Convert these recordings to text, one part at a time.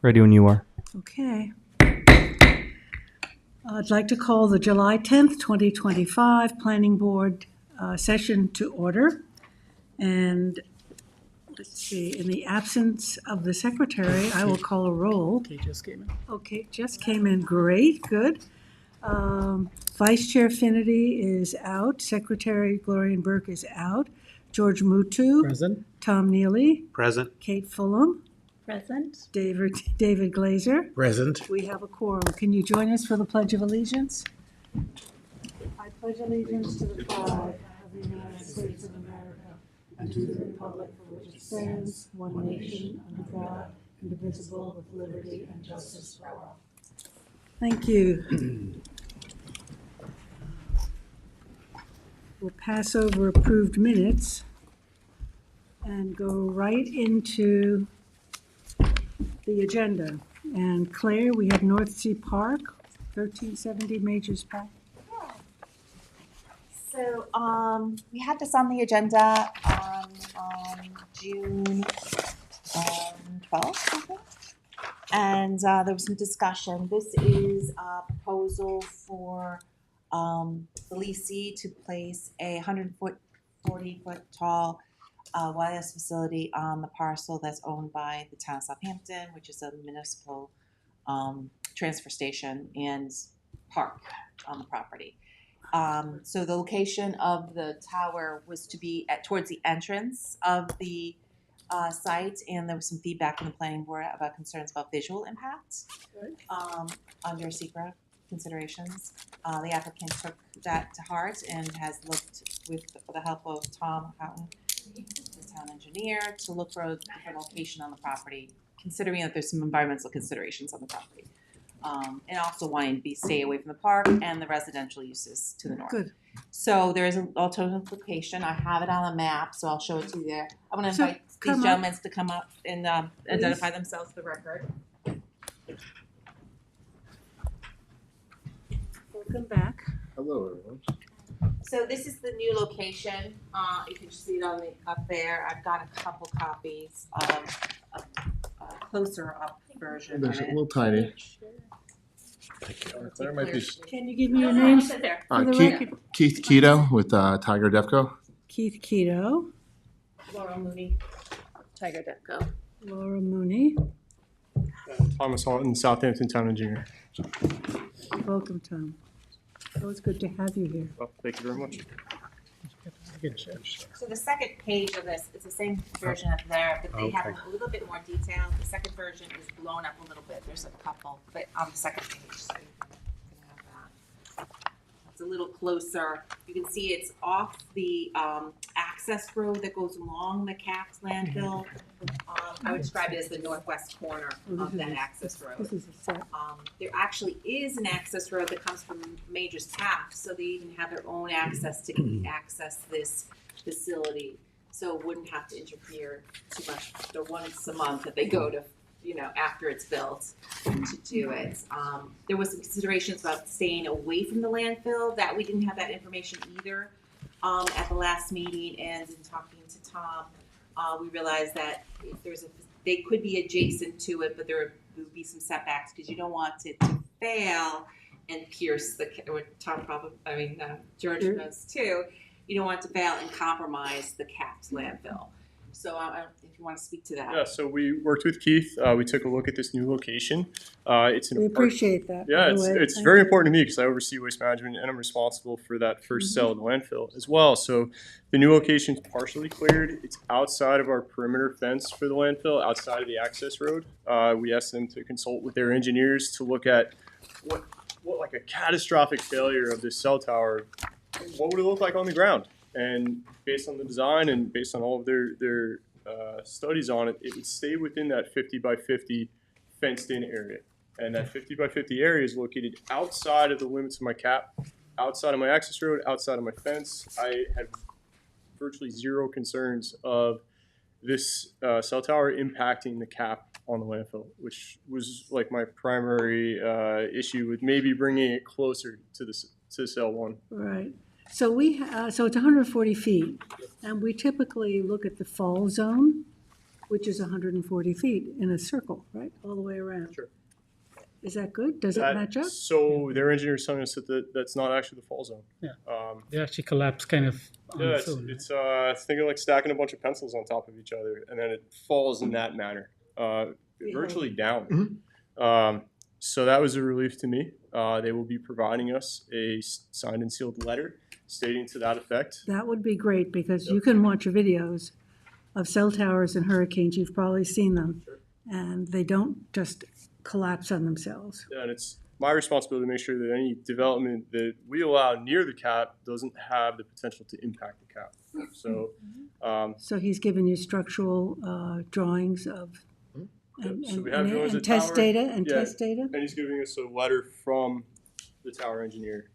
Ready when you are. Okay. I'd like to call the July 10th, 2025 Planning Board session to order. And let's see, in the absence of the secretary, I will call a roll. Kate just came in. Okay, just came in. Great, good. Vice Chair Finnerty is out. Secretary Gloria Burke is out. George Mutu. Present. Tom Neely. Present. Kate Fulham. Present. David Glazer. Present. We have a quorum. Can you join us for the Pledge of Allegiance? I pledge allegiance to the flag of the United States of America and to the republic for which it stands, one nation, under God, indivisible, with liberty and justice for all. Thank you. We'll pass over approved minutes and go right into the agenda. And Claire, we have North Sea Park, 1370 Majors Park. So we had this on the agenda on June 12th, I think. And there was some discussion. This is a proposal for the leasee to place a 140-foot tall wireless facility on the parcel that's owned by the town of Southampton, which is a municipal transfer station and park on the property. So the location of the tower was to be towards the entrance of the site, and there was some feedback from the planning board about concerns about visual impact under secret considerations. The applicant took that to heart and has looked with the help of Tom Houghton, the town engineer, to look for a different location on the property, considering that there's some environmental considerations on the property. And also wanting to stay away from the park and the residential uses to the north. Good. So there is an alternative location. I have it on a map, so I'll show it to you there. I'm going to invite these gentlemen to come up and identify themselves for the record. Welcome back. Hello, everyone. So this is the new location. You can see it on the up there. I've got a couple copies of a closer up version There's of a it. little tiny. Let's Claire see, might be. Can you give me your names? Sit there. For the Keith, record. Keith Keto with Tiger Defco. Keith Keto, Laura Mooney, Tiger Defco. Laura Mooney. Thomas Halton, Southampton Town Engineer. Welcome, Tom. Always good to have you here. Well, thank you very much. So the second page of this, it's the same version up there, but they have a little bit more detail. The second version is blown up a little bit. There's a couple, but on the second page, so you can have that. It's a little closer. You can see it's off the access road that goes along the CAPS landfill. I would describe it as the northwest corner of that access road. This is a set. There actually is an access road that comes from Major's Taft, so they even have their own access to access this facility. So it wouldn't have to interfere too much. They're once a month that they go to, after it's built to do it. There was some considerations about staying away from the landfill, that we didn't have that information either at the last meeting, and in talking to Tom, we realized that if they could be adjacent to it, but there would be some setbacks because you don't want it to fail and pierce George knows too. You don't want it to fail and compromise the CAPS landfill. So if you want to speak to that. Yeah, so we worked with Keith. We took a look at this new location. We appreciate that. Yeah, by the way. it's Thank very you. important to me because I oversee waste management and I'm responsible for that first cell of the landfill as well. So the new location is partially cleared. It's outside of our perimeter fence for the landfill, outside of the access road. We asked them to consult with their engineers to look at what like a catastrophic failure of this cell tower, what would it look like on the ground? And based on the design and based on all of their studies on it, it would stay within that 50 by 50 fenced in area. And that 50 by 50 area is located outside of the limits of my cap, outside of my access road, outside of my fence. I have virtually zero concerns of this cell tower impacting the cap on the landfill, which was like my primary issue with maybe bringing it closer to cell one. Right. So so it's 140 feet, and we typically look at the fall zone which is 140 feet in a circle, right, all the way around. Sure. Is that good? Does it That- match up? So their engineer's telling us that that's not actually the fall zone. Yeah. Um, They actually collapse kind of on yeah, its own. it's thinking like stacking a bunch of pencils on top of each other, and then it falls in that manner, virtually down. So that was a relief to me. They will be providing us a signed and sealed letter stating to that effect. That would be great, because you can watch videos of cell towers and hurricanes, you've probably seen them, and they don't just collapse on themselves. And it's my responsibility to make sure that any development that we allow near the cap doesn't have the potential to impact the cap. So, So he's given you structural drawings of, So we have drawings and of test tower. data, and Yeah. test data? and he's giving us a letter from the tower engineer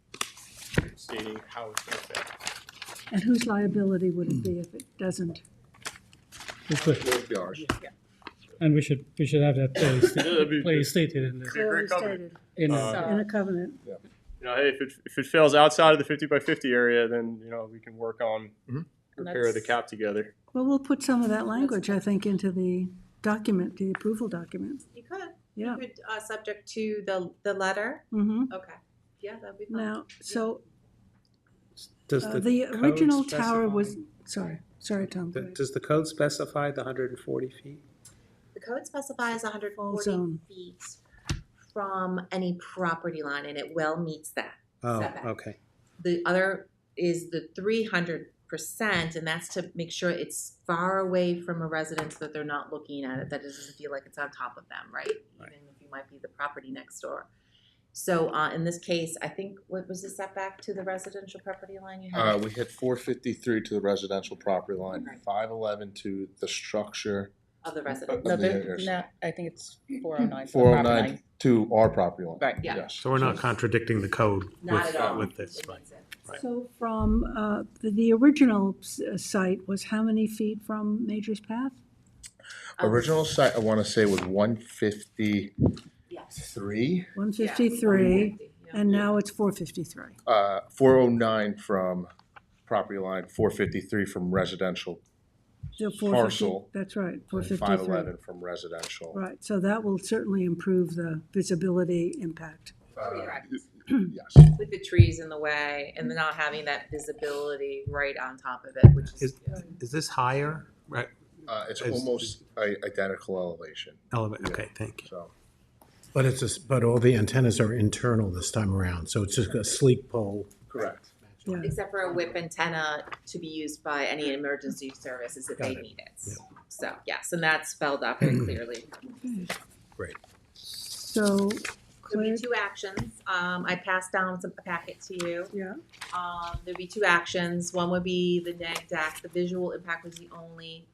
stating how it's going to affect. And whose liability would it be if it doesn't? It's good. It'll be ours. And we should have that that'd be- clearly stated in the, Be a Clearly great covenant. stated in, in a covenant. You know, hey, if it fails outside of the 50 by 50 area, then, you know, we can work on repair of the cap together. Well, we'll put some of that language, I think, into the document, the approval document. You could, Yeah. you could, subject to the letter, Mm-hmm. okay, yeah, that'd be fine. Now, so Does the code original tower was, specify- sorry, Tom. go ahead. Does the code specify the 140 feet? The code specifies hundred forty zone. feet from any property line, and it well meets that. Oh, Setback. okay. The other is the 300%, and that's to make sure it's far away from a residence, that they're not looking at it, that it doesn't feel like it's on top of them, right? Right. Even if you might be the property next door. So, in this case, I think, what was the setback to the residential property line you had? We hit 453 to the residential property line, Right. 511 to the structure, Of the residence. No, No, there- there- there's- no, I think it's 409. 409 to our property line. Right. Yeah. Yes. So we're not contradicting the code Not at all. with this, It right? meets it. So from, the original site was how many feet from Major's Path? Original site, I want to say was 153. Yes. 153, Yeah. and now it's 453. 409 from property line, 453 from residential, So 450, Parcel. that's right, and 453. 511 from residential. Right, so that will certainly improve the visibility impact. Correct. Yes. With the trees in the way and not having that visibility right on top of it, which is. Is this higher? Right. It's Is- almost identical elevation, Okay, thank you. so. But all the antennas are internal this time around, so it's just a sleek pole. Correct. Yeah, Except for a whip antenna to be used by any emergency services if they Got it. need it. So, yes, and that's spelled out very clearly. Great. so There'll Claire, be two actions. I passed down a packet to you. yeah, There'd be two actions. One would be the neg deck. The visual impact was the only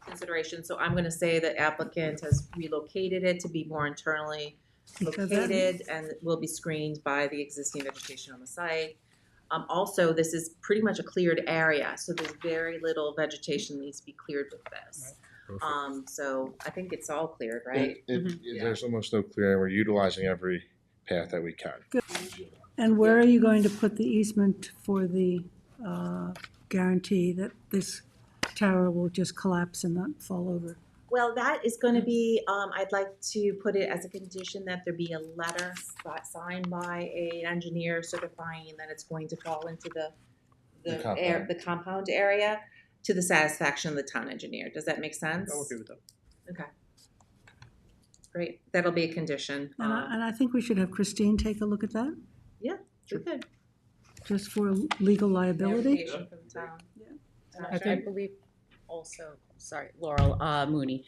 consideration. So I'm gonna say the applicant has relocated it to be more internally Because that- located and will be screened by the existing vegetation on the site. Also, this is pretty much a cleared area, so there's very little vegetation needs to be cleared with this. So I think it's all cleared, right? There's almost no clearing. We're utilizing every path that we can. and where are you going to put the easement for the guarantee that this tower will just collapse and not fall over? Well, that is gonna be, I'd like to put it as a condition that there be a letter signed by an engineer certifying that it's going to fall into The compound. the compound area to the satisfaction of the town engineer. Does that make sense? I'm okay with that. Okay. Great, that'll be a condition. And I think we should have Christine take a look at that, We could. just for legal liability. Verification from the town. And I I think- believe also, sorry, Laurel Mooney,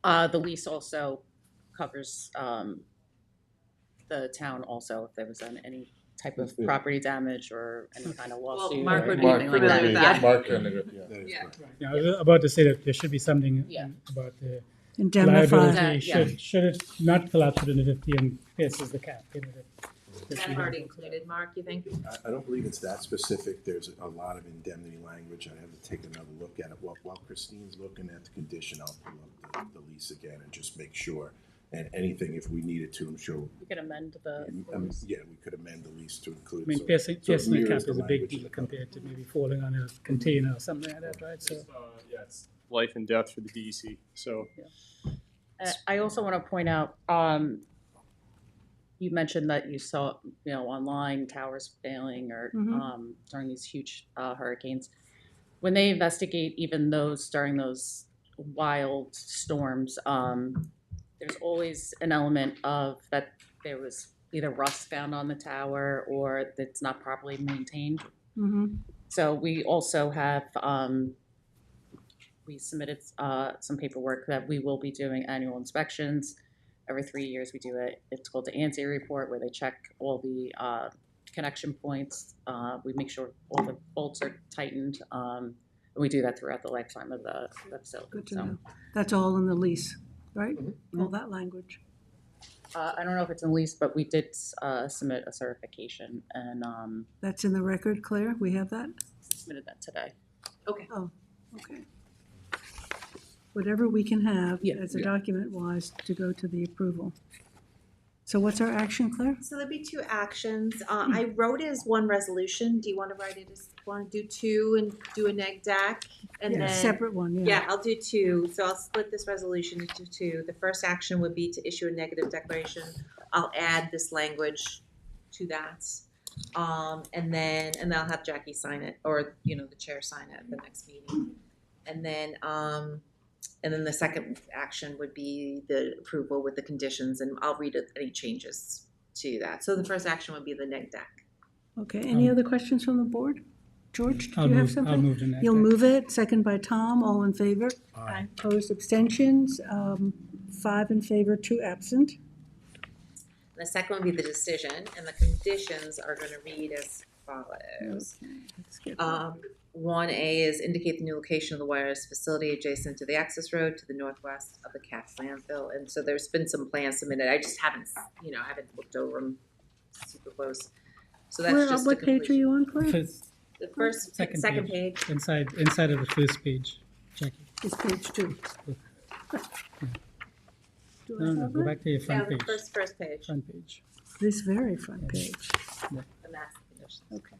the lease also covers the town also if there was any type of Yeah. property damage or any kind of lawsuit. Mark or would be anything like familiar with that. Mark, yeah. yeah, I was about to say that there should be something Yeah. about the Indemnify. liability, Yeah. should it not collapse within the 50 and faces the cap, you know, Is that already included, Mark, you think? I don't believe it's that specific. There's a lot of indemnity language. I have to take another look at it. While Christine's looking at the condition, I'll pull up the lease again and just make sure. And anything, if we needed to, I'm sure, We could amend the. yeah, we could amend the lease to include. I mean, so- piercing so it the cap mirrors is a big language in deal the code. compared to maybe falling on a container or something like that, right? So, Yeah, it's life and death for the DEC. So I also want to point out, you mentioned that you saw, online towers failing or during these huge hurricanes. When they investigate even those during those wild storms, there's always an element of that there was either rust found on the tower or that's not properly maintained. So we also have, we submitted some paperwork that we will be doing annual inspections. Every 3 years we do it. It's called the ANSI report, where they check all the connection points. We make sure all the bolts are tightened. And we do that throughout the lifetime of the facility. Good to know. That's all in the lease, right? All that language. I don't know if it's in the lease, but we did submit a certification and That's in the record, Claire? We have that? submitted that today. Oh, okay. Whatever we can have Yeah. as a document-wise to go to the approval. So what's our action, Claire? So there'll be two actions. I wrote it as one resolution. Do you want to write it as, want to do two and do a neg deck? And Yeah, then, separate one, yeah. yeah, I'll do two. So I'll split this resolution into two. The first action would be to issue a negative declaration. I'll add this language to that. And then I'll have Jackie sign it, or, the chair sign it at the next meeting. And then the second action would be the approval with the conditions, and I'll read any changes to that. So the first action would be the neg deck. Okay, any other questions from the board? George, do I'll you have move, something? I'll move the next. You'll move it, second by Tom, all in favor? Aye. Opposed, abstentions, 5 in favor, 2 absent. The second would be the decision, and the conditions are gonna read as follows. Let's get that. 1A is indicate the new location of the wireless facility adjacent to the access road to the northwest of the CAPS landfill. And so there's been some plans submitted. I just haven't, haven't looked over them super close. So that's Where, just what page are you on, Claire? First, The first, second page. inside of the first page, Jackie. It's page 2. Do I No, have go that? back to your Yeah, front the page. first page. Front page. This very front Yeah. page. And that's the conditions. Okay.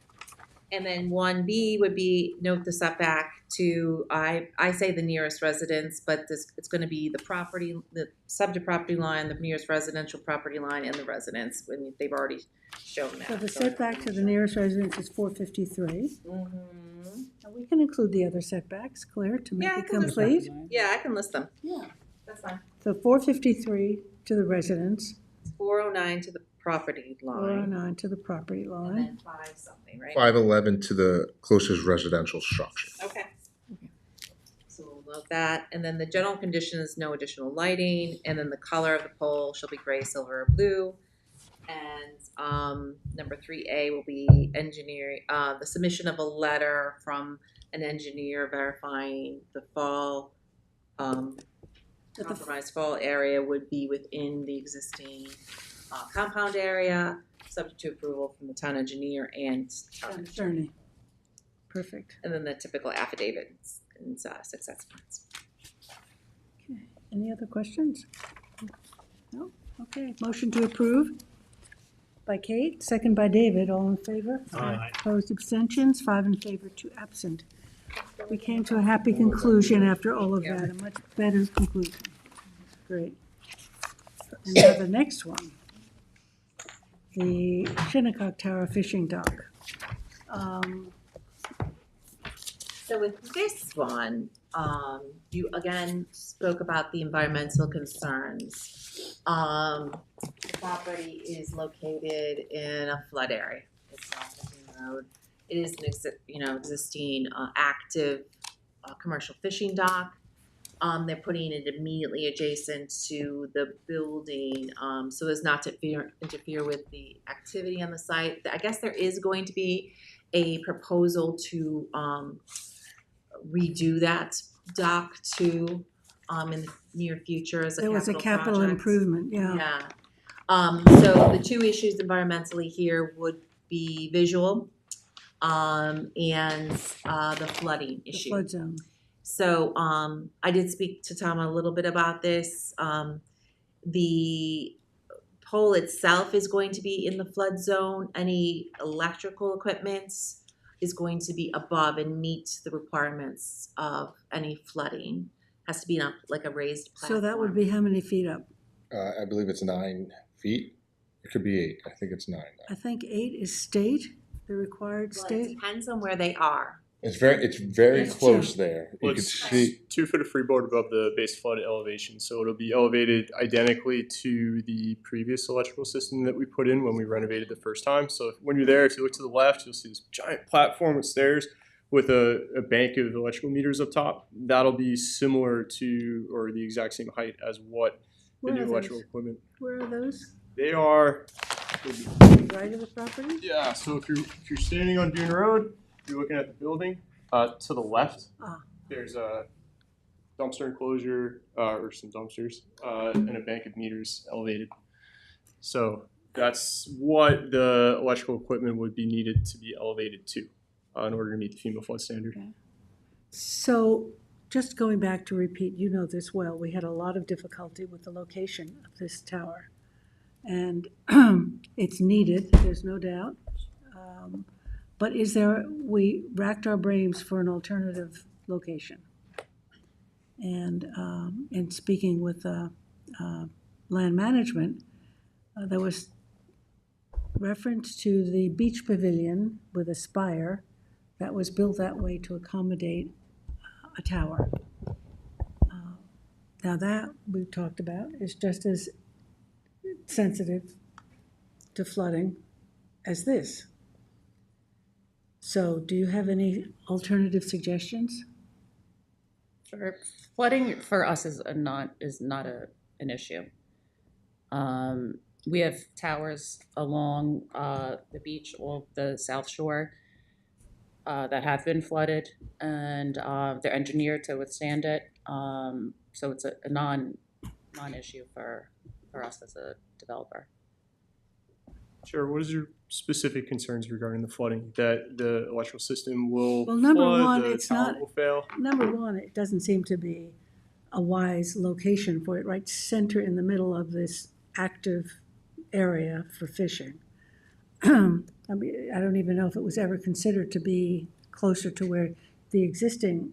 And then 1B would be note the setback to, I say the nearest residence, but it's gonna be the property, the subject property line, the nearest residential property line, and the residence, when they've already shown that. So the So I don't setback to wanna the show nearest residence is 453. it. Mhm. And we can include the other setbacks, Claire, to make Yeah, I it can list complete. Yeah, I can list them. Yeah. That's fine. So 453 to the residence, 409 to the property line, 409 to the property and line. then 5 something, right? 511 to the closest residential structure. Okay. So we'll note that, and then the general conditions, no additional lighting, and then the color of the pole shall be gray, silver, or blue. And number 3A will be engineering, the submission of a letter from an engineer verifying the fall, compromised fall area would be within the existing compound area, subject to approval from the town engineer and town attorney. Attorney. Perfect. And then the typical affidavits and success plans. Okay. Any other questions? No? Okay. Motion to approve by Kate, second by David. All in favor? Aye. Opposed, abstentions, 5 in favor, 2 absent. We came to a happy conclusion after all of that, a much better conclusion. Great. And now the next one, the Shinnecock Tower Fishing Dock. So with this one, you again spoke about the environmental concerns. The property is located in a flood area. It's off the road. It is an existing active commercial fishing dock. They're putting it immediately adjacent to the building, so as not to interfere with the activity on the site. I guess there is going to be a proposal to redo that dock too in the near future as a There was a capital project. improvement, yeah. Yeah. So the two issues environmentally here would be visual and the flooding The issue. flood zone. So I did speak to Tom a little bit about this. The pole itself is going to be in the flood zone. Any electrical equipment is going to be above and meet the requirements of any flooding. Has to be on like a raised platform. So that would be how many feet up? I believe it's 9 feet. It could be 8. I think it's 9 I now. think 8 is state, the required Well, it state. depends on where they are. It's very Yes, close there. You Well, could it's see. 2 foot of freeboard above the base flood elevation, so it'll be elevated identically to the previous electrical system that we put in when we renovated the first time. So when you're there, if you look to the left, you'll see this giant platform with stairs with a bank of electrical meters up top. That'll be similar to, or the exact same height as what the Where new are electrical those? equipment. Where are those? They are, Right of the property? yeah, so if you're standing on Dune Road, you're looking at the building, to the left, Ah. there's a dumpster enclosure, or some dumpsters, and a bank of meters elevated. So that's what the electrical equipment would be needed to be elevated to, in order to meet the FEMA flood standard. So just going back to repeat, you know this well, we had a lot of difficulty with the location of this tower. And it's needed, there's no doubt. But we racked our brains for an alternative location. And in speaking with land management, there was reference to the beach pavilion with a spire that was built that way to accommodate a tower. Now that we've talked about is just as sensitive to flooding as this. So do you have any alternative suggestions? For flooding for us is not an issue. We have towers along the beach, or the South Shore, that have been flooded, and they're engineered to withstand it. So it's a non-issue for us as a developer. Sure, what is your specific concerns regarding the flooding? That the electrical system will Well, number flood, one, the it's tower not- will fail? Number one, it doesn't seem to be a wise location for it, right center in the middle of this active area for fishing. I mean, I don't even know if it was ever considered to be closer to where the existing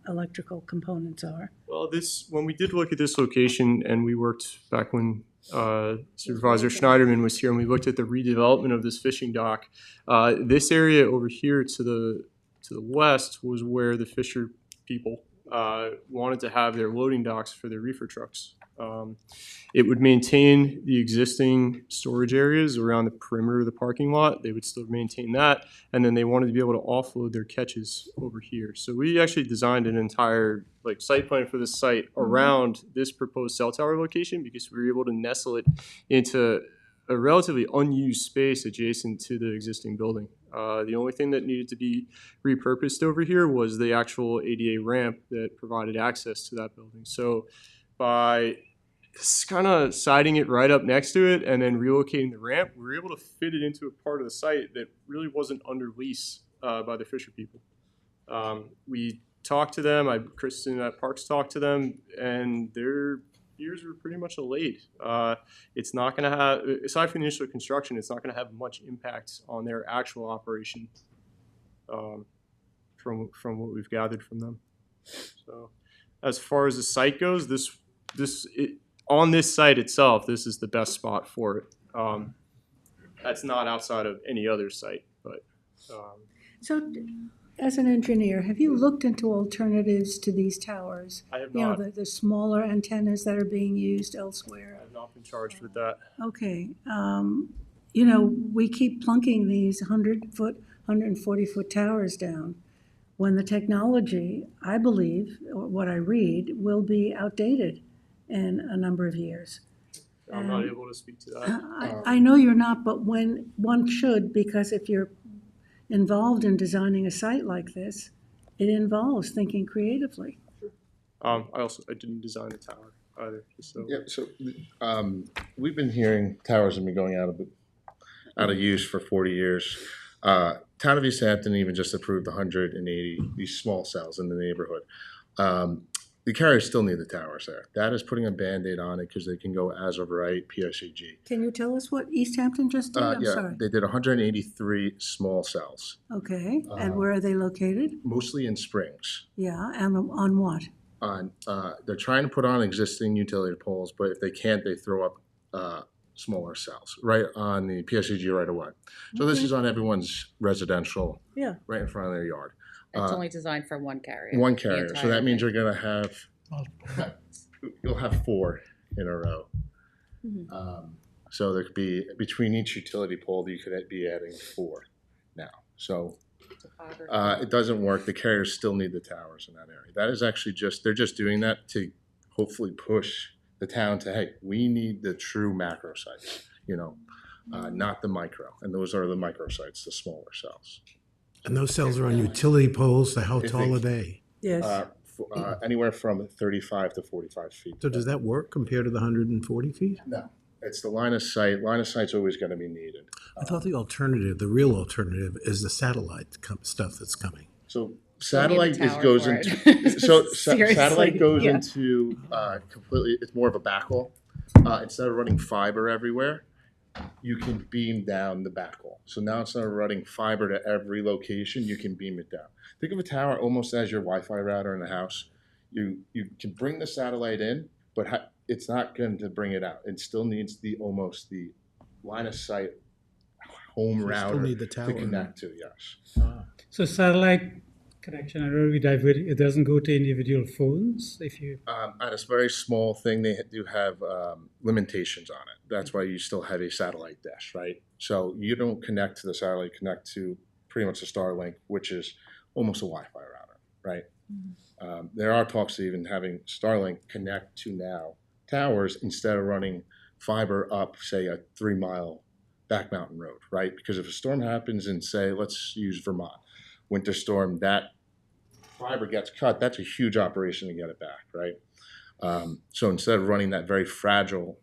electrical components are. Well, when we did look at this location, and we worked back when Supervisor Schneiderman was here, and we looked at the redevelopment of this fishing dock, this area over here to the west was where the fisher people wanted to have their loading docks for their reefer trucks. It would maintain the existing storage areas around the perimeter of the parking lot. They would still maintain that, and then they wanted to be able to offload their catches over here. So we actually designed an entire site plan for this site around this proposed cell tower location, because we were able to nestle it into a relatively unused space adjacent to the existing building. The only thing that needed to be repurposed over here was the actual ADA ramp that provided access to that building. So by kind of siding it right up next to it and then relocating the ramp, we were able to fit it into a part of the site that really wasn't under lease by the fisher people. We talked to them, Kristen at Parks talked to them, and their ears were pretty much allayed. It's not going to have, aside from the initial construction, it's not going to have much impact on their actual operation from what we've gathered from them. So as far as the site goes, on this site itself, this is the best spot for it. That's not outside of any other site, but. So, as an engineer, have you looked into alternatives to these towers? I have You know, not. the smaller antennas that are being used elsewhere? I have not been charged with that. Okay, you know, we keep plunking these 100-foot, 140-foot towers down when the technology, I believe, or what I read, will be outdated in a number of years. I'm not able to speak to that. I know you're not, but when one should, because if you're involved in designing a site like this, it involves thinking creatively. I didn't design the tower either. So Yeah, so we've been hearing towers have been going out of use for 40 years. Town of East Hampton even just approved 180 these small cells in the neighborhood. the carriers still need the towers there. That is putting a Band-Aid on it because they can go as of right PSEG. Can you tell us what East Hampton just did? I'm Yeah, sorry. they did 183 small cells, Okay, and where are they located? mostly in Springs. Yeah, and on what? They're trying to put on existing utility poles, but if they can't, they throw up smaller cells right on the PSEG right away. So this Okay. is on everyone's residential, Yeah. right in front of their yard. It's only designed for one carrier. One the carrier, so entire that means thing. you're gonna have, you'll have 4 in a row. So there could be, between each utility pole, you could be adding 4 now. So it doesn't work. The carriers still need the towers in that area. That is actually they're just doing that to hopefully push the town to, hey, we need the true macro sites, not the micro. And those are the micro sites, the smaller cells. And those cells are on utility poles, so how If tall they- are they? Yes. Anywhere from 35 to 45 feet. So does that work compared to the 140 feet? No, it's the line of sight. Line of sight's always going to be needed. I thought the alternative, the real alternative, is the satellite stuff that's coming. So satellite Don't need the goes tower into for it. Seriously, satellite goes yeah. into completely. It's more of a backhaul. Instead of running fiber everywhere, you can beam down the backhaul. So now instead of running fiber to every location, you can beam it down. Think of a tower almost as your Wi-Fi router in the house. You can bring the satellite in, but it's not going to bring it out. It still needs the line of sight home So you still router need the to tower. connect to. Yes. So satellite connection, I know we divert, it doesn't go to individual phones if you, At a very small thing, they do have limitations on it. That's why you still have a satellite dish, right? So you don't connect to the satellite, connect to pretty much the Starlink, which is almost a Wi-Fi router, right? There are talks of even having Starlink connect to now towers instead of running fiber up, say, a 3-mile back mountain road, right? Because if a storm happens in, say, let's use Vermont, winter storm, that fiber gets cut, that's a huge operation to get it back, right? So instead of running that very fragile,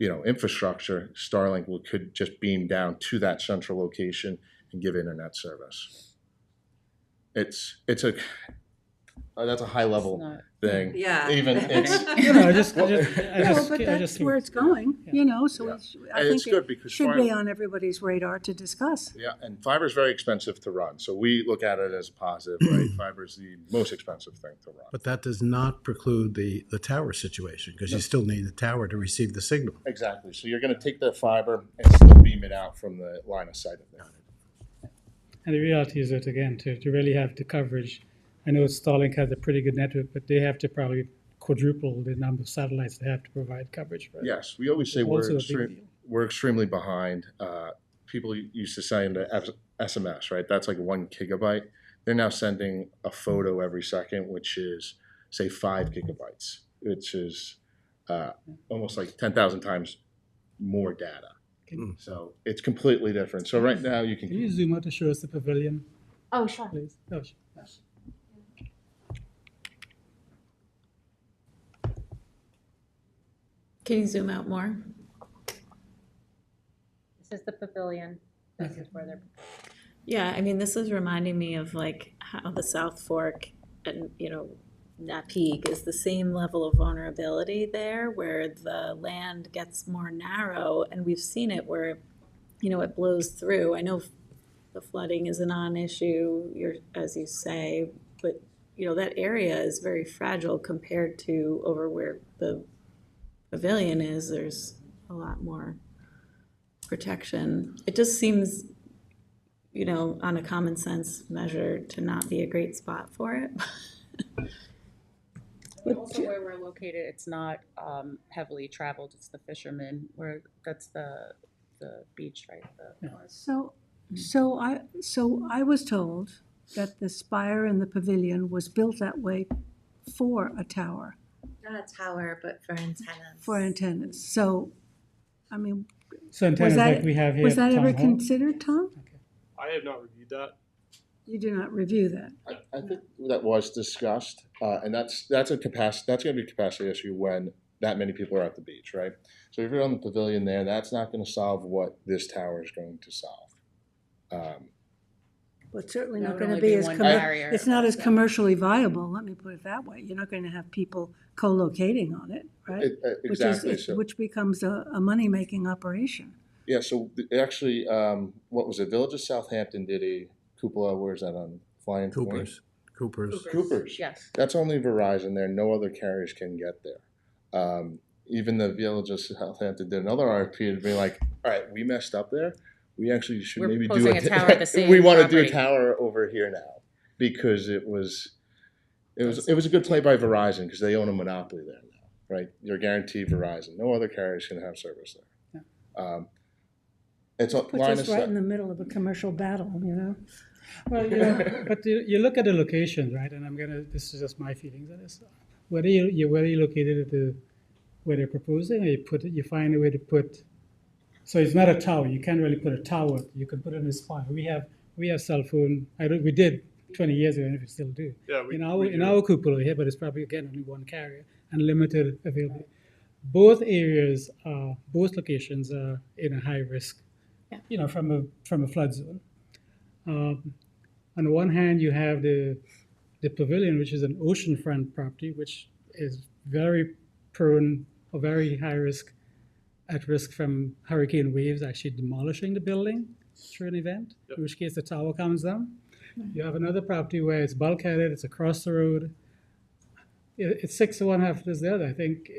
infrastructure, Starlink could just beam down to that central location and give internet service. It's that's a high level not- thing. Yeah. Even it's I just, Well, but that's where it's going, so Yeah. I and it's think good it because should fiber, be on everybody's radar to discuss. yeah, and fiber is very expensive to run. So we look at it as a positive, right? Fiber is the most expensive thing to run. But that does not preclude the tower situation, because you still need the tower to receive the signal. Exactly. So you're going to take the fiber and still beam it out from the line of sight of it. and the reality is that again, to really have the coverage, I know Starlink has a pretty good network, but they have to probably quadruple the number of satellites they have to provide coverage for. Yes, we always say Also a big deal. we're extremely behind. People used to send SMS, right? That's like 1 gigabyte. They're now sending a photo every second, which is, say, 5 gigabytes, which is almost like 10,000 times more data. So it's completely different. So right now you Can you zoom out to show us the pavilion, Oh, sure. please? Oh, sure. Can you zoom out more? This is the pavilion. This is where they're. Yeah, I mean, this is reminding me of like how the South Fork and, that peak is the same level of vulnerability there where the land gets more narrow, and we've seen it where, it blows through. I know the flooding is a non-issue, as you say, but, that area is very fragile compared to over where the pavilion is. There's a lot more protection. It just seems, on a common sense measure to not be a great spot for it. Also where we're located, it's not heavily traveled. It's the fishermen that's the beach, right? So I was told that the spire in the pavilion was built that way for a tower, Not a tower, but for antennas. for antennas. So, I mean, So antennas like we have here. was that at ever Town Hall? considered, Tom? I have not reviewed that. You do not review that. I think that was discussed, and that's a capacity. That's going to be a capacity issue when that many people are at the beach, right? So if you're on the pavilion there, that's not going to solve what this tower is going to solve. But certainly That not would gonna only be be as, one barrier, it's not as so. commercially viable, let me put it that way. You're not gonna have people co-locating on it, right? Exactly, so, Which becomes a money-making operation. yeah, so actually, what was it, Village of Southampton did a cupola, where's that on Flying Point? Coopers. Coopers. Yes. That's only Verizon there, no other carriers can get there. Even the Village of Southampton did another RFP to be like, all right, we messed up there. We actually should We're maybe do proposing a tower at the same we want to do a property. tower over here now because it was a good play by Verizon because they own a monopoly there now, right? You're guaranteed Verizon. No other carriers can have service there. It's a Puts line us of right sight. in the middle of a commercial battle, you know? Well, but you look at the locations, right? And this is just my feelings on this. Whether you're located at where they're proposing, or you find a way to put. So it's not a tower. You can't really put a tower. You can put it in a spot. We have cell phone. We did 20 years ago, and we still do. Yeah, in do. our cupola here, but it's probably again only one carrier and limited availability. Both locations are in a high risk. Yeah. From a flood zone. On the one hand, you have the pavilion, which is an oceanfront property, which is very prone or very at risk from hurricane waves actually demolishing the building through an event, in which case the tower comes down. You have another property where it's bulkheaded, it's across the road. It's 6 to 1, half as the other. I think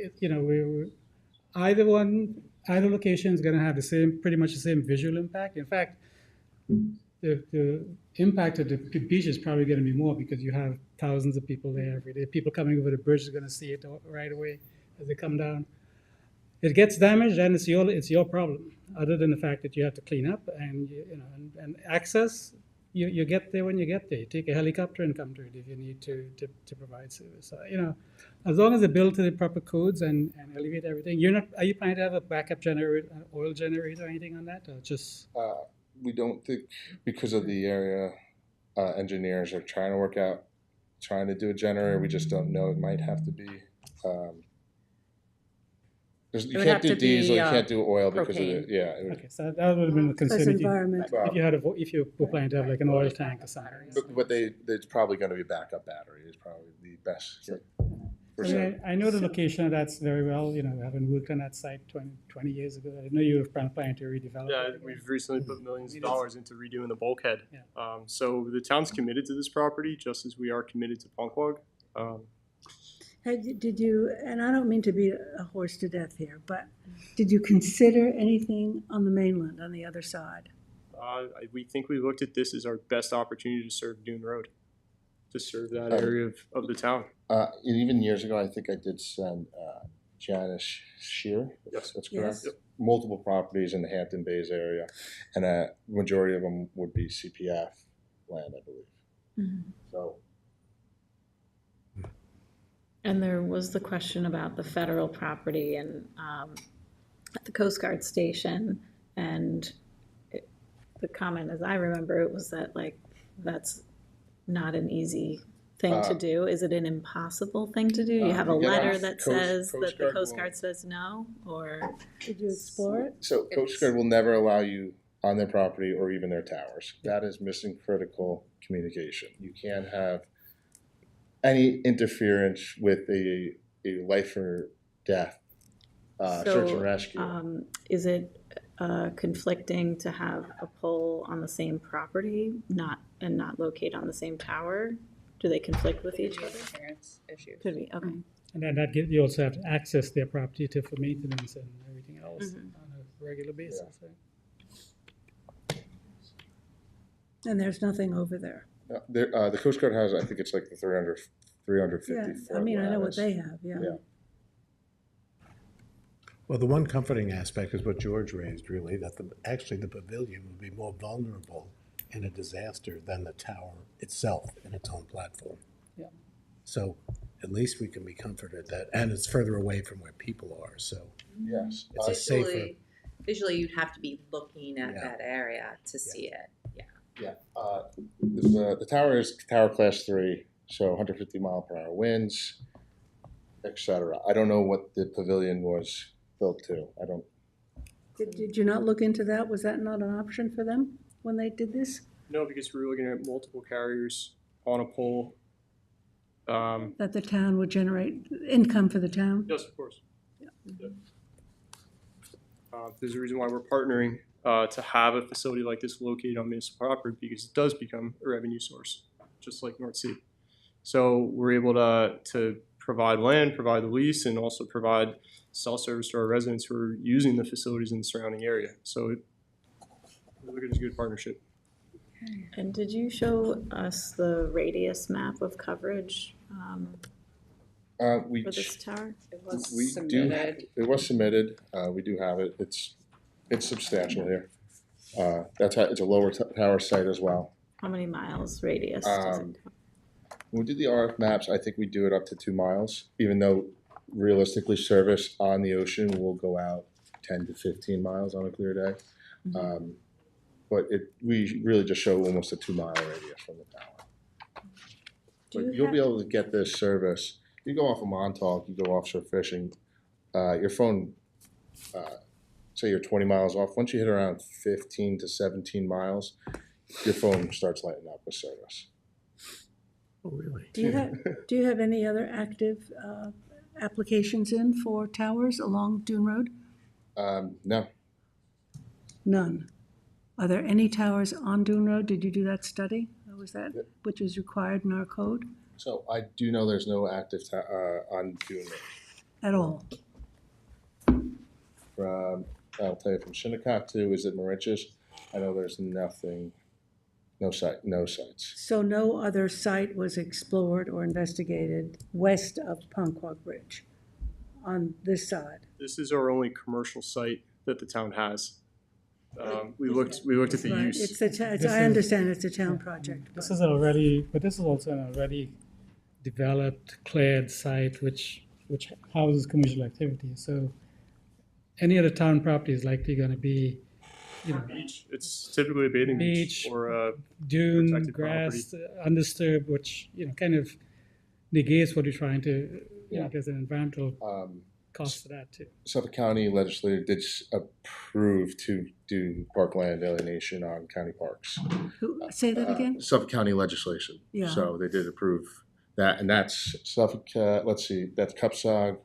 either location is going to have pretty much the same visual impact. In fact, the impact of the beach is probably going to be more because you have thousands of people there every day. People coming over the bridge are going to see it right away as they come down. It gets damaged, and it's your problem. Other than the fact that you have to clean up and and access, you get there when you get there. You take a helicopter and come to it if you need to provide service. As long as they build to the proper codes and elevate everything. Are you planning to have a backup generator, oil generator, or anything on that, or just? We don't think because of the area engineers are trying to do a generator. We just don't know. It might have to be. You would can't have do to be, diesel. You can't do oil because of propane. it. Yeah. Okay, so that would have been a concern That's if you, environmental. if you were planning to have like an oil tank or something. But there's probably going to be a backup battery. Is probably the best. For sure. I know the location of that's very well, having worked on that site 20 years ago. I know you were planning to redevelop Yeah, it. we've recently put millions of dollars into redoing the bulkhead. Yeah. So the town's committed to this property, just as we are committed to Punkwag. Did you, and I don't mean to beat a horse to death here, but did you consider anything on the mainland, on the other side? We think we looked at this as our best opportunity to serve Dune Road, to serve that area of the town. Even years ago, I think I did send Janice Shear. Yes. That's correct. Yes. Yep. Multiple properties in the Hampton Bays area, and a majority of them would be CPF land, I believe. Mm-hmm. So. And there was the question about the federal property and at the Coast Guard station, and the comment, as I remember, it was that that's not an easy thing to do. Is it an impossible thing to do? You have a letter that says that the Coast Guard says no, or Did you explore it? So Coast Guard will never allow you on their property or even their towers. That is mission critical communication. You can't have any interference with a life or death search and rescue. Is it conflicting to have a pole on the same property, not locate on the same tower? Do they conflict with each other? Interference issues. Could be, okay. And then you also have to access their property for maintenance and everything else on a regular basis. Right? And there's nothing over there. The Coast Guard has, I think it's like the 350 Yeah, foot I mean, I know what lattice. they have, yeah. Well, the one comforting aspect is what George raised, really, that actually the pavilion would be more vulnerable in a disaster than the tower itself in its own platform. Yeah. So at least we can be comforted that, and it's further away from where people are, so Yes. it's a safer. Visually, you'd have to be looking at Yeah. that area to see it. Yeah. Yeah. The tower is tower class 3, so 150 mile per hour winds, etc. I don't know what the pavilion was built to. I don't. Did you not look into that? Was that not an option for them when they did this? No, because we're looking at multiple carriers on a pole. That the town would generate income for the town? Yes, of course. Yeah. There's a reason why we're partnering to have a facility like this located on municipal property, because it does become a revenue source, just like North Sea. So we're able to provide land, provide the lease, and also provide cell service to our residents who are using the facilities in the surrounding area. So we look at it as a good partnership. And did you show us the radius map of coverage We for this tower? It was we submitted. do. It was submitted. We do have it. It's substantial here. That's how, it's a lower tower site as well. How many miles radius does it cover? When we did the RF maps, I think we do it up to 2 miles, even though realistically service on the ocean will go out 10 to 15 miles on a clear day. But we really just show almost a 2 mile radius from the tower. But you'll be able to get this service. You go off of Montauk, you go offshore fishing, your phone, say you're 20 miles off, once you hit around 15 to 17 miles, your phone starts lighting up with service. Oh, really? Do you have any other active applications in for towers along Dune Road? No. None. Are there any towers on Dune Road? Did you do that study? Or was that which is required in our code? So I do know there's no active on Dune Road. At all? From, I'll tell you, from Shinnecock to, is it Mauritius? I know there's nothing, no sites. So no other site was explored or investigated west of Ponquag Bridge on this side? This is our only commercial site that the town has. We looked at the Right. use. I understand it's a town project. This is already, but this is also an already developed, cleared site which houses commercial activity. So any other town property is likely going to be, you know, Beach. It's typically a bathing beach Beach. or a dune, protected grass, undisturbed, which, you know, kind of negates what you're trying to, you know, there's an environmental cost to that too. Suffolk County legislature did approve to do parkland alienation on county parks. Say that again? Suffolk County legislation. Yeah. So they did approve that, and that's Suffolk, let's see, that's Cupsog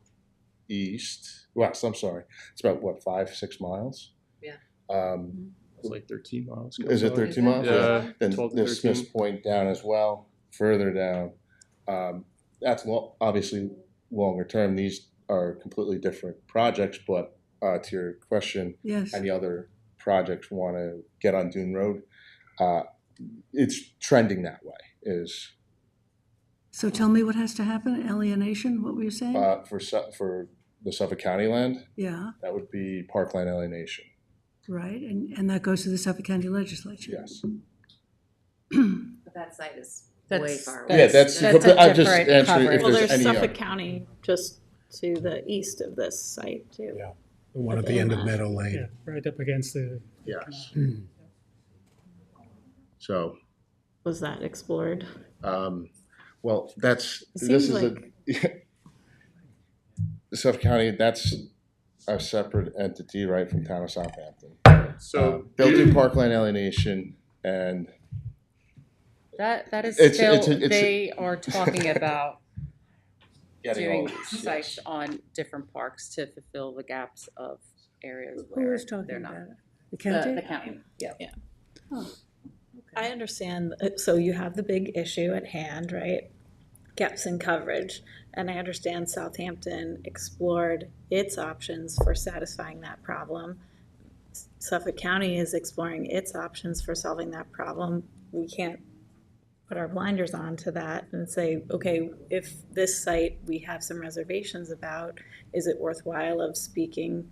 west, I'm sorry. It's about, what, 5-6 miles? Yeah. It's like 13 miles. Is it 13 miles? Yeah, Then 12 to there's 13. Smith's Point down as well, further down. That's obviously longer term. These are completely different projects, but to your question, Yes. any other projects want to get on Dune Road, it's trending that way. So tell me what has to happen, alienation, what were you saying? For the Suffolk County land, Yeah, that would be parkland alienation. right, and that goes to the Suffolk County Legislature. Yes. But that site is way That's- far away. Yeah, that's a I'm just different answering if coverage. Well, there's there's any. Suffolk County just to the east of this site too. Yeah. The one at the end of Meadow Lane. Yeah, right up against the. Yes. So, Was that explored? well, this seems is the Suffolk County, that's a separate entity, right, from town of Southampton. So They'll do parkland alienation, and That is It's- still, it's- they are talking about getting all doing these, sites yes. on different parks to fulfill the gaps of areas Who where is talking they're about not. it? The county? The county, yeah. I understand, so you have the big issue at hand, right? Gaps in coverage, and I understand Southampton explored its options for satisfying that problem. Suffolk County is exploring its options for solving that problem. We can't put our blinders on to that and say, okay, if this site we have some reservations about, is it worthwhile of speaking,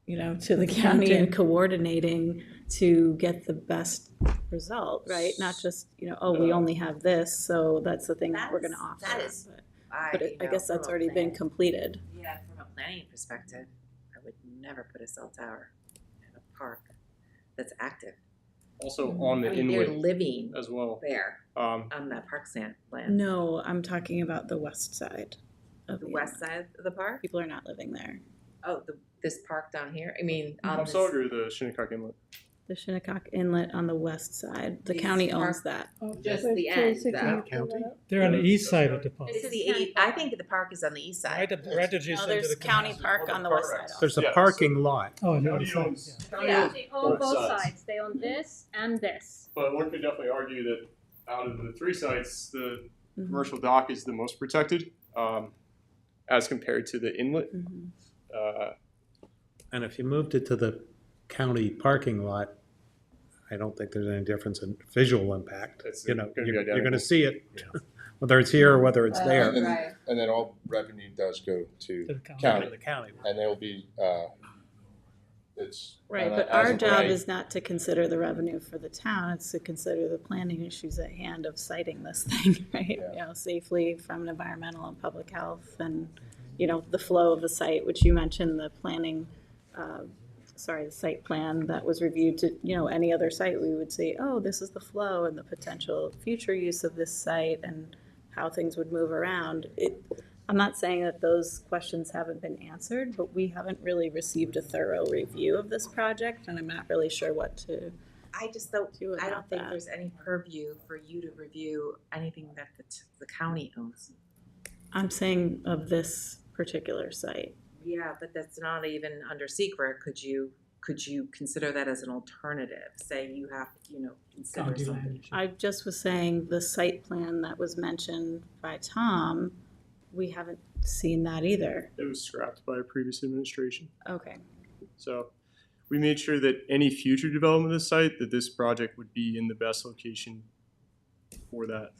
you know, to the county and coordinating to get the best result, right? Not just, you know, oh, we only have this, so that's the thing that we're gonna offer. That is, But I guess that's already been completed. Yeah, from a planning perspective, I would never put a cell tower in a park that's active. also on the I mean, they're inlet living as well. there Um, on that park land. No, I'm talking about the west side of The west side of the park? People are not living there. Oh, this park down here? I mean, on I'm this. sorry, the Shinnecock Inlet. The Shinnecock Inlet on the west side. The These county are- owns that. Just Wait, the Tracy, end, can you though. pull that up? They're on the east side of the park. This is the eight, I think the park is on the east Right side. right adjacent No, to there's the county canal. park on the west side. There's a Yeah, parking lot. Oh, no, County it's not. owns- Yeah. county Yeah, owns they own both sides. They own this and this. But one could definitely argue that out of the three sites, the Mhm. commercial dock is the most protected, as compared to the inlet. Mhm. And if you moved it to the county parking lot, I don't think there's any difference in visual impact. It's You know, gonna be you're identical. gonna see it, whether it's here or whether it's there. And, Right. and then all revenue does go to To the county. county, The county. and there will be, it's. Right, on but a- as our of job right. is not to consider the revenue for the town, it's to consider the planning issues at hand of citing this thing, right? Yeah. You know, safely from an environmental and public health and, you know, the flow of the site, which you mentioned, the planning, the site plan that was reviewed to, you know, any other site, we would say, oh, this is the flow and the potential future use of this site and how things would move around. I'm not saying that those questions haven't been answered, but we haven't really received a thorough review of this project, and I'm not really sure what to. I just don't, Do I don't about think that. there's any purview for you to review anything that the county owns. I'm saying of this particular site. Yeah, but that's not even under secret. Could you consider that as an alternative? Say you have, consider County something. land issue. I just was saying the site plan that was mentioned by Tom, we haven't seen that either. It was scrapped by a previous administration. Okay. So we made sure that any future development of the site, that this project would be in the best location for that.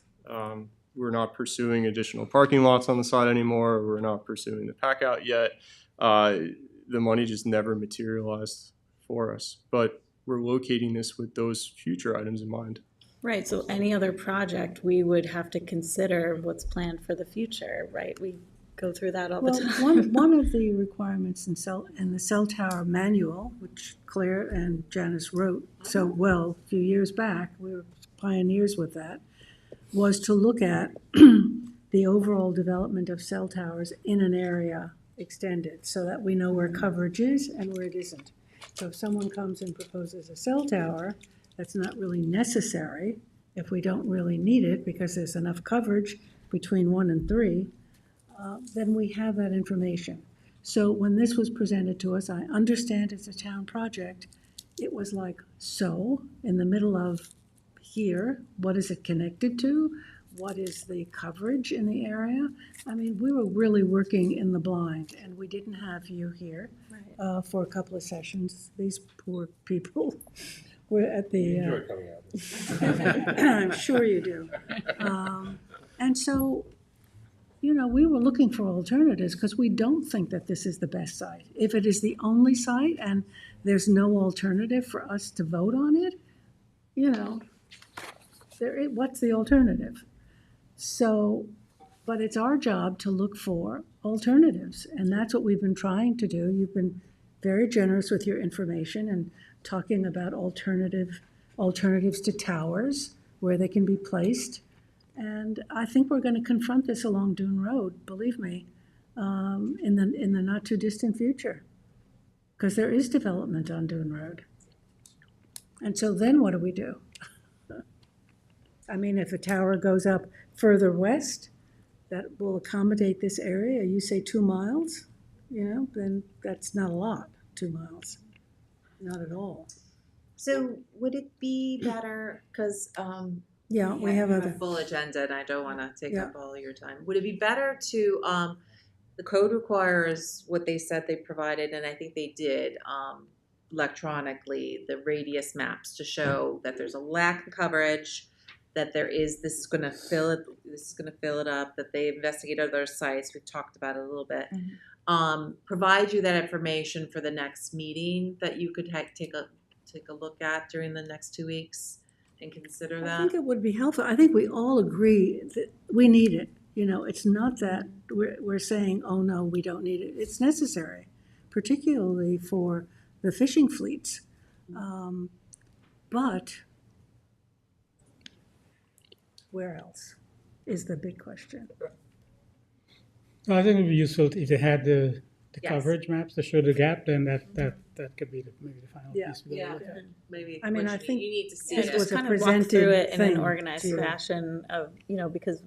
We're not pursuing additional parking lots on the site anymore. We're not pursuing the pack out yet. The money just never materialized for us, but we're locating this with those future items in mind. Right, so any other project, we would have to consider what's planned for the future, right? We go through that all the Well, time. one of the requirements in the cell tower manual, which Claire and Janice wrote so well a few years back, we were pioneers with that, was to look at the overall development of cell towers in an area extended, so that we know where coverage is and where it isn't. So if someone comes and proposes a cell tower, that's not really necessary if we don't really need it because there's enough coverage between 1 and 3, then we have that information. So when this was presented to us, I understand it's a town project. It was like, so, in the middle of here, what is it connected to? What is the coverage in the area? I mean, we were really working in the blind, and we didn't have you here for a couple of sessions. These poor people were at the. Enjoy coming out. I'm sure you do. And so, we were looking for alternatives because we don't think that this is the best site. If it is the only site and there's no alternative for us to vote on it, what's the alternative? So, but it's our job to look for alternatives, and that's what we've been trying to do. You've been very generous with your information and talking about alternatives to towers, where they can be placed. And I think we're going to confront this along Dune Road, believe me, in the not too distant future, because there is development on Dune Road. And so then what do we do? I mean, if a tower goes up further west, that will accommodate this area, you say 2 miles, then that's not a lot, 2 miles, not at all. So would it be better, because Yeah, we have a other, full agenda and I don't want to take Yeah. up all your time. Would it be better to, the code requires what they said they provided, and I think they did, electronically, the radius maps to show that there's a lack of coverage, that this is going to fill it up, that they investigate other sites, we've talked about it a little bit. Provide you that information for the next meeting that you could take a look at during the next 2 weeks and consider I that. think it would be helpful. I think we all agree that we need it. It's not that we're saying, oh, no, we don't need it. It's necessary, particularly for the fishing fleets. But where else is the big question? Well, I think it would be useful if they had the Yes. coverage maps to show the gap, then that could be maybe the final Yeah. piece we gotta look at. Maybe. I mean, once I you think need to see this it. was Just a kind of walk through presented it in thing an organized to- fashion of, because,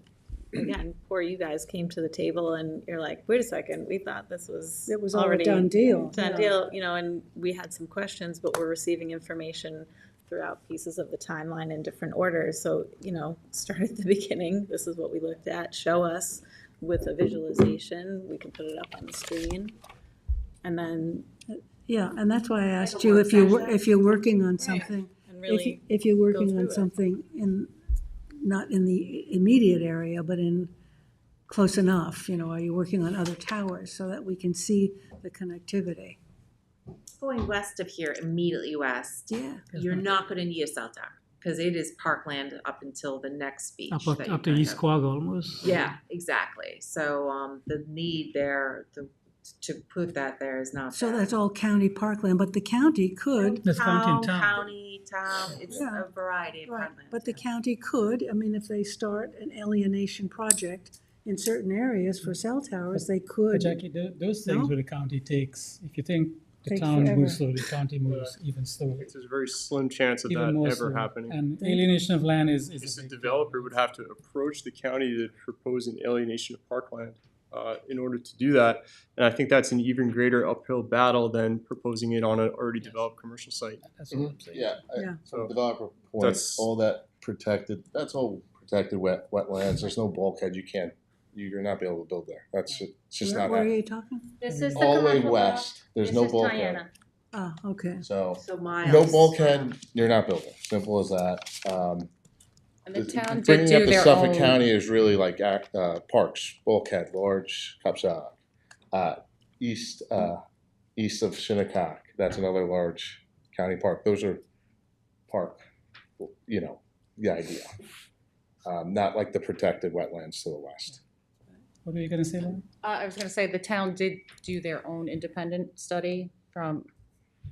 again, before you guys came to the table and you're like, wait a second, we thought this was It was all a already done deal. done Yeah. deal, and we had some questions, but we're receiving information throughout pieces of the timeline in different orders. So, start at the beginning. This is what we looked at. Show us with a visualization. We can put it up on the screen. And then, Yeah, and that's why I asked Like a you work if you're, session? if you're working on something, and really, if you're working through on it. something not in the immediate area, but in close enough, are you working on other towers so that we can see the connectivity? Going west of here, immediately west, Yeah. you're not gonna need a cell tower, because it is parkland up until the next beach. that you Up to kind East of- Quag almost. Yeah, exactly. So, the need there, to put that there is not So there. that's all county parkland, but the county could, That's county and town. County, town, it's Yeah. a variety of right, parkland. but the county could, if they start an alienation project in certain areas for cell towers, they But could. Jackie, those things No? where the county takes, if you think the Takes town forever. moves slow, the county moves even slower. There's a very slim chance of Even that more ever so. happening. And alienation of land is Because a the big developer would have to approach the county to propose an alienation of parkland in order to do that. And I think that's an even greater uphill battle than proposing it on an already developed commercial site. That's what I'm saying. Yeah, Yeah. So developer point, That's- all that protected, that's all protected wetlands, there's no bulkhead, you're not be able to build there, it's just Where not where are happening. you talking? This is the All the way commercial block. west, there's This no is bulkhead, Tiana. Ah, okay. so, So miles. no bulkhead, you're not building, simple as that. And the town did Bringing up do to their Suffolk own. County is really like parks, bulkhead, large Cupsock, east of Shinnecock, that's another large county park. Those are park, the idea. Not like the protected wetlands to the west. What were you gonna say, Lauren? I was gonna say, the town did do their own independent study from,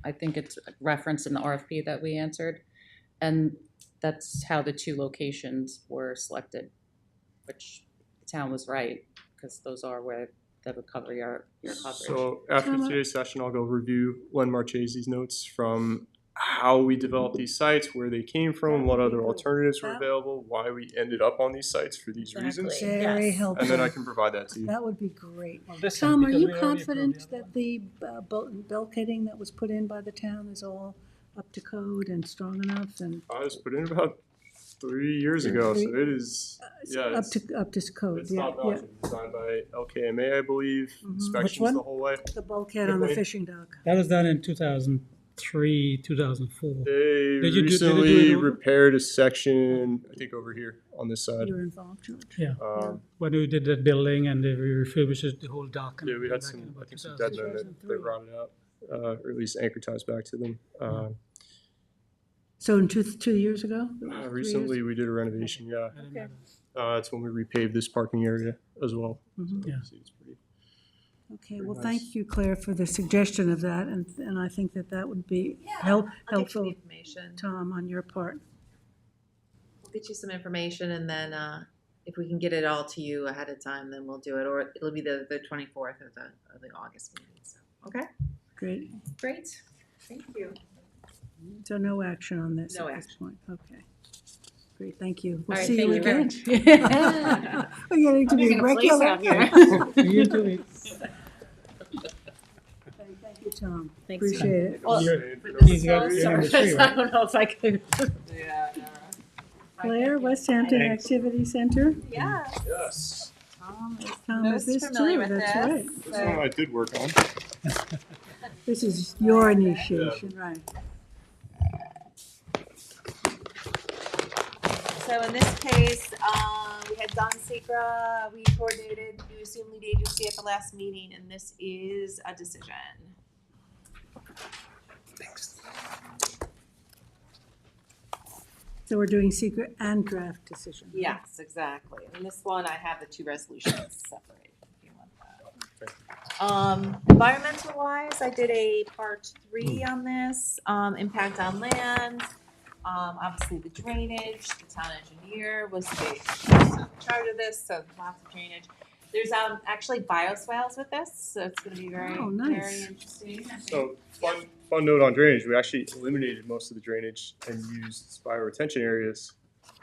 I think it's referenced in the RFP that we answered. And that's how the two locations were selected, which the town was right, because those are where that would cover your coverage. So after Tom, today's session, I'll go review Len Marchese's notes from how we developed these sites, where they came from, what other alternatives were That- available, why we ended up on these sites for these reasons. Exactly. Very Yes. helpful. And then I can provide that to you. That would be great. Well, this Tom, time, are because you we already approved confident the other that one. the bulkheading that was put in by the town is all up to code and strong enough and I was put in about 3 years ago, so it is, yeah, up it's, to code? it's Yeah, top yeah. notch. It's designed by LKMA, I believe, Mhm. inspections one? the whole way. The bulkhead on the Really? fishing dock. That was done in 2003, 2004. They Did you do it recently over? repaired a section, I think over here on this side. You were involved, George? Yeah. Um, When we did that building and they refurbished the whole dock. and Yeah, we had back in some, I about think some 2000. dead men that 2003. rotted out, or at least anchor ties back to them. So in two years ago? 3 years? Recently, we did a renovation, yeah. I didn't know Okay. that. That's when we repaved this parking area as well. Mhm. So Yeah. it's pretty- Okay, Very well, nice. thank you, Claire, for the suggestion of that, and I think that would be I'll get you helpful, the information. Tom, on your part. We'll get you some information, and then if we can get it all to you ahead of time, then we'll do it, or it'll be the 24th of the August meeting. So, okay, Great. great. Thank you. So no action on this No at this action. point? Okay. Great, thank you. All We'll right, see you thank very again. much. We're getting to be Having a place regular. out here. See you in 2 weeks. Thank you, Tom. Thanks, Appreciate it. Well, You're- This He's is got- so you're in the sorry. tree, I right? don't know if I could. Claire, West Hampton Thanks. Activity Center. Yeah. Yes, Tom is Tom is most this familiar too, with that's this. right. this one I did work on. This is your initiation, right? So in this case, we had Don Secra, we coordinated, you assumed lead agency at the last meeting, and this is a decision. So we're doing secret and draft decision. right? Yes, exactly. In this one, I have the two resolutions separated, if you want that. Environmental wise, I did a part 3 on this, impact on land. Obviously the drainage, the town engineer was the person in charge of this, so lots of drainage. There's actually bioswales with this, so it's gonna be very, Oh, very nice. interesting. So fun note on drainage, we actually eliminated most of the drainage and used bioretention areas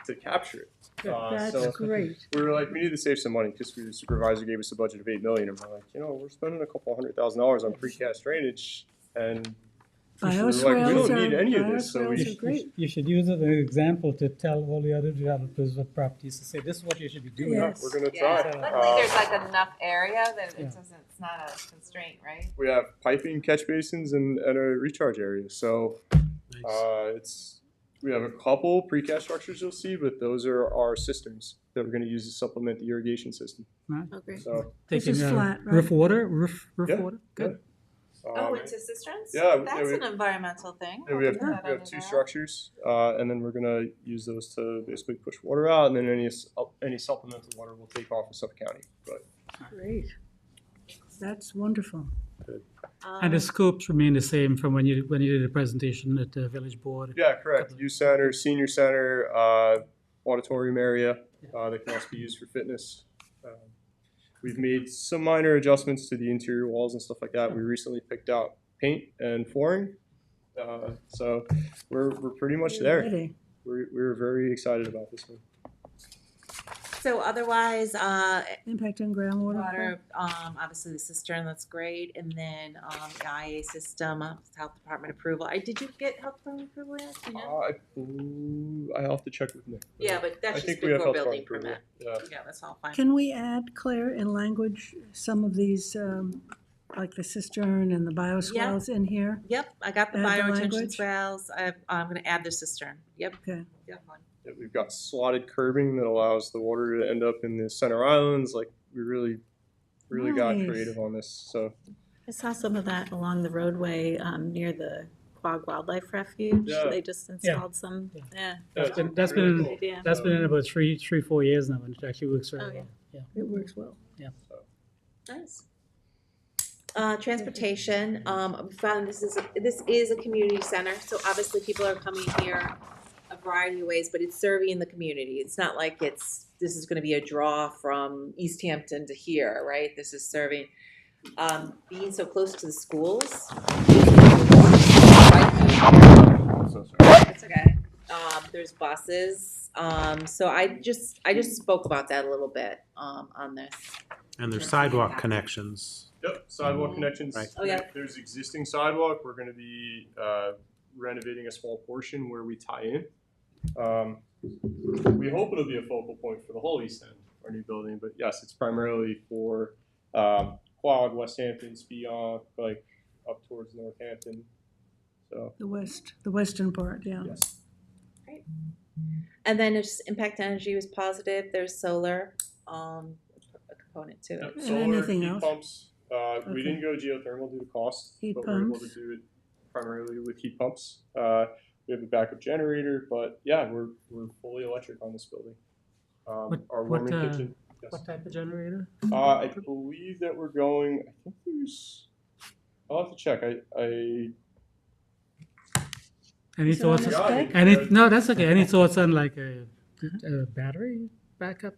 to capture it. That's So great. we were like, we need to save some money because the supervisor gave us a budget of $8 million, and we're like, we're spending a couple $100,000 on precast drainage, and we were like, we Bioswales don't need are, any of this. So bioswales we, are great. You should use it as an example to tell all the other developers of properties to say, this is what you should be doing. Yes. we're gonna Yeah, try. luckily there's like enough area that Yeah. it's not a constraint, right? We have piping, catch basins, and a recharge area. So we have a couple precast structures you'll see, but those are our cisterns that we're going to use to supplement the irrigation system. Okay. So This is flat, right? Roof water, roof Yeah, water, good. Into cisterns? yeah, That's we- an environmental thing. yeah, we have I'll put that under two there. structures, and then we're going to use those to basically push water out, and then any supplemental water we'll take off of Suffolk County. But Great. That's wonderful. And the scopes remain the same from when you did the presentation at the village board. yeah, correct. Youth center, senior center, auditorium area that can also be used for fitness. We've made some minor adjustments to the interior walls and stuff like that. We recently picked out paint and flooring, so we're pretty much there. Ready. We're very excited about this one. So otherwise, Impact on groundwater. water, obviously the cistern, that's great, and then the IA system, health department approval. Did you get health department approval yet? Do you know? I have to check with Nick. Yeah, but I that's just think we have before health building department permit. approval. Yeah, that's all fine. Can we add, Claire, in language, some of these, like the cistern and the bioswales in here? Yep, I got the Add the bioretention language? swales. I'm gonna add the cistern. Yep. Okay. Yep. Yeah, we've got slotted curbing that allows the water to end up in the center islands. Like we really got Nice. creative on this. So I saw some of that along the roadway near the Quag Wildlife Refuge. Yeah. They just installed some. Yeah. Yeah. That's been, Good idea. that's been in about 4 years now, and it actually works very Oh, yeah. well. It works well. Nice. Transportation, we found this is a community center, so obviously people are coming here a variety of ways, but it's serving the community. It's not like this is gonna be a draw from East Hampton to here, right? This is serving, being so close to the schools. It's okay. There's buses, so I just spoke about that a little bit, on this. And there's sidewalk connections. yep, sidewalk connections. Right. Oh, yeah. There's existing sidewalk. We're going to be renovating a small portion where we tie in. We hope it'll be a focal point for the whole East End, our new building. But yes, it's primarily for Quad, West Hampton, Speonk, like up towards Northampton. So The western part, yeah. yes. And then it's impact energy was positive. There's solar, a component to Yep, it. And solar, anything heat else? pumps. Okay. We didn't go geothermal due to cost, Heat but we're able to pumps. do it primarily with heat pumps. We have a backup generator, but yeah, we're fully electric on this building. Our warming kitchen. Yes. What type of generator? I believe that we're going. I think there's. I'll have to check. Any Is it on thoughts? the spec? No, that's okay. Any thoughts on like a battery backup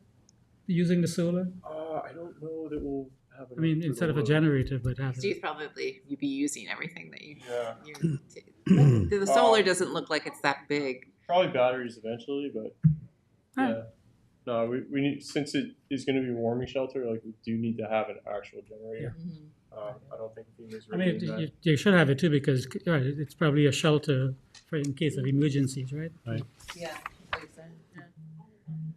using the solar? I don't know that we'll have. I mean, enough for instead the of a load. generator, but have. So you'd be using everything that you. Yeah, The solar doesn't look like it's that big. probably batteries eventually, but Huh. yeah. No, we need, since it is going to be a warming shelter. Like we do need to have an actual generator. I don't think FEMA's I ready mean, to do that. you should have it too because it's probably a shelter for in case of emergencies, right? Yeah.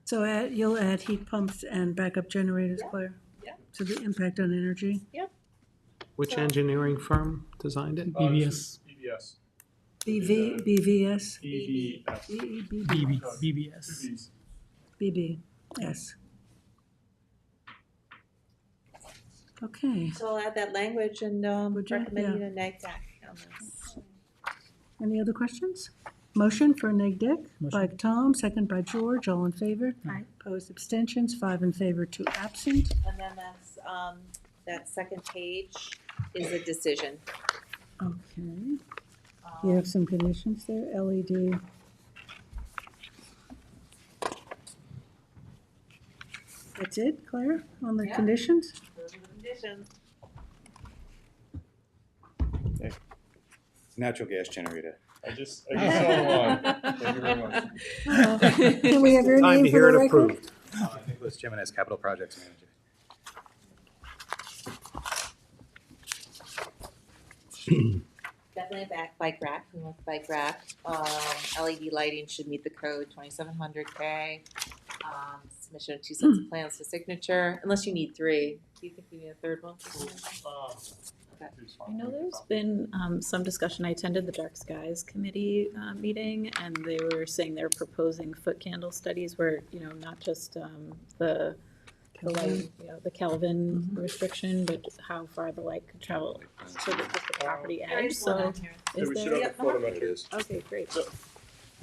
So you'll add heat pumps and backup generators, Claire? Yeah. So the impact on energy? Which engineering firm designed it? BBS, BBS. BVS? BBS. BBS. BBS. Okay. So I'll add that language and Would you? recommend a neg deck on this. Any other questions? Motion for neg deck by Motion. Tom, second by George, all in favor? Aye. Opposed, abstentions, 5 in favor, 2 absent. And then that second page is a decision. Okay. You have some conditions there, LED. That's it, Claire, on the Yeah. conditions? Those are the conditions. Natural gas generator. I just saw the line. Thank you very much. Can we have your Time name to for hear the it record? approved. Nicholas Jimenez, Capital Projects Manager. Definitely a bike rack, we want the bike rack. LED lighting should meet the code, 2700K. Submission of 2 sets of plans for signature, unless you need 3. Do you think you need a third one? I know there's been some discussion. I attended the Dark Skies Committee meeting, and they were saying they're proposing foot candle studies where, not just the light, the Kelvin restriction, but how far the light could travel to the property edge. So Yeah, is we should there? have a photometric. Okay, great.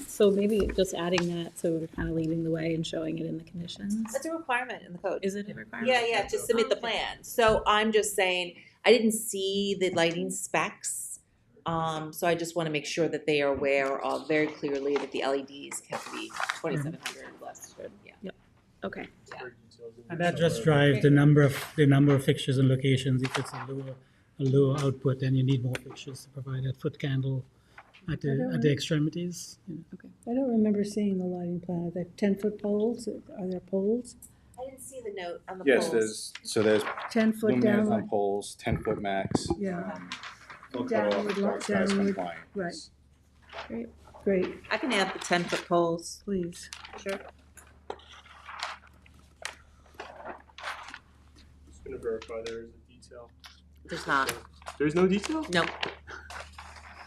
So maybe just adding that, so we're kind of leading the way and showing it in the conditions. That's a requirement in the code. Is it a requirement? Yeah, to submit the plan. So I'm just saying, I didn't see the lighting specs. So I just want to make sure that they are aware of very clearly that the LEDs can be 2700 less. Yeah. Okay. And that just drives the number of fixtures and locations. If it's a lower output, then you need more fixtures to provide that foot candle at the extremities. I don't remember seeing the lighting plan. Are there 10-foot poles? Are there poles? I didn't see the note on the Yes, poles. there's 10-foot luminaires down? on poles, 10-foot max. Yeah, Full cutoff, Downward, dark skies downward, compliant. right. Great, I can add the 10-foot poles. please. Sure. Just gonna verify there is a detail. There's not. There's no detail? No,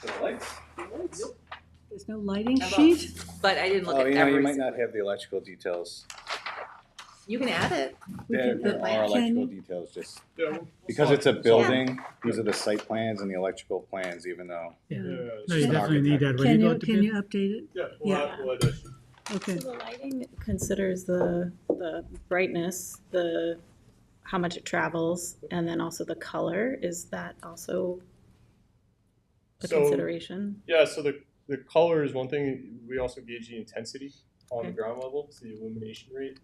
The lights? There's no lighting sheet? but I didn't look Oh, at you every. might not have the electrical details. You can add it. We There can- there but are can electrical you- details, just Yeah. because it's a building, these are the site plans and the electrical plans, even though. Yeah. Yeah. No, you definitely need that when Can you go you, to can bid. you update it? Yeah, Yeah. we'll add that. Okay. So the lighting considers the brightness, how much it travels, and then also the color. Is that also a So- consideration? Yeah, so the color is one thing. We also gauge the intensity on the Okay. ground level, so the illumination rate.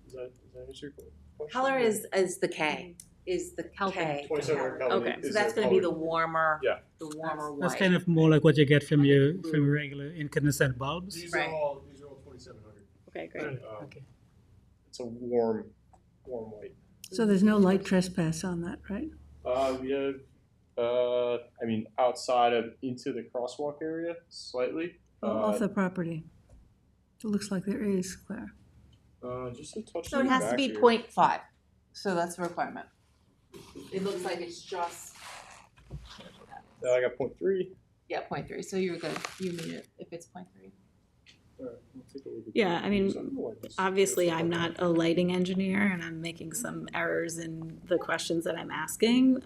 Does that answer your question? Color is the K, is the K. 27 Kelvin Okay. So is that's the gonna be the color. warmer, Yeah. the warmer white. That's kind of more like what you get from your regular incandescent bulbs. These Right. are all 2700. Okay, great. Okay. It's a warm white. So there's no light trespass on that, right? We have, outside of into the crosswalk area slightly. Off the property? It looks like there is, Claire. Just a touch. So in it the has to back be here. 0.5, so that's a requirement. It looks like it's just, I got 0.3. yeah, 0.3, so you're good, you meet it if it's 0.3. All right, we'll take a look at Yeah, I mean, something like this. obviously, I'm not a lighting engineer, and I'm making some errors in the questions that I'm asking.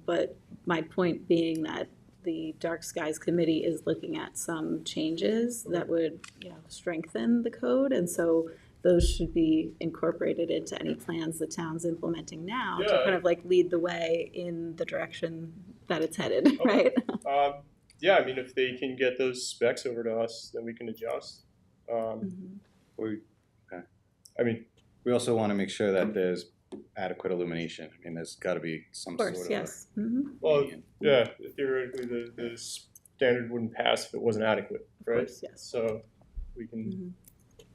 But my point being that the Dark Skies Committee is looking at some changes that would, strengthen the code, and so those should be incorporated into any plans the town's implementing now to Yeah. kind of like lead the way in the direction that it's headed, right? Yeah, if they can get those specs over to us, then we can adjust. We I we also want to make sure that there's adequate illumination. There's got to be some Of course, sort of. yes. Mhm. Well, median. yeah, theoretically, the standard wouldn't pass if it wasn't adequate, right? course, yes. So we can. Mhm.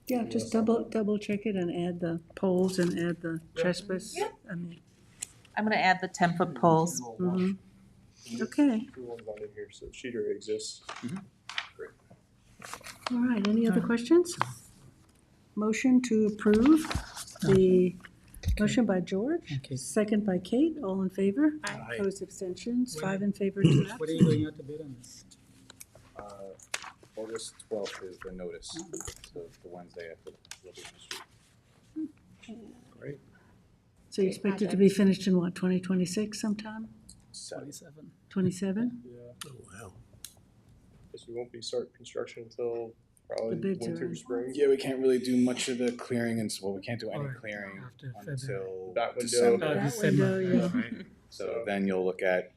Yeah, just double check it and add the poles and add the trespass. Yep. I mean, I'm gonna add the 10-foot poles. mhm. Okay, The one's not in here, so it should already exists. all right, any other questions? Motion to approve the, motion by George, Okay. second by Kate, all in favor? Aye. Opposed, abstentions, When- 5 in favor, 2 What are you absent. going out to bid on this? August 12th is the notice, so the Wednesday after the street. Great. So you expect it to be finished in what, 2026 sometime? 27. 27? Yeah, Oh, wow. guess we won't be starting construction until The probably bids are winter, in. spring. Yeah, we can't really do much of the clearing, and we can't do any Alright. clearing After February. until That window. December. That December, window, yeah. right. So then you'll look at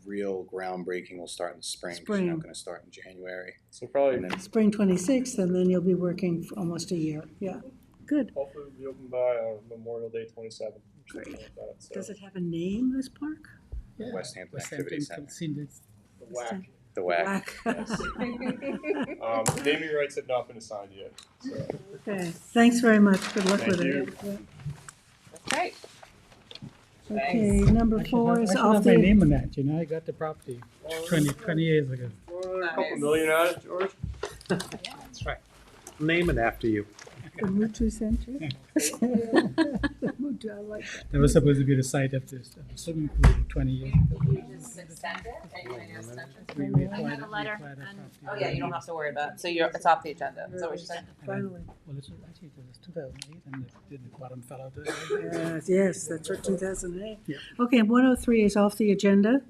real groundbreaking will start in the spring, because you're Spring. not going to start in January. So probably And then Spring 26th, and then you'll be working for almost a year, yeah. good. Hopefully we'll be open by Memorial Day 27th. Great. Like that, so. Does it have a name, this park? Yeah. West Hampton West Activity Hampton Center. seen this. The WAC. The WAC. Naming rights have not been assigned yet. So. Okay, thanks very much. Good luck Thank with you. it. Yeah. Great. Okay, number 4 is I should off have my the, name on that, you know, I got the property 20 years ago. A couple million at it, George. That's right. Name it after you. the Mutu Center. The Mutu, I like that. That was supposed to be the site of this swimming pool 20 years ago. We I have a letter acquired that and- property. Oh, yeah, you don't have to worry about it. So it's off the agenda. Is that what you're saying? Finally. Well, it's actually, it was 2008 and the bottom fell out. Yes, that's what 2008. Yeah. Okay, 103 is off the agenda.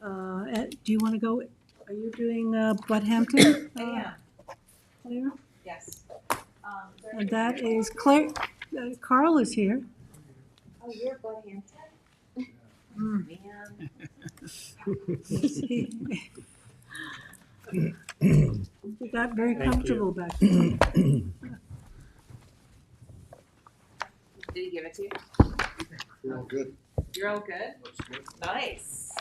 Do you want to go, are you doing Bud Hampton? Yeah. Claire? Yes. And that is Claire, Carl is here. Oh, you're Bud Hampton? Mm. Man. He got very comfortable back there. Did he give it to you? You're all good. You're all good? Nice.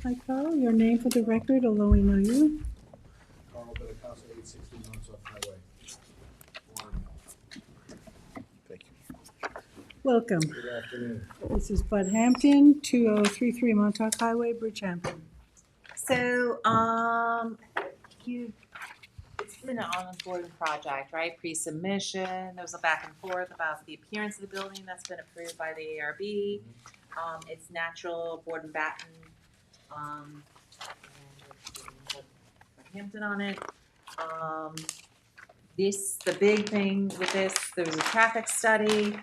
Hi, Carl, your name for the record, although we know you. Carl Benincasa, 860 Montauk Highway. Thank you. Welcome. Good afternoon. This is Bud Hampton, 2033 Montauk Highway, Bridgehampton. So, it's been an ongoing project, right? Pre-submission, there was a back and forth about the appearance of the building that's been approved by the ARB. It's natural board and batten, and with Hampton on it. The big thing with this, there was a traffic study,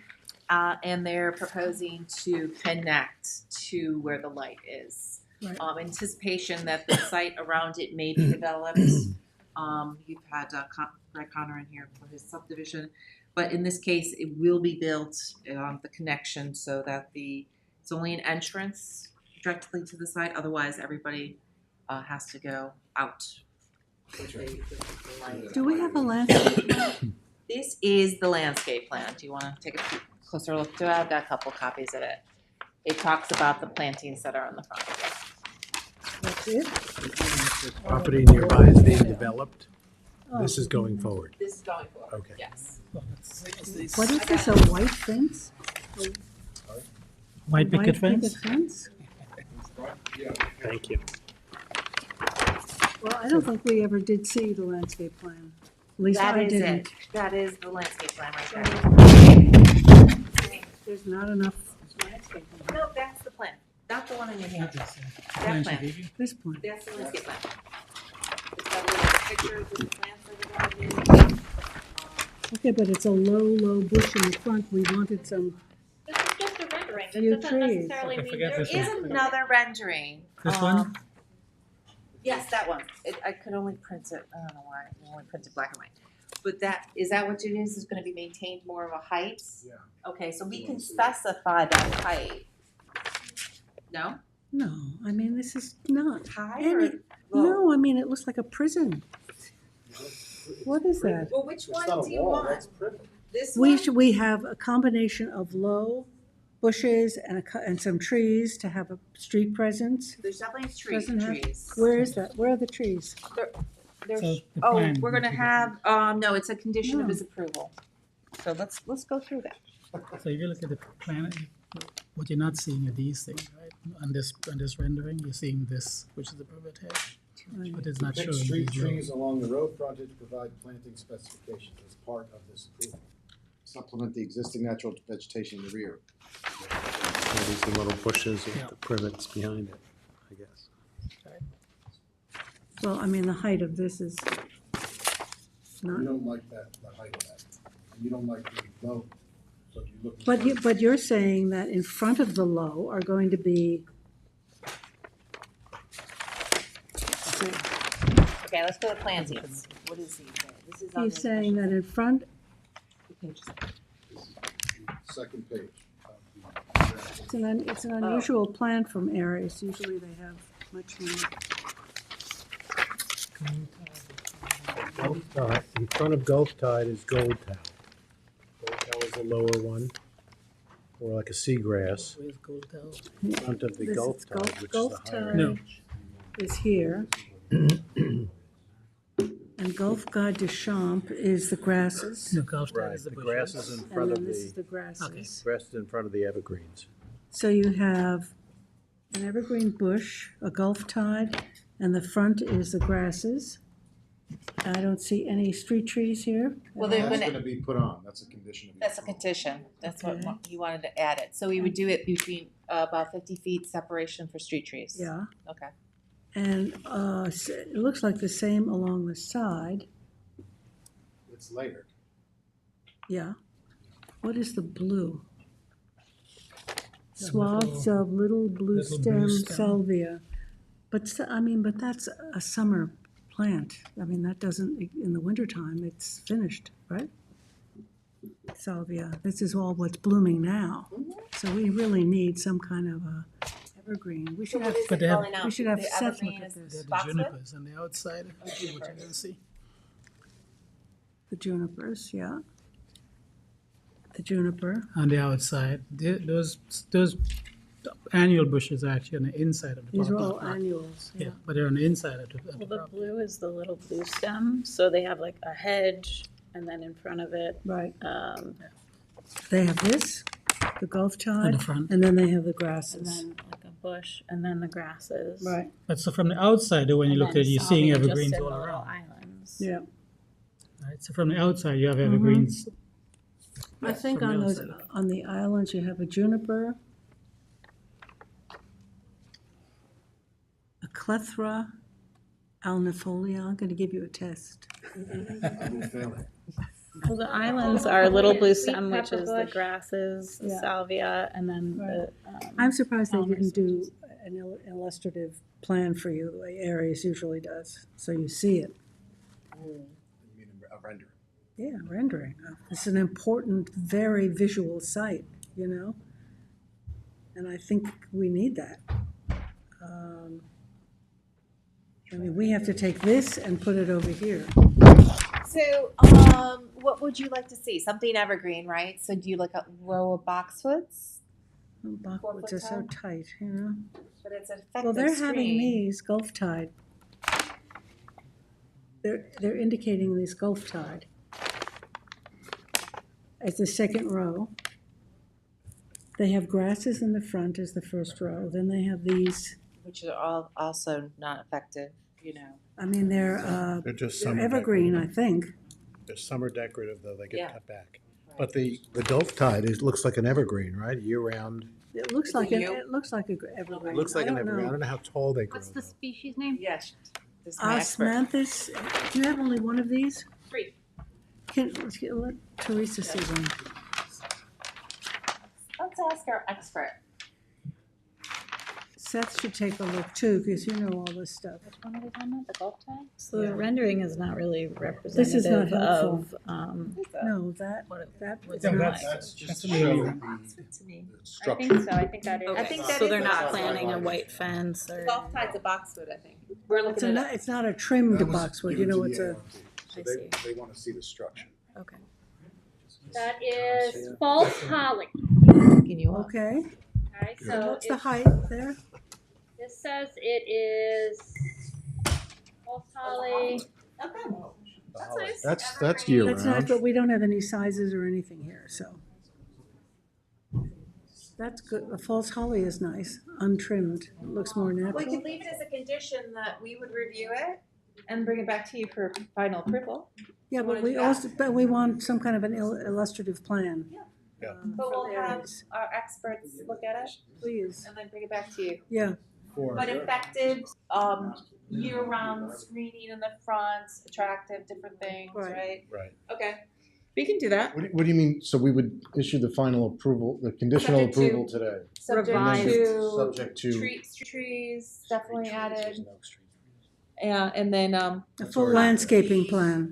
and they're proposing to connect to where the light is. Right. Anticipation that the site around it may be developed. You've had Greg Connor in here for his subdivision, but in this case, it will be built, the connection, so that it's only an entrance directly to the site, otherwise everybody has to go out. Do we have a landscape plan? This is the landscape plan. Do you want to take a closer look to it? I've got a couple copies of it. It talks about the plantings that are on the front. That's it? Property nearby is being developed. This is going forward. This is going forward. Okay. Yes. What is this, a white fence? White picket fence? fence? Thank you. Well, I don't think we ever did see the landscape plan. At least That I is didn't. it. That is the landscape plan right there. There's not enough landscape plan. No, that's the plan. Not the one in your hand. Not this, That plan plan. she gave you? This point. That's the landscape plan. It's got little pictures of the plants that we got. Okay, but it's a low bush in the front. We wanted some, This is just a rendering. Few This doesn't trees. necessarily I mean forget there this There is. is another rendering. This one? Yes, that one. I could only print it, I don't know why, I only printed black and white. But is that what it is gonna be maintained more of a height? Yeah. Okay, so we can specify that height. No? no, I mean, this is not. High Any- or low? No, I mean, it looks like a prison. What is that? Well, which one do you want? This We one? should, we have a combination of low bushes and some trees to have a street presence. There's definitely Doesn't have- trees. Where is that? Where are the trees? There's, So the oh, plan we're gonna would be- have, no, it's a condition of No. his approval. So let's go through that. So if you look at the plan, what you're not seeing are these things, right? On this rendering, you're seeing this, which is the privet hedge, but it's not Pick showing street these trees rows. along the road frontage, provide planting specifications as part of this approval. Supplement the existing natural vegetation in the rear. Maybe some little bushes with Yeah. the privets behind it, I guess. Well, I mean, the height of this is You not, don't like that, the height of that. And you don't like the low, so you look. but you're saying that in front of the low are going to be, Okay, let's go to plantings. What is he? This is on he's the saying that in front, Second page. it's an unusual plan from Aries. Usually they have much more. Gulf Tide, in front of Gulf Tide is Gold Town. Gold Town is the lower one, or like a seagrass. Where's Gold Town? In front of the This Gulf is Tide, which Gulf is the higher. Tide No. is here. And Gulf Guide de Champs is the grasses. No, Gulf Tide Right, is the the bushes. grass is in And front then of this is the, the grasses. grass is in front of the evergreens. So you have an evergreen bush, a Gulf Tide, and the front is the grasses. I don't see any street trees here. Well, they're That's gonna, gonna be put on, that's a condition of. that's a condition, that's what Okay. you wanted to add it, so we would do it between about 50 feet separation for street trees. Yeah, Okay. and it looks like the same along the side. It's layered. Yeah. What is the blue? The Swaths of little blue little blue stem stem. salvia. But, but that's a summer plant. I mean, that doesn't, in the wintertime, it's finished, right? Salvia, this is all what's blooming now. So we really need some kind of a evergreen. We should have, But they have- we should have The Seth look evergreen at is this. They're the Boxwood? junipers on the outside, which you can see. The junipers, yeah. The juniper. On the outside, those annual bushes are actually on the inside of the These are parking all lot. annuals, Yeah, yeah. but they're on the inside of the Well, the property. blue is the little blue stem, so they have like a hedge, and then in front of it, Right. um, They have this, the Gulf In Tide, the front. and then they have the and grasses. then like a bush, and then the grasses. Right, But so from the outside, though, when you And look at then it, you're seeing salvia just evergreens in all the little around. islands. yeah. Right? So from the outside, you have Mm-hmm. evergreens. I think From the on those, outside. on the islands, you have a juniper, a clethra alnifolia. I'm gonna give you a test. I will fail it. Well, the islands are little blue Sweet stem, which pepper is the bush. grasses, the Yeah. salvia, and then the. I'm surprised they Palmer's, didn't do an illustrative plan for you, the way Aries usually does, so you see it. You mean a rendering? Yeah, rendering. It's an important, very visual site, you know? And I think we need that. I mean, we have to take this and put it over here. So, what would you like to see? Something evergreen, right? So do you like a row of boxwoods? Boxwoods are so tight, you know? But it's an effective Well, they're having screen. these Gulf Tide. They're indicating this Gulf Tide as the second row. They have grasses in the front as the first row. Then they have these, Which are all also not effective, you know. I mean, They're just summer evergreen, I decorative. think. They're summer decorative, though, they Yeah. get cut back. But the Gulf Tide looks like an evergreen, right, year-round? It looks Is like, it an you? it looks like a evergreen. It looks like I an don't evergreen, I know. don't know how tall they grow, What's the though. species name? Yes. This is my expert. Osmanthus, do you have only one of these? 3. Let Teresa see one. Let's ask our expert. Seth should take a look too, because you know all this stuff. Which one are we talking about, the Gulf Tide? So the rendering is not really is not representative helpful. of, No, that what it was would Yeah, look that's- like. That's just That's to a show little- the To me. I structure. think so, I think that is. I think that So is they're the not Gulf planting a Tide. white fence or. Gulf Tide's a boxwood, I think. We're looking at it. it's not a trimmed That was boxwood, you given know, to it's the a, ARB. So I they, see. they wanna see the structure. Okay. That is false holly. Can you okay. Okay, so What's the it's- height there? this says it is false holly. Okay. That's nice. That's Evergreen. year That's nice, round. but we don't have any sizes or anything here, so. That's good, the false holly is nice, untrimmed, it looks more We natural. could leave it as a condition that we would review it and bring it back to you for final approval. Yeah, wanna but we do that? also, but we want some kind of an illustrative plan. Yeah. But for we'll the have areas. our experts look at it Please, and then bring it back to you. yeah, But effective, year-round screening in the front, attractive, different things, Right. right? Right. Okay, we can do that. What do you mean, so we would issue the final approval, the conditional Subject to- approval today? Subject Revised. to Subject to. trees, definitely added. Yeah, and then, a full landscaping plan.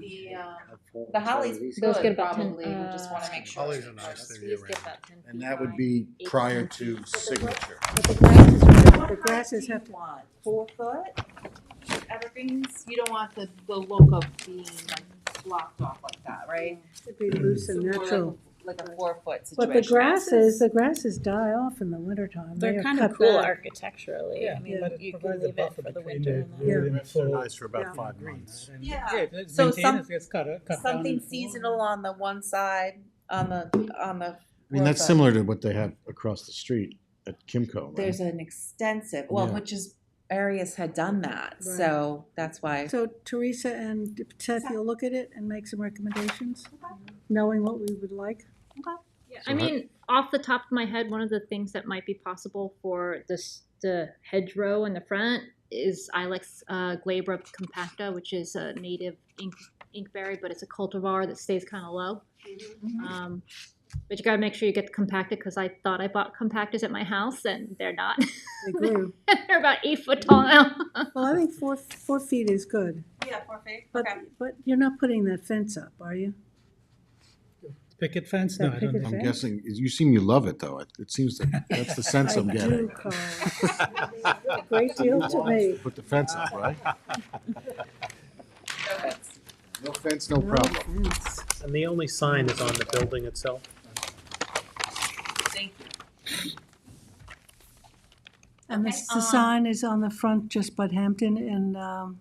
the holly's Those good, get about 10, probably, we just wanna make sure. Hollies are nice, they're year round. And that would be prior to signature. But the grasses have to, Want 4 foot evergreen evergreens, you don't want the look of being like blocked off like that, right? It'd be loose and So more like natural. Like a 4-foot But situation. the grasses die off in the wintertime. They They're are kind of cut cool back. architecturally. I mean, But you it can provides a leave it buffer for the between winter the and then. road They're and full. nice for about Yeah. 5 months. And Yeah. it's So maintained, it's cut down. Something in fall. seasonal on the one side, on the. I mean, north that's side. similar to what they have across the street at Kimco, right? There's an extensive, Yeah. which is, areas had done that, so that's why. So Teresa and Seth, you'll look at it and make some recommendations, knowing what we would like. Yeah, I mean, off the top of my head, one of the things that might be possible for the hedgerow in the front is Ilex glabra compacta, which is a native inkberry, but it's a cultivar that stays kind of low. But you gotta make sure you get the compacta, because I thought I bought compactas at my house and they're not. They grew. They're about 8 foot tall now. Well, I think 4 feet is good, Yeah, 4 feet, but, but you're not putting that fence up, are you? Picket fence? That No, I don't picket think. I'm fence? guessing, you seem you love it, though. It seems that's the sense I'm I getting. do, Carl. Great deal to me. Put the fence up, right? No fence, no problem. Fence. And the only sign is on the building itself? Thank you. And the Okay, sign is on the front, just Bud Hampton, and,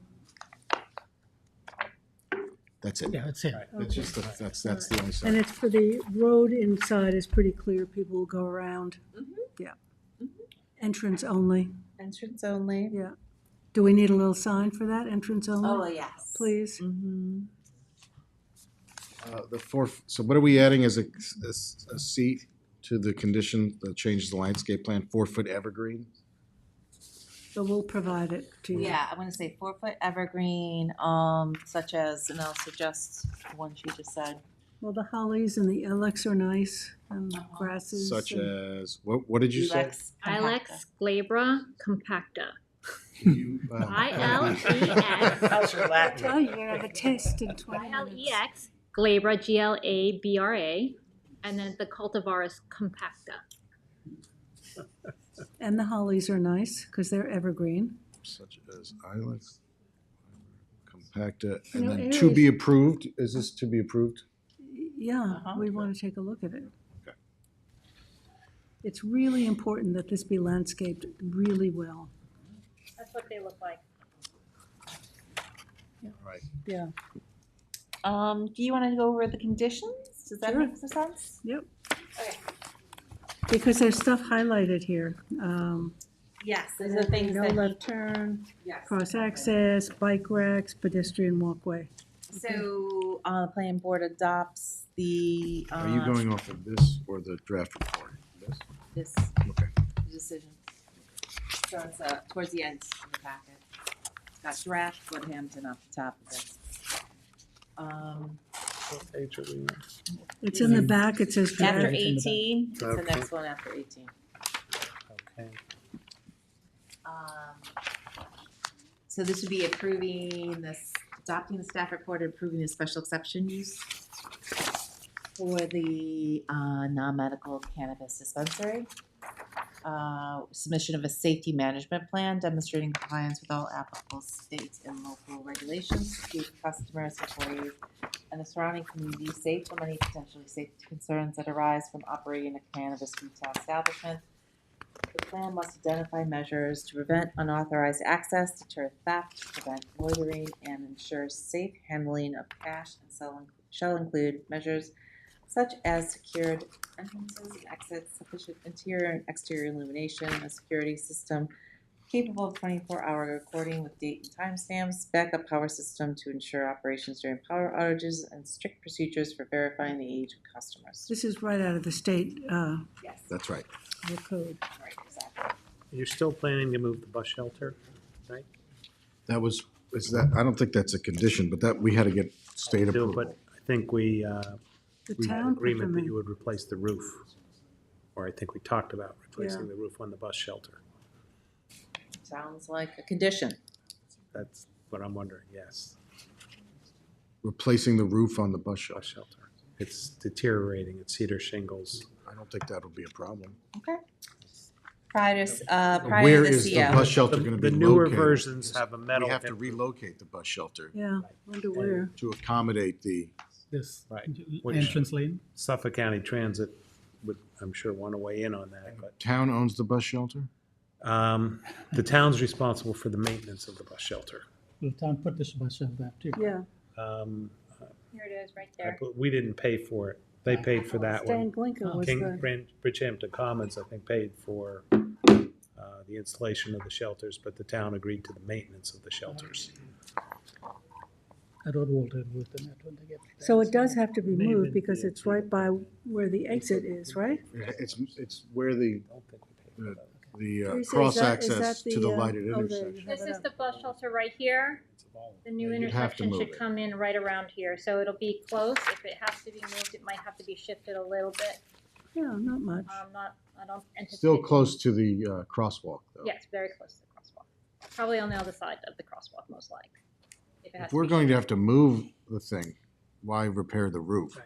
That's it. Yeah, that's it. That's just that's the only and sign. it's for the road inside is pretty clear, people will go around. Yeah. Entrance only, Entrance only. yeah. Do we need a little sign for that, entrance Oh, only? yes. Please? Mm-hmm. The fourth. So what are we adding as a C to the condition that changes the landscape plan? 4-foot evergreen. But we'll provide it to you. Yeah, I'm gonna say 4-foot evergreen, such as, and I'll suggest the one she just said. Well, the hollies and the ilex are nice, and grasses. Such and- as what did you say? Ilex compacta. Ilex glabra compacta. Wow. ILEX. How's your Latin? Oh, you're gonna have a test in 20 minutes. ILEX glabra, GLABRA, and then the cultivar is compacta. And the hollies are nice, because they're evergreen. Such as ilex, compacta, You and know, then to be areas- approved. Is this to be approved? Yeah, we want to take a look at it. Okay. It's really important that this be landscaped really well. That's what they look like. All right. Yeah. Do you wanna go over the conditions? Does that Sure. make some sense? Yep. Okay. Because there's stuff highlighted here. Yes, those are the things No that. left turn, Yes. cross access, bike racks, pedestrian walkway. So, the planning board adopts the, Are you going off of this or the draft report? This. this Okay. decision. So it's, towards the end of the packet. It's got draft Bud Hampton up the top of it. What page are we on? It's in the back, it says After draft. 18, it's the Okay. next one after 18. Okay. So this would be approving this, adopting the staff report, and approving the special exception use for the non-medical cannabis dispensary. Submission of a safety management plan demonstrating compliance with all applicable state and local regulations to keep customers, employees, and the surrounding community safe from any potentially safety concerns that arise from operating a cannabis retail establishment. The plan must identify measures to prevent unauthorized access, deter theft, prevent loitering, and ensure safe handling of cash, and shall include measures such as secured entrances and exits, sufficient interior and exterior illumination, a security system capable of 24-hour recording with date and timestamps, backup power system to ensure operations during power outages, and strict procedures for verifying the age of customers. This is right out of the state Yes, That's right. the code. right, exactly. You're still planning to move the bus shelter, right? I don't think that's a condition, but that we had to get state Do, approval. but I think we The had town put agreement them that in. you would replace the roof. Or I think we talked about replacing Yeah. the roof on the bus shelter. Sounds like a condition. That's what I'm wondering, yes. Replacing the roof on the bus Bus shelter. shelter. It's deteriorating, it's cedar shingles. I don't think that'll be a problem. Okay. prior to Where the is the CO. bus shelter gonna be The located? newer versions have a metal. We have to hip- relocate the bus shelter Yeah, wonder where. to accommodate the, This Right. Which- entrance lane. Suffolk County Transit would, I'm sure, want to weigh in on that, but town owns the bus shelter? the town's responsible for the maintenance of the bus shelter. The town put this bus shelter there too. Yeah, Here it is, right there. But we didn't pay for it. They paid for that Stan one. Glinka was King, the, Bridgehampton Commons, I think, paid for the installation of the shelters, but the town agreed to the maintenance of the shelters. I thought Walter had moved them when they get. so it does have to be Maybe moved because the- it's right by where the exit is, right? It's where the, I don't think we paid for that. the Teresa, is cross that- is access that to the the, lighted oh, there, intersection. you have This it is up. the bus shelter right here. The new Yeah, you'd have to intersection move should it. come in right around here, so it'll be close. If it has to be moved, it might have to be shifted a little bit. Yeah, not much. I don't anticipate. Still close to the crosswalk, though. Yes, very close to the crosswalk. Probably on the other side of the crosswalk, most likely. If it has If to we're be going to shifted. have to move the thing, why repair the roof?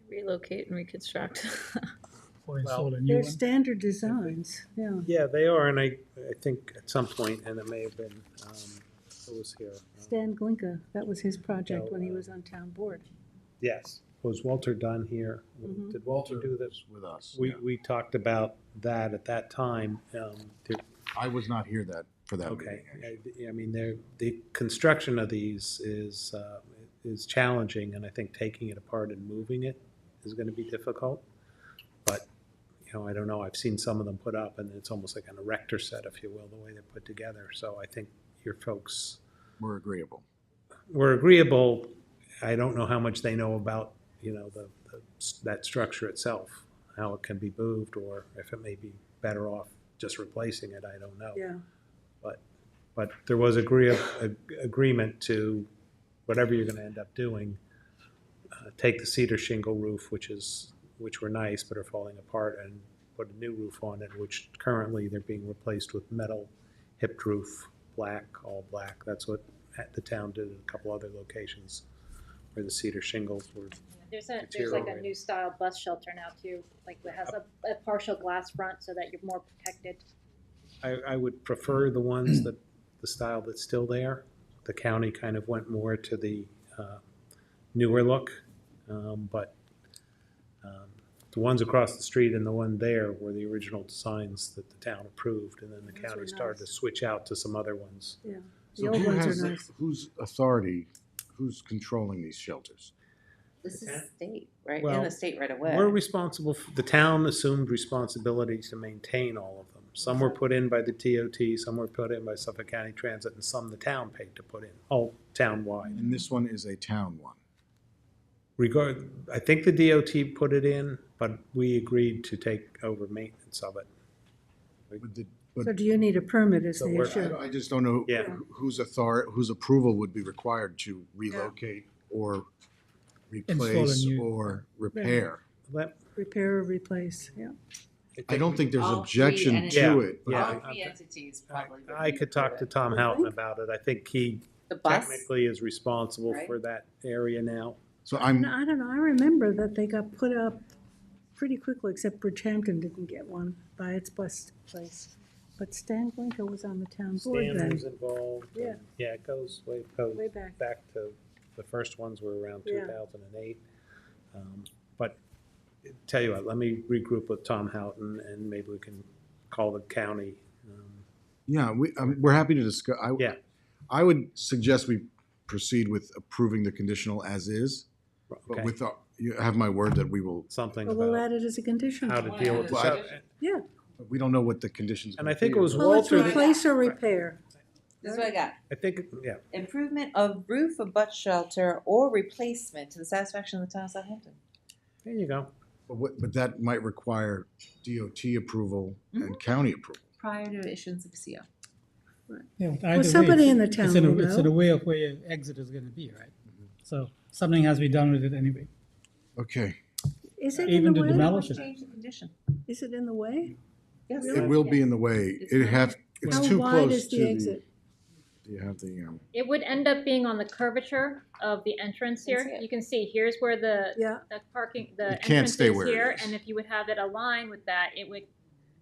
Relocate and reconstruct. Or install a new They're one. standard designs, yeah. Yeah, they are, and I think at some point, and it may have been, who was here? Stan Glinka, that was his project when he was on town board. Yes. Was Walter Dunn here? Mhm. Did Walter do this? With us. We, yeah. we talked about that at that time. I was not here for that Okay, meeting. I mean, the construction of these is challenging, and I think taking it apart and moving it is gonna be difficult. But, I don't know, I've seen some of them put up, and it's almost like an erector set, if you will, the way they're put together. So I think your folks We're agreeable. were agreeable. I don't know how much they know about, that structure itself, how it can be moved, or if it may be better off just replacing it, I don't know. Yeah, But there was agreement to, whatever you're gonna end up doing, take the cedar shingle roof, which were nice but are falling apart, and put a new roof on it, which currently they're being replaced with metal hipped roof, black, all black. That's what the town did at a couple other locations where the cedar shingles were. There's like a deteriorating. new style bus shelter now too, like it has a partial glass front so that you're more protected. I would prefer the ones the style that's still there. The county kind of went more to the newer look, but the ones across the street and the one there were the original designs that the town approved, and then the Those county were started to nice. switch out to some other ones. yeah. The So old who ones has, are nice. whose authority, who's controlling these shelters? This is state, right? Well, In the state right away. We're responsible, the town assumed responsibility to maintain all of them. Some were put in by the TOT, some were put in by Suffolk County Transit, and some the town paid to put in, all town-wide. And this one is a town one. I think the DOT put it in, but we agreed to take over maintenance of it. So do you need a permit is So the we're- issue? I just don't know Yeah. whose approval would be required to relocate or replace new- or repair. Let- Repair or replace, yeah. I don't think there's All three objection entities. to it. but Yeah. All three entities probably. would I need could to talk do to it. Tom Houghton about it. I think he The bus, technically is responsible Right. for that area now. So No, I'm, I don't know, I remember that they got put up pretty quickly, except Bridgehampton didn't get one by its bus place. But Stan Glinka was on the town board Stan then. was involved. Yeah. And, yeah, it goes way back. to, the first ones were around Yeah. 2008. But tell you what, let me regroup with Tom Houghton, and maybe we can call the county. yeah, we're happy to discuss. Yeah. I would suggest we proceed with approving the conditional as is, but Okay, with, you have my word that we will, something Well, we'll about add it as a condition. how to deal with the Well, shelter. Yeah, we don't know what the conditions. And I think it was well, it's Walter, replace or repair. this is what I got. I think, yeah, Improvement of roof of bus shelter or replacement to the satisfaction of the town of Southampton. there you go. But that might require DOT approval and county approval. Prior to issuance of a CO. Yeah, but either way, somebody in the it's town in a- will It's in know. a way of where your exit is gonna be, right? So something has to be done with it anyway. Okay, Is it in Even the to way? demolish Let's it. change the condition. Is it in the way? Yes. it will be in the way. It's How too wide close is to the the. exit? Do you have the, It would end up being on the curvature of the entrance Can see here. it. You can see, here's where the Yeah, parking, the It can't entrance stay is where it here, is. and if you would have it aligned with that, it would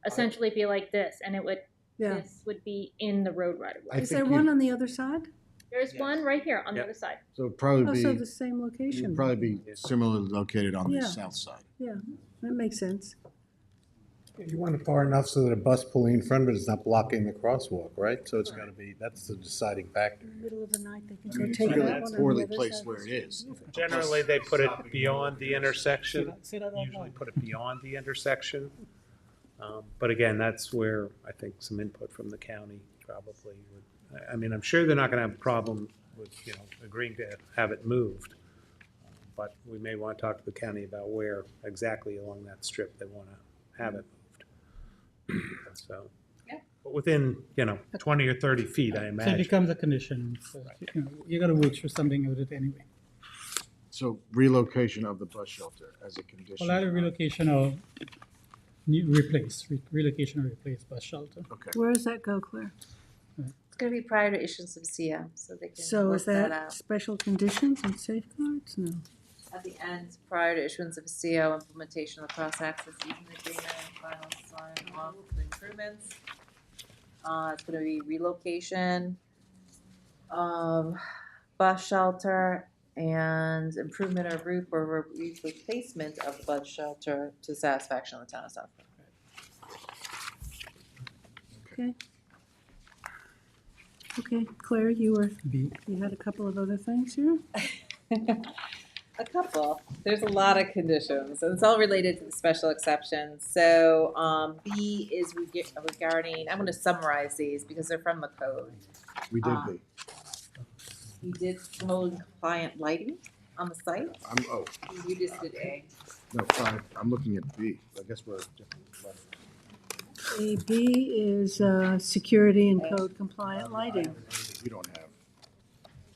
essentially be like this, and it would, Yeah. this would be in the road right away. Is there one on the other side? There's one right here on the Yep. other side. So it'd Oh, probably so be, the same it location. would probably be similarly located on the Yeah. south side. Yeah, that makes sense. You want it far enough so that a bus pulling in front of it is not blocking the crosswalk, right? So it's gotta be, that's the deciding factor. In the middle of the night, they can I go mean, it's take really that one on poorly the other placed side. where it is. Generally, they put it beyond the intersection. Say that out Usually loud. put it beyond the intersection. But again, that's where I think some input from the county probably would, I mean, I'm sure they're not gonna have a problem with, agreeing to have it moved. But we may want to talk to the county about where exactly along that strip they want to have it moved. So, Yeah. but within, 20 or 30 feet, I So it imagine. becomes a condition, so, you're gonna work through something with it anyway. So relocation of the bus shelter as a condition. Well, either relocation or relocation or replace bus shelter. Okay. Where does that go, Claire? It's gonna be prior to issuance of CO, so they can So work is that that out. special conditions and safeguards? No. At the end, prior to issuance of CO, implementation of the cross-access easement agreement, final sign off the improvements. It's gonna be relocation, bus shelter, and improvement of roof or replacement of the bus shelter to satisfaction of the town of Southwick. Okay. Okay, Claire, you B. had a couple of other things here? A couple. There's a lot of conditions, and it's all related to the special exceptions. So, B is regarding, I'm gonna summarize these because they're from the code. We did be. You did code compliant lighting on the site. Oh, You just did A. no, 5. I'm looking at B. I guess we're different. A, B is security and code compliant lighting. We don't have.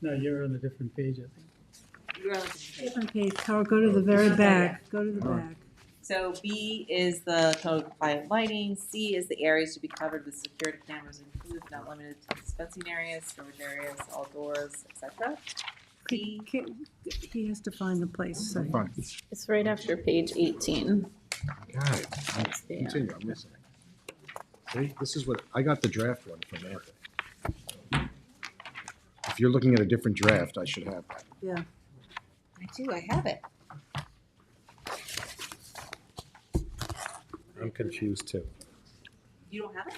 No, you're on a different page, I think. You're on the same page. Different page, Carl, go to the very back, go to the back. So B is the code compliant lighting. C is the areas to be covered with security cameras included, not limited to dispensing areas, storage areas, all doors, etc. D, He has to find the place. So. Fine. It's right after page 18. God, continue, I'm missing it. See, this is what, I got the draft one from Anthony. If you're looking at a different draft, I should have that. Yeah. I do, I have it. I'm confused too. You don't have it?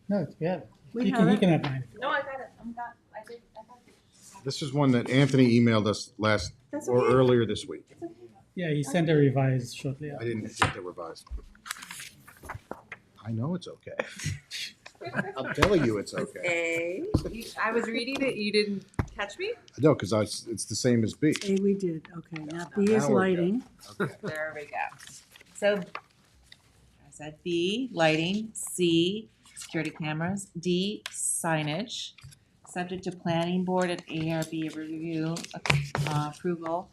No, yeah. We You have can, you it. can have mine. No, I got it. I have it. This is one that Anthony emailed us last, That's or okay. earlier this week. It's okay. Yeah, he sent a revised shortly I after. didn't get the revised. I know it's okay. I'm telling you it's okay. I was reading it, you didn't catch me? No, because it's the same as B. A, we did, okay, now B is Now we're lighting. There we go. So, I said B, lighting, C, security cameras, D, signage, subject to planning board and ARB review, approval.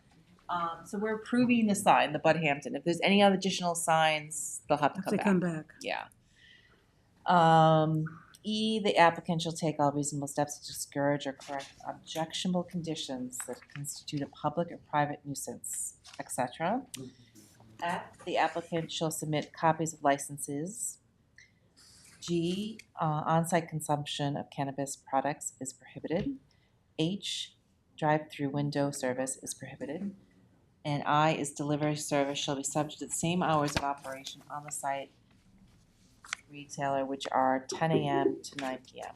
So we're approving the sign, the Bud Hampton. If there's any other additional signs, they'll have to Have come to back. come back. Yeah. E, the applicant shall take all reasonable steps to discourage or correct objectionable conditions that constitute a public or private nuisance, etc. F, the applicant shall submit copies of licenses. G, on-site consumption of cannabis products is prohibited. H, drive-through window service is prohibited. And I is delivery service shall be subject to the same hours of operation on the site retailer, which are 10 a.m. to 9 p.m.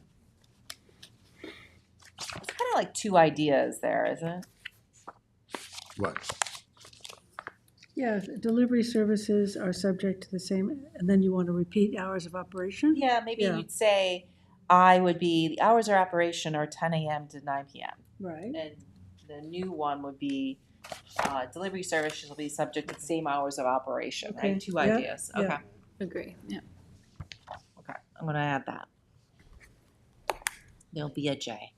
It's kind of like two ideas there, isn't it? What? Yeah, delivery services are subject to the same, and then you want to repeat hours of operation? Yeah, maybe Yeah. you'd say I would be, the hours of operation are 10 a.m. to 9 p.m. Right. And the new one would be delivery service shall be subject to the same hours of operation, Okay, right? Two yeah, ideas. yeah. Okay. Agree, yeah. Okay, I'm gonna add that. There'll be a J.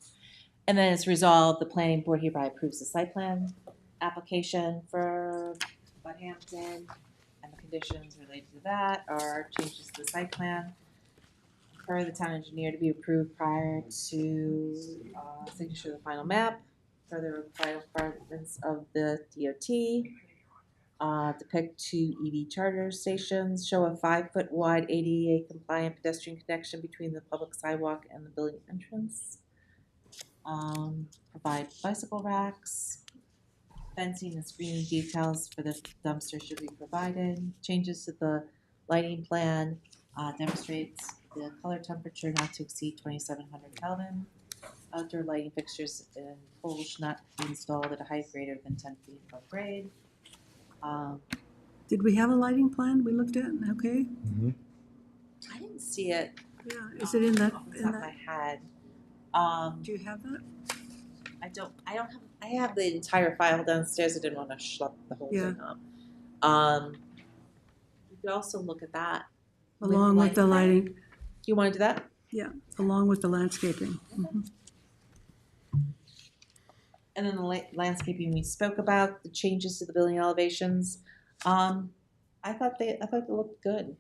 And then it's resolved, the planning board hereby approves the site plan application for Bud Hampton, and the conditions related to that are changes to the site plan per the town engineer to be approved prior to signature of the final map, further requirements of the DOT. depict 2 EV charger stations, show a 5-foot wide ADA compliant pedestrian connection between the public sidewalk and the building entrance. Provide bicycle racks, fencing and screening details for the dumpster should be provided. Changes to the lighting plan demonstrates the color temperature not to exceed 2700 Kelvin. Outdoor lighting fixtures and poles should not be installed at a height greater than 10 feet above grade. Did we have a lighting plan we looked at? Okay. I didn't see it Yeah, is it in that, off the in top of that, my head. do you have that? I have the entire file downstairs. I didn't want to schlep the whole Yeah. thing up. You could also look at that. Along with the lighting, You want to do that? yeah, along with the landscaping. And then the landscaping we spoke about, the changes to the building elevations. I thought they looked good.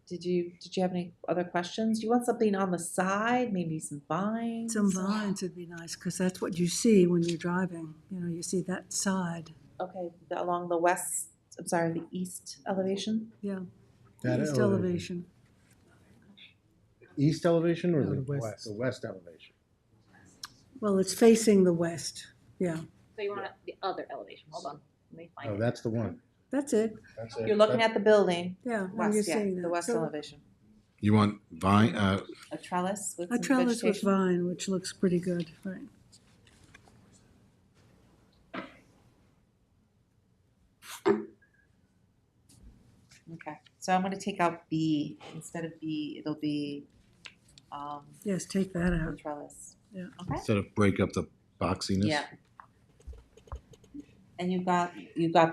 Did you have any other questions? You want something on the side, maybe some vines? Some vines would be nice, because that's what you see when you're driving. You know, you see that side. Okay, along the the east elevation? Yeah. That East elevation. elevation. East elevation or No, the the west. the west elevation? Well, it's facing the west. Yeah, So you want the other elevation, hold on, let me find Oh, it. that's the one. that's it. That's it. You're looking at the building, Yeah, I'm west, just yeah, saying that. the west So, elevation. You want vine, A trellis with a some trellis with vegetation? vine, which looks pretty good, right? Okay, so I'm gonna take out B. Instead of B, it'll be, Yes, take that the out. trellis. Yeah. Okay? instead of break up the boxiness. Yeah. And you got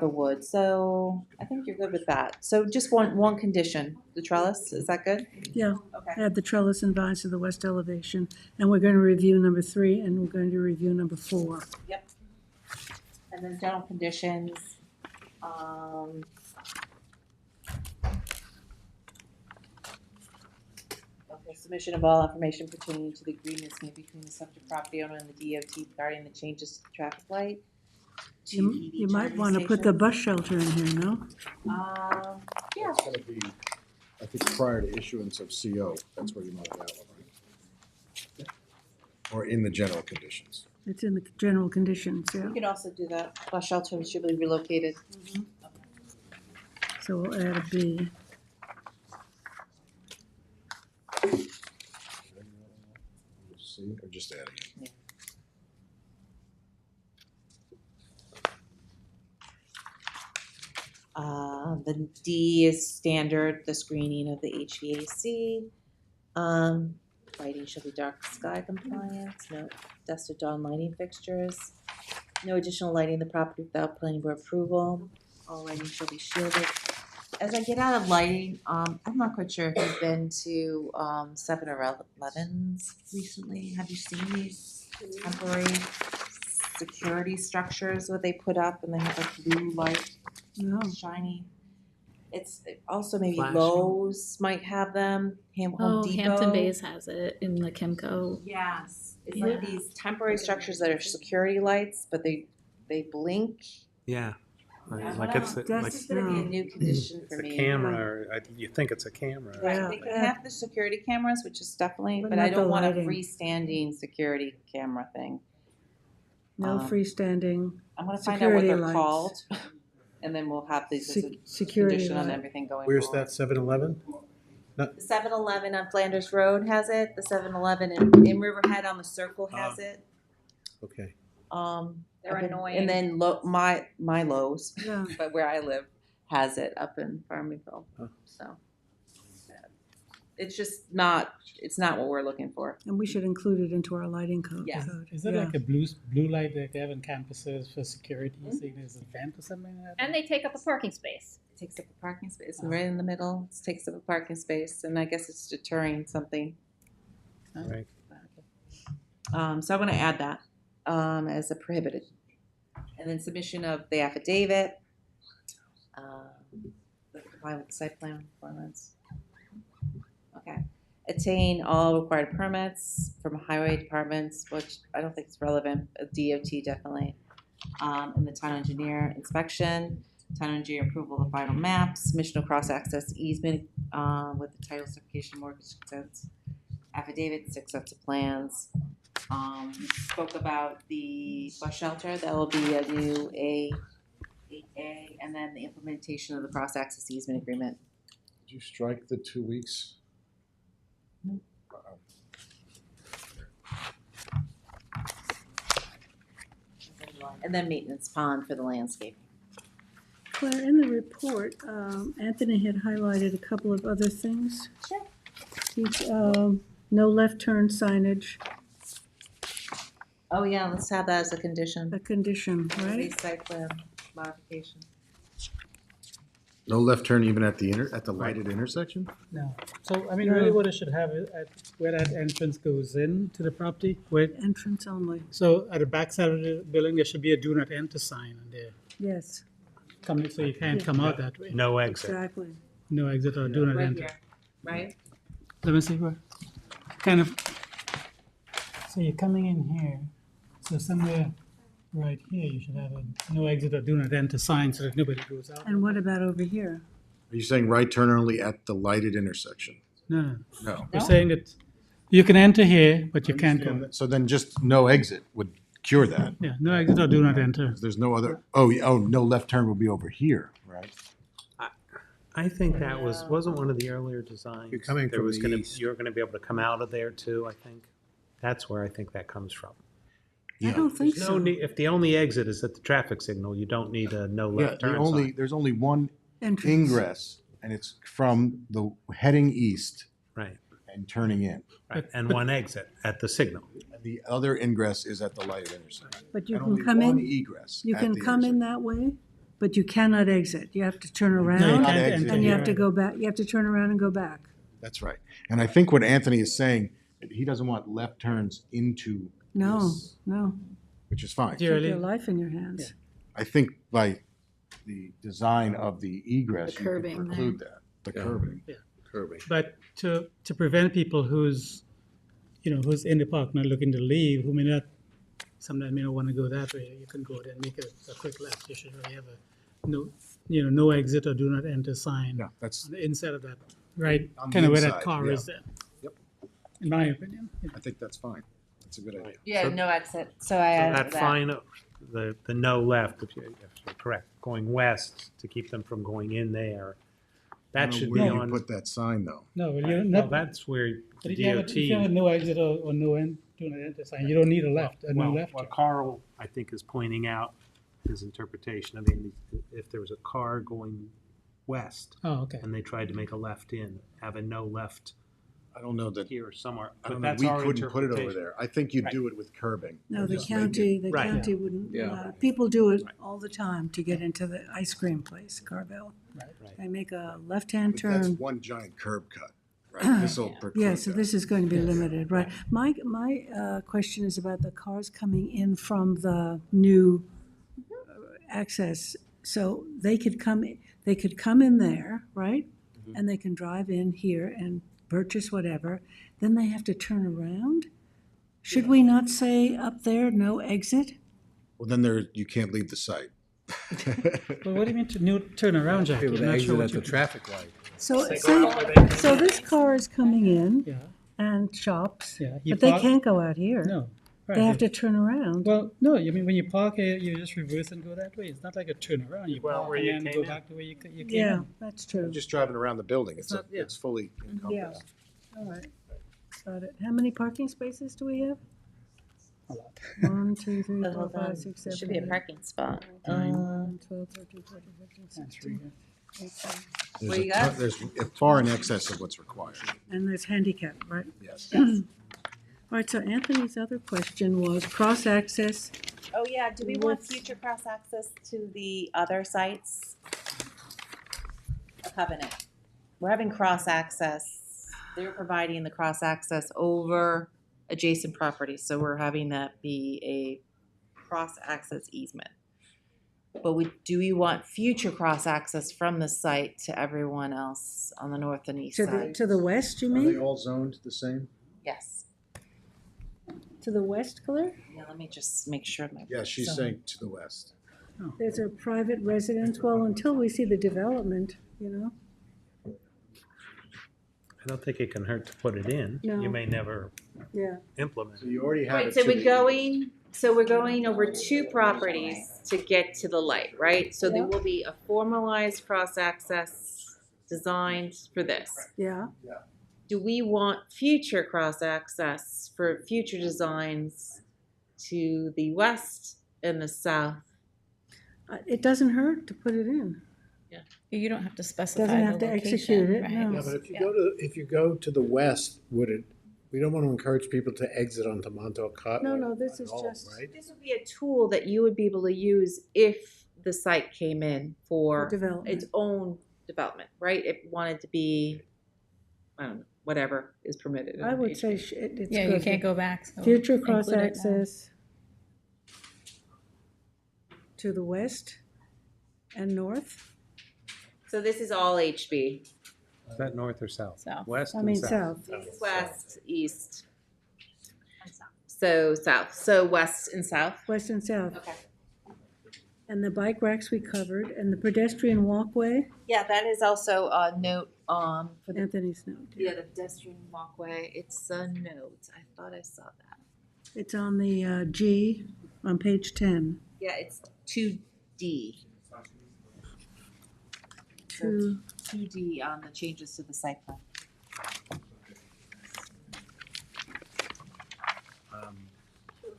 the wood, so I think you're good with that. So just one condition, the trellis, is that good? Yeah, Okay. add the trellis and vines to the west elevation. And we're going to review number 3, and we're going to review number 4. Yep. And then general conditions, okay, submission of all information pertaining to the agreements made between the subject property owner and the DOT regarding the changes to the traffic light. You might want to put the bus shelter in here, no? Yeah, It's gonna be, I think, prior to issuance of CO, that's where you want that one, right? Or in the general conditions. It's in the general conditions, yeah. we could also do that. Bus shelter should be relocated. So we'll add a B. See, or just adding it? The D is standard, the screening of the HVAC. Lighting shall be dark sky compliant, no dusk or dawn lighting fixtures. No additional lighting in the property without planning board approval. All lighting shall be shielded. As I get out of lighting, I'm not quite sure if you've been to 7-Elevens recently. Have you seen these temporary security structures that they put up and they have a blue light? No. Shiny. It's also maybe Flashing. Lowe's might have them. Home Depot. Hampton Bays has it in the Kimco. Yes, it's like these temporary structures that are security lights, but they blink. Yeah. Yeah, Like it's, This like is gonna be a new condition it's for a me. camera, or you think it's a camera. Right, Yeah. they can have the security cameras, which is definitely, But but I not don't the want a lighting. freestanding security camera thing. No freestanding I'm gonna find out what security they're lights. called, and then we'll have these as a security condition on light. everything going Where's forward. that, 7-Eleven? The 7-Eleven on Flanders Road has it, the 7-Eleven in Riverhead on the Circle has it. Okay. They're Up in- annoying. And then my Lowe's, Yeah. but where I live, has it up in Farmingville, Huh. so. It's just not, it's not what we're looking for. And we should include it into our lighting code. Yeah. Is it Yeah. like a blue light that they have in campuses for security? Saying there's an event or something like that? And they take up a parking space. It takes up a parking space, right in the middle, it takes up a parking space, and I guess it's deterring something. Right. So I'm gonna add that, as a prohibited. And then submission of the affidavit, comply with the site plan requirements. Okay, attain all required permits from highway departments, which I don't think is relevant, DOT definitely. And the town engineer inspection, town engineer approval of the final maps, submission of cross-access easement, with the title certification, mortgage consents, affidavit, 6 sets of plans. We spoke about the bus shelter, that will be a new A8A, and then the implementation of the cross-access easement agreement. Did you strike the 2 weeks? And then maintenance pond for the landscape. Claire, in the report, Anthony had highlighted a couple of other things. Sure. No left turn signage, Oh, yeah, let's have that as a condition. a condition, right? The site plan modification. No left turn even at the lighted intersection? No. So, I mean, really what it should have is at where that entrance goes in to the property, where, Entrance only, so at the back side of the building, there should be a do not enter sign there. yes, Coming, so you can't come out that way. No exit. exactly. No exit or do not Right enter. here, right? Let me see where, kind of, so you're coming in here, so somewhere right here, you should have a no exit or do not enter sign so that nobody goes out. And what about over here? Are you saying right turn only at the lighted intersection? No, No. we're saying that you can enter here, but you can't go. So then just no exit would cure that. Yeah, no exit or do not enter. There's no other, no left turn will be over here, right? I think that wasn't one of the earlier designs. You're coming There from was the gonna, east. you're gonna be able to come out of there too, I think. That's where I think that comes from. I don't think There's so. no need, if the only exit is at the traffic signal, you don't need a no Yeah, left turn sign. there's only one Entrance. ingress, and it's from the heading east Right, and turning in. right, and one exit at the signal. The other ingress is at the lighted intersection. But you And can only come one in, egress you at can the come in intersection. that way, but you cannot exit. You have to turn No, you around, can't exit. enter and you here. have to go back, you have to turn around and go back. That's right. And I think what Anthony is saying, he doesn't want left turns into No, this, no, which is fine. Do you take really- your life in your hands. I think by the design of the egress, The you could curbing there. preclude that, the curbing. Curbing. But to prevent people who's in the park not looking to leave, who may not, sometimes may not want to go that way, you can go there and make a quick left. You should really have a no exit or do not enter sign Yeah, that's, on the inside of that, right, On the kind of where that inside, car yeah. is there. Yep. In my opinion. I think that's fine. That's a good idea. Yeah, So- no exit, so I So added that that. fine, the no left, if you're correct, going west to keep them from going in there, that should be Where do you on, put that sign, though? No, but well, you're not, that's where but the if you have a DOT. no exit or no do not enter sign, you don't need a left, a no Well, left. what Carl, I think, is pointing out, his interpretation, I mean, if there was a car going west Oh, okay. and they tried to make a left in, have a no left I don't know that, here or somewhere, I but don't know, that's we our couldn't put it over interpretation. there. I think you'd Right. do it with curbing. No, the Just make it- county, the Right. county wouldn't Yeah. allow it. People do it all the time to get into the ice cream place, Carvel. Right. They make a left-hand But that's turn. one giant curb cut, right? This'll preclude Yeah, so that. this is going to be limited, right? My question is about the cars coming in from the new access. So they could come in there, right? And they can drive in here and purchase whatever. Then they have to turn around? Should we not say up there, no exit? Well, then you can't leave the site. Well, what do you mean to turn around, Jackie? People I'm to not sure exit what at the you- traffic light. So this car is coming in Yeah, and shops, yeah. You but they park- can't go out here. No. They right. have to turn around. Well, no, you mean when you park here, you just reverse and go that way. It's not like a turnaround. You Well, park where and you then came go in. back the way you came Yeah, in. that's true. Just driving around the building, It's not- yeah. it's fully encompassed. All right, got it. How many parking spaces do we have? A lot. 1, 2, 3, 4, Hold 5, on. 6, There 7, should be a 8, parking spot. 9, 12, 13, 14, 15, That's 16, 18. There's What a you got? ton- There's far in excess of what's required, And there's handicap, right? yes. All right, so Anthony's other question was cross-access. Oh, yeah, do we want With- future cross-access to the other sites? A covenant. We're having cross-access, they're providing the cross-access over adjacent properties, so we're having that be a cross-access easement. But do we want future cross-access from the site to everyone else on the north and east side? To the west, you Are they mean? all zoned the same? Yes. To the west, Claire? Yeah, let me just make sure my. Yeah, she's so- saying to the west. There's a private residence, well, until we see the development, you know? I don't think it can hurt to put it in. No. You may never Yeah. implement So it. you already have Right, it so to we're the going, over two properties to get to the light, right? So there Yeah. will be a formalized cross-access designed for this. Yeah, Do we want future cross-access for future designs to the west and the south? it doesn't hurt to put it in. You don't have to specify Doesn't the have to location, execute it, right? no. Yeah, but if you go to the west, we don't want to encourage people to exit onto Montauk Cut. No, this is at all, just right? This would be a tool that you would be able to use if the site came in for for development. its own development, right? If it wanted to be, I don't know, whatever is permitted. in I would HB. say it's Yeah, good. you can't go back. So Future include it now. cross-access to the west and north. So this is all HB. Is that north or south? South. West I and mean, south? south. This is west, east. So south. So west and south. West and south. Okay. And the bike racks we covered, and the pedestrian walkway, Yeah, that is also a note for the Anthony's note. the pedestrian walkway. It's a note. I thought I saw that. It's on the G on page 10. Yeah, it's 2D. Two, 2D on the changes to the site plan.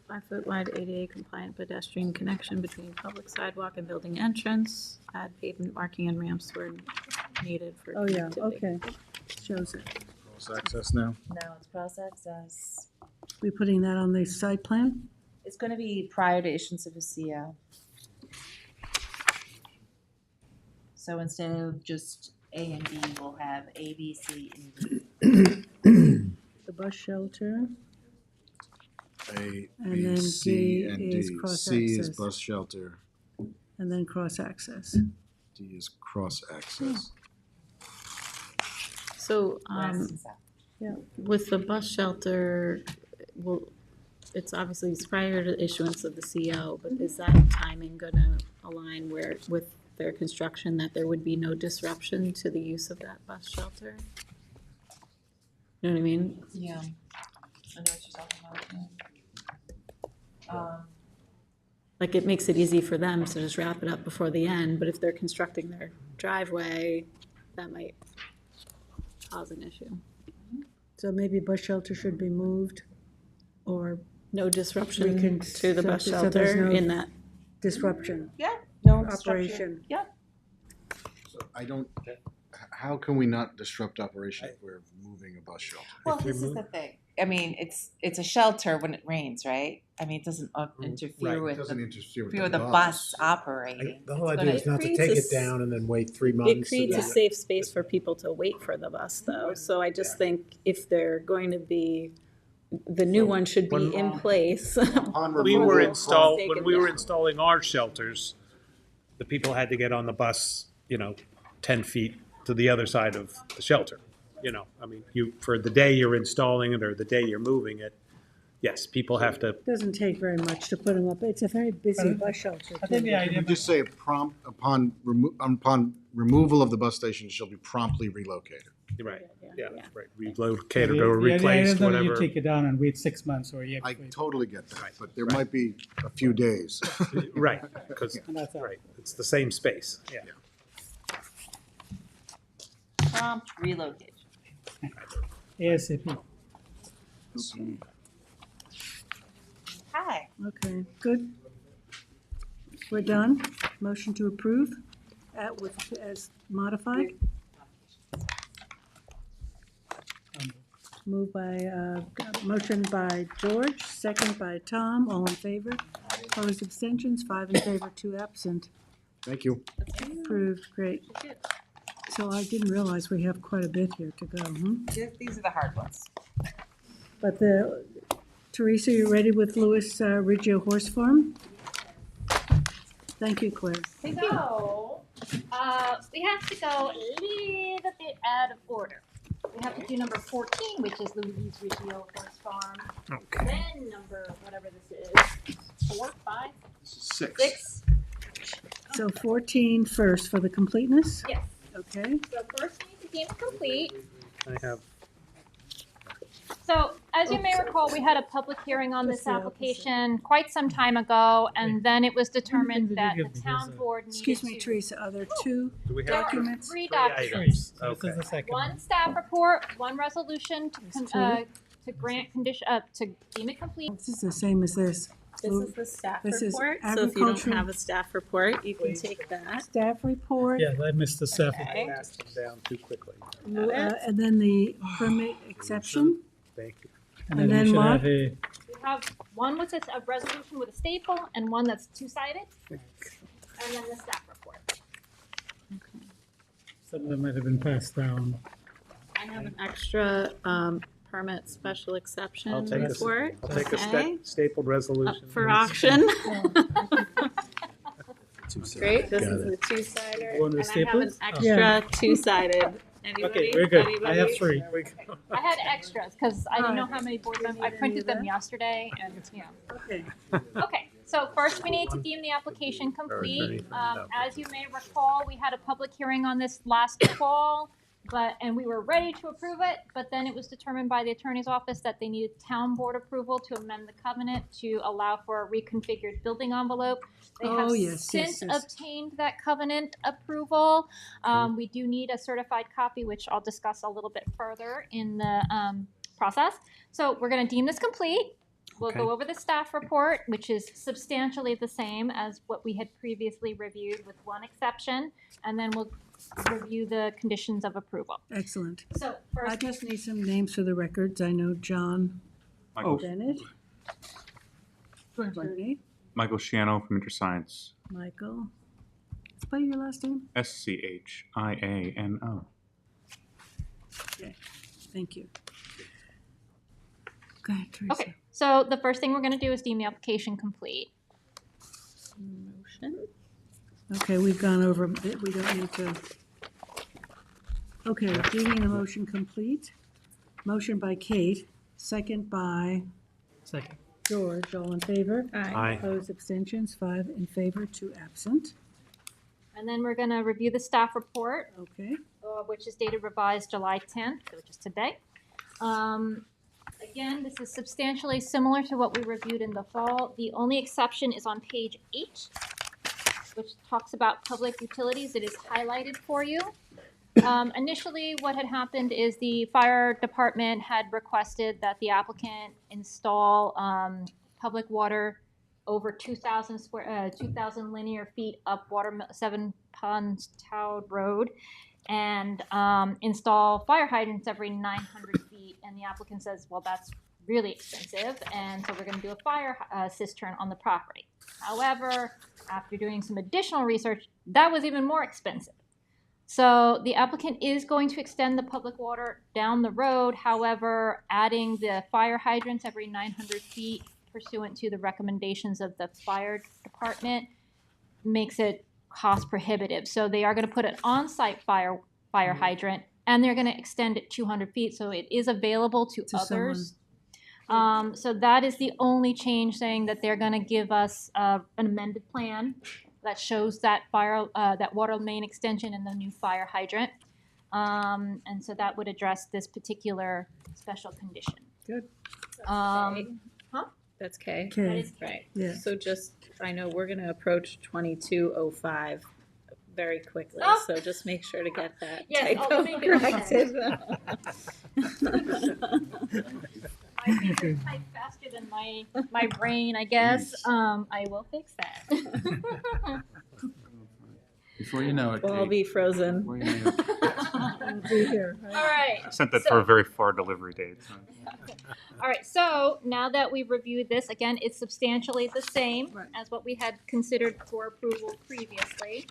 5-foot wide ADA compliant pedestrian connection between public sidewalk and building entrance. Add pavement marking and ramps where needed for oh yeah, connectivity. okay. Shows it. cross access now. No, it's cross access. We putting that on the site plan? It's gonna be prior to issuance of a CO. So instead of just A and B, we'll have A, B, C, and D. The bus shelter, A, And B, then C, D and is D. cross C is access. bus shelter, and then cross-access. D is cross access. So, West and south. with the bus shelter, well, it's obviously it's prior to issuance of the CO, but is that timing gonna align with their construction, that there would be no disruption to the use of that bus shelter? You know what I mean? Yeah. I know what you're talking about. Like, it makes it easy for them to just wrap it up before the end, but if they're constructing their driveway, that might cause an issue. So maybe bus shelter should be moved, or No disruption to the bus so there's shelter no in that. disruption, Yeah, no operation. Yeah. So I don't, how can we not disrupt operation if we're moving a bus shelter? Well, If we this is move- the thing. I mean, it's a shelter when it rains, right? I mean, it doesn't interfere It with doesn't the, interfere with with the the bus. bus operating. The whole It's idea gonna- is not to creates take a it s- down and then wait 3 months. It creates a and then- safe space for people to wait for the bus, though, so I just think if they're going to be, the new one should be in place. Upon We removal- were Taken when we were down. installing our shelters, the people had to get on the bus, 10 feet to the other side of the shelter. I mean, for the day you're installing it or the day you're moving it, yes, people have to, Doesn't take very much to put them up. It's a very busy bus shelter. I think the too. idea. Can we just say upon removal of the bus station, it shall be promptly relocated? right, Yeah. right, relocated The or idea is replaced, not that whatever. you take it down and wait 6 months or a year. I before you- totally get that, Right, but there right. might be a few days. Right, because, And that's all. right, it's the same space, yeah. Prompt relocation. ASAP. Hi. Okay, good. We're done. Motion to approve as modified. Moved by, motion by George, second by Tom, all in favor. Opposed, abstentions, 5 in favor, 2 absent. Thank you. Approved, great. So I didn't realize we have quite a bit here to go, These are the hard ones. But Teresa, you ready with Louis Riggio Horse Farm? Thank you, Claire. So, we have to go a little bit out of order. We have to do number 14, which is Louise Riggio Horse Farm. Okay. Then number, whatever this is, 4, 5, 6. 6. so 14 first for the completeness, Yes. okay? So first we need to deem it complete. I have, So, as you may recall, we had a public hearing on Just this the opposite. application quite some time ago, and then it was When determined did you that give the me? town There's a- board needed Excuse me, to. Teresa, are there two do we There have were documents? three three documents. items? So this is the second One staff report, one resolution There's two. to grant condition, to deem it complete. This is the same as this. This is the staff This is report, so if you don't agricultural- have a staff report, you can take that. Staff report, Yeah, I missed the staff. Okay. Passed them down too quickly. and then the permit exception, Thank you. And And then then we should Mark? have a, We have one with a resolution with a staple and one that's two-sided, and then the staff report. some of them might have been passed down. I have an extra permit special exception I'll take a, report. I'll take a Okay. stapled resolution. Up for auction. Two-sided. Great, this Got is it. a two-sider, You want the and I have an staples? Yeah. extra two-sided. Anybody? Okay, we're good. I Anybody? have three. I had extras, because I didn't know Alright. how many board members, I Need any printed of them that? yesterday, and, yeah. okay. Okay, so first we need to deem the application complete. As you may recall, we had a public hearing on this last fall, and we were ready to approve it, but then it was determined by the attorney's office that they needed town board approval to amend the covenant to allow for a reconfigured building envelope. They have Oh, yes, since yes. obtained that covenant approval. We do need a certified copy, which I'll discuss a little bit further in the process. So we're gonna deem this complete. We'll go Okay. over the staff report, which is substantially the same as what we had previously reviewed with one exception, and then we'll review the conditions of approval. Excellent. So I first, just need some names for the records. I know John Bennett. Attorney, Michael Shiano from InterScience. Michael. Spell your last name. SCHIANO. Thank you. Go ahead, Teresa. okay, so the first thing we're gonna do is deem the application complete. Motion. Okay, we've gone over, it. We don't need to. Okay, deeming the motion complete. Motion by Kate, second by Second. George. All in favor? Aye. Opposed, abstentions, 5 in favor, 2 absent. And then we're gonna review the staff report, Okay, which is dated revised July 10th, which is today. Again, this is substantially similar to what we reviewed in the fall. The only exception is on page 8, which talks about public utilities. It is highlighted for you. Initially, what had happened is the fire department had requested that the applicant install public water over 2,000 linear feet up 7 Ponds Town Road, and install fire hydrants every 900 feet. And the applicant says, well, that's really expensive, and so we're going to do a fire cistern on the property. However, after doing some additional research, that was even more expensive. So the applicant is going to extend the public water down the road. However, adding the fire hydrants every 900 feet pursuant to the recommendations of the fire department makes it cost prohibitive. So they are going to put an on-site fire hydrant, and they're going to extend it 200 feet, so it is available to others. So that is the only change, saying that they're going to give us an amended plan that shows that that water main extension and the new fire hydrant. And so that would address this particular special condition. good. That's K. That Okay, is Right. yeah. So just, I know we're gonna approach 2205 very quickly, Oh. so just make sure to get that Yes, I'll typo make it corrected. I think I type faster than my brain, I guess. I will fix that. Before you know it, We'll all be frozen. before you know it. Be here, All right? right. I sent that So- for a very far delivery date. So. All right, so now that we've reviewed this, again, it's substantially the same Right. as what we had considered for approval previously.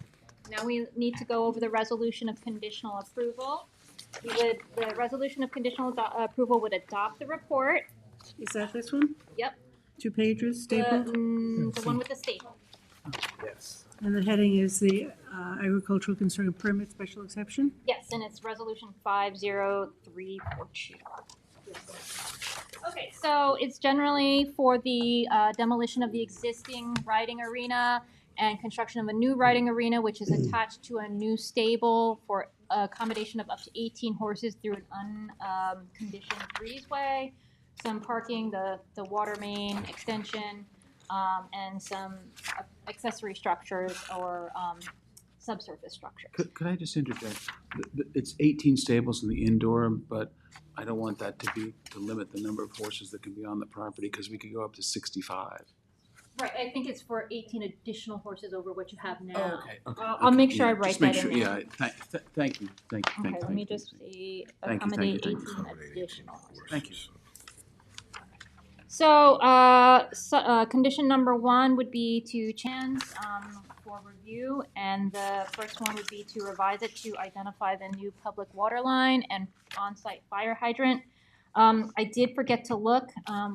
Now we need to go over the resolution of conditional approval. The resolution of conditional approval would adopt the report. Is that this one? Yep. 2 pages, The, stapled? the one with the staple. Yes. And the heading is the agricultural concern permit special exception? Yes, and it's resolution 50342. Okay, so it's generally for the demolition of the existing riding arena and construction of a new riding arena, which is attached to a new stable for accommodation of up to 18 horses through an unconditioned breezeway, some parking, the water main extension, and some accessory structures or subsurface structures. Could I just interject? It's 18 stables in the indoor, but I don't want that to limit the number of horses that can be on the property, because we could go up to 65. Right, I think it's for 18 additional horses over what you have now. Okay. I'll make sure I Yeah, write just make that in sure, there. yeah, thank you. Okay, let me just see, Thank you, accommodate thank you. 18 additional horses. Thank you. So, condition number 1 would be to Chan's for review, and the first one would be to revise it to identify the new public water line and on-site fire hydrant. I did forget to look.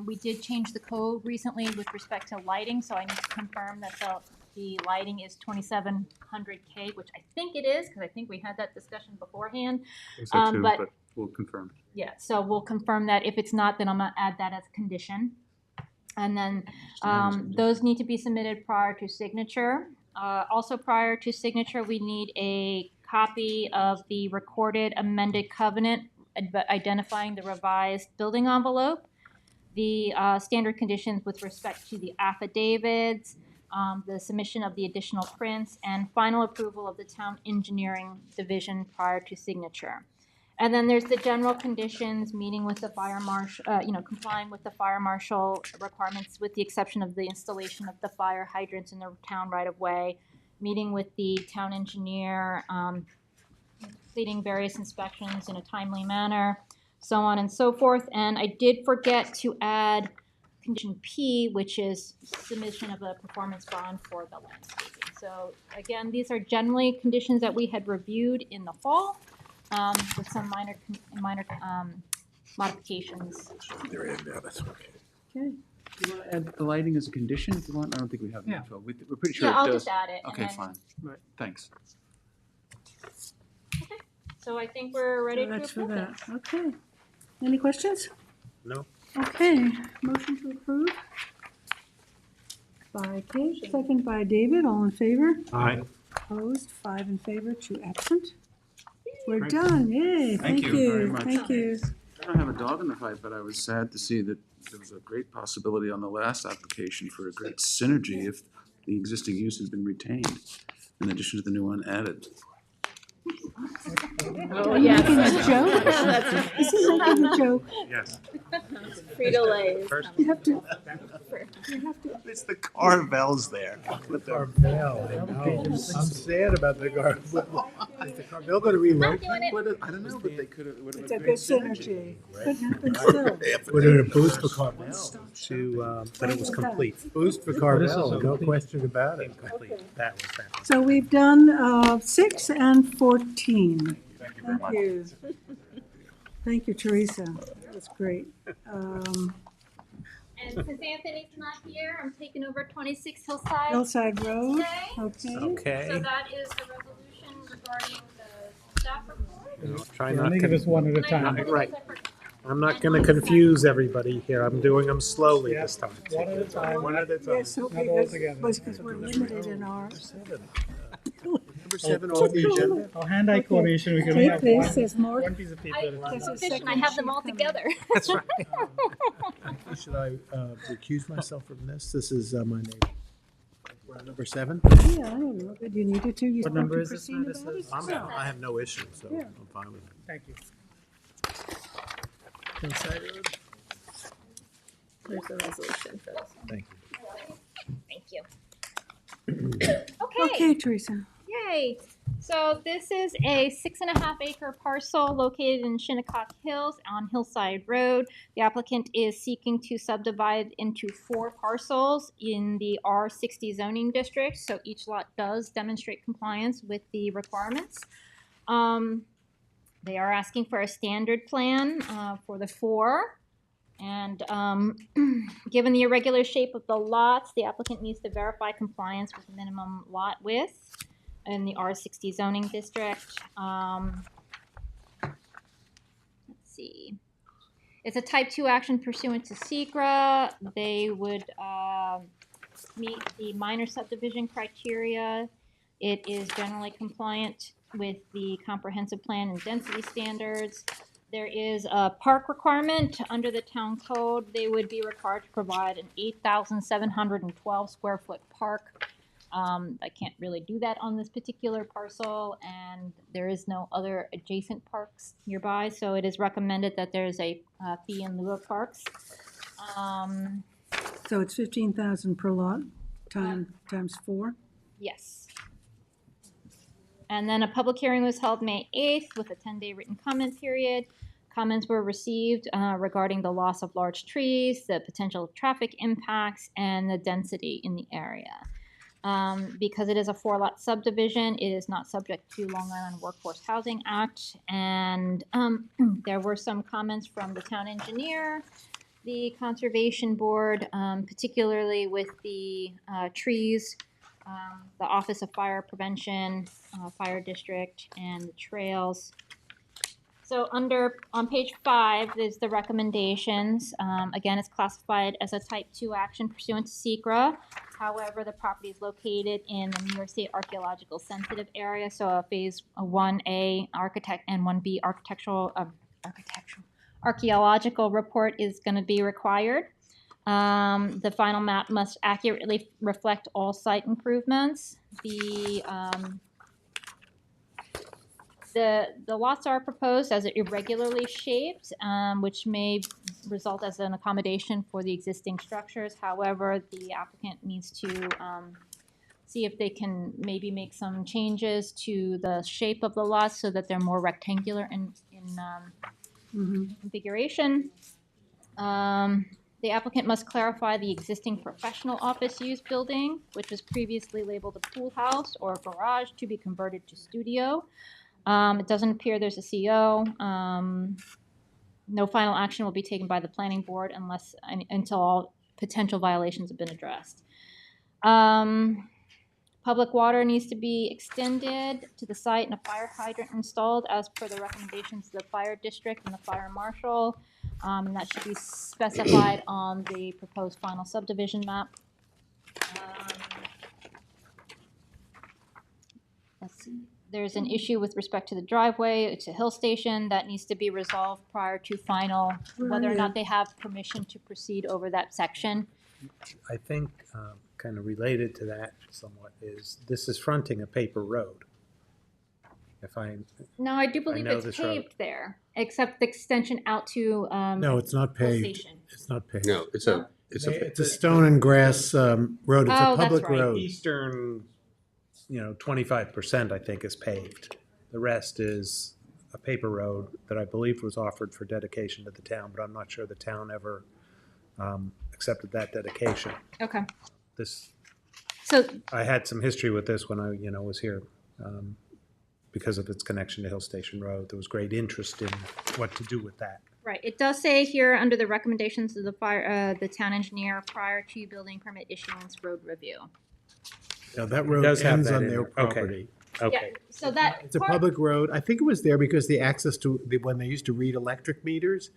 We did change the code recently with respect to lighting, so I need to confirm that the lighting is 2700K, which I think it is, because I think we had that discussion beforehand. So too, but but we'll confirm. yeah, so we'll confirm that. If it's not, then I'm gonna add that as a condition. And then those need to be submitted prior to signature. Also prior to signature, we need a copy of the recorded amended covenant identifying the revised building envelope, the standard conditions with respect to the affidavits, the submission of the additional prints, and final approval of the town engineering division prior to signature. And then there's the general conditions, meeting with the fire marshal, complying with the fire marshal requirements with the exception of the installation of the fire hydrants in the town right of way, meeting with the town engineer, completing various inspections in a timely manner, so on and so forth. And I did forget to add condition P, which is submission of a performance bond for the landscaping. So again, these are generally conditions that we had reviewed in the fall, with some minor modifications. They're in now, that's okay. Okay. Do you want to add the lighting as a condition if you want? I don't think we have the info. We're pretty sure Yeah, it I'll does. just add it. Okay, and then, fine. Right. Thanks. Okay, so I think we're ready So to that's for approve that. it. Okay. Any questions? No? Okay, motion to approve. By Kate, second by David, all in favor? Aye. Opposed, 5 in favor, 2 absent. We're done, yay, Thank thank you very you, much. thank you. I don't have a dog in the fight, but I was sad to see that there was a great possibility on the last application for a great synergy if the existing use has been retained, in addition to the new one added. Oh, Are you yes. making a joke? Is he making a joke? Yes. Frito-Lays. You have to, It's the Carvels there. With the Carvel, I know. I'm sad about the Carvel. Is the Carvel going to relocate? I don't know, but they could have, would have it's been a a good great synergy. Could happen still. Would it a boost for Carvel? to, but it was complete. Boost for This is Carvel, no okay. question about it. Complete. That was that. So we've done 6 and 14. Thank you very much. Thank you. Thank you, Teresa. That was great. And since Anthony's not here, I'm taking over 26 Hillside. Hillside Road, today. okay. Okay. So that is the resolution regarding the staff report. Try Yeah, not let me give to, us one at a And I have time. one of Right. those separate- I'm not going to confuse everybody here. I'm doing them slowly Yeah. this time. One at a time. One at a time. Yes, so Not all together. because we're limited in our. Number 7 on the agenda. Our hand-eye Okay. coordination, we can Take have this, there's more. one piece of paper at a time. There's a Efficient, second I have them sheet all coming. together. That's right. Should I recuse myself from this? This is my name. We're on number 7? Yeah, I don't know, but you needed to. You What spoke number to is this Christine now? This about it? is- I have no issue, so Yeah. I'm fine with it. Thank you. Hillside Road. There's a resolution for this. Thank you. Thank you. Okay, Okay, Teresa. yay. So this is a 6.5 acre parcel located in Shinnecock Hills on Hillside Road. The applicant is seeking to subdivide into 4 parcels in the R60 zoning district. So each lot does demonstrate compliance with the requirements. They are asking for a standard plan for the 4. And given the irregular shape of the lots, the applicant needs to verify compliance with minimum lot width in the R60 zoning district. Let's see. It's a type 2 action pursuant to SECRA. They would meet the minor subdivision criteria. It is generally compliant with the comprehensive plan and density standards. There is a park requirement under the town code. They would be required to provide an 8,712 square foot park. I can't really do that on this particular parcel, and there is no other adjacent parks nearby, so it is recommended that there's a fee in lieu of parks. So it's 15,000 per lot, times 4? Yes. And then a public hearing was held May 8th with a 10-day written comment period. Comments were received regarding the loss of large trees, the potential traffic impacts, and the density in the area. Because it is a 4-lot subdivision, it is not subject to Long Island Workforce Housing Act. And there were some comments from the town engineer, the conservation board, particularly with the trees, the Office of Fire Prevention, Fire District, and the trails. So on page 5 is the recommendations. Again, it's classified as a type 2 action pursuant to SECRA. However, the property is located in the New York State Archaeological Sensitive Area, so a phase 1A architect and 1B archaeological report is going to be required. The final map must accurately reflect all site improvements. The lots are proposed as irregularly shaped, which may result as an accommodation for the existing structures. However, the applicant needs to see if they can maybe make some changes to the shape of the lots so that they're more rectangular in configuration. The applicant must clarify the existing professional office use building, which was previously labeled a pool house or garage, to be converted to studio. It doesn't appear there's a CO. No final action will be taken by the planning board until all potential violations have been addressed. Public water needs to be extended to the site and a fire hydrant installed as per the recommendations of the fire district and the fire marshal. And that should be specified on the proposed final subdivision map. Let's see. There's an issue with respect to the driveway. It's a hill station that needs to be resolved prior to final, whether or not they have permission to proceed over that section. I think, kind of related to that somewhat, is this is fronting a paper road. No, I do believe it's paved there, except the extension out to No, it's not hill paved. station. It's not paved. No, it's a It's a stone and grass road. It's a Oh, that's public right. road. Eastern, 25% I think is paved. The rest is a paper road that I believe was offered for dedication to the town, but I'm not sure the town ever accepted that dedication. Okay. So I had some history with this when I, was here. Because of its connection to Hill Station Road, there was great interest in what to do with that. Right. It does say here under the recommendations of the town engineer prior to building permit issuance road review. Now, that road does have ends that on in their there. Okay. property. Okay. Yeah, so that It's a part- public road. I think it was there because the access to, when they used to read electric meters,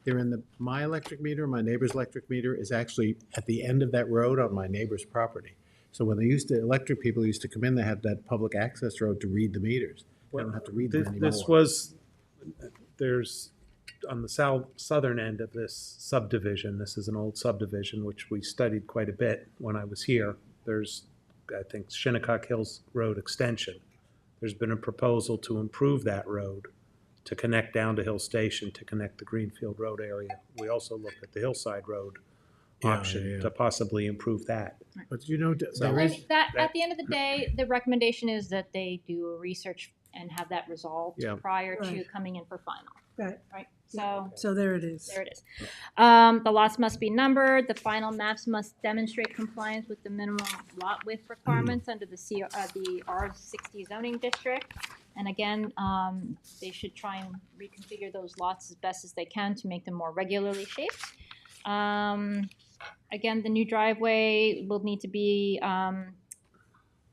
they're in my electric meter, my neighbor's electric meter is actually at the end of that road on my neighbor's property. So when electric people used to come in, they had that public access road to read the meters. They don't have to read them anymore. There's, on the southern end of this subdivision, this is an old subdivision, which we studied quite a bit when I was here. There's, I think, Shinnecock Hills Road Extension. There's been a proposal to improve that road, to connect down to Hill Station, to connect the Greenfield Road area. We also looked at the Hillside Road option to possibly improve that. But So at the end of the day, the recommendation is that they do a research and have that resolved prior to coming in for final. Right. Right. So there it is. There it is. The lots must be numbered. The final maps must demonstrate compliance with the minimum lot width requirements under the R60 zoning district. And again, they should try and reconfigure those lots as best as they can to make them more regularly shaped. Again, the new driveway will need to be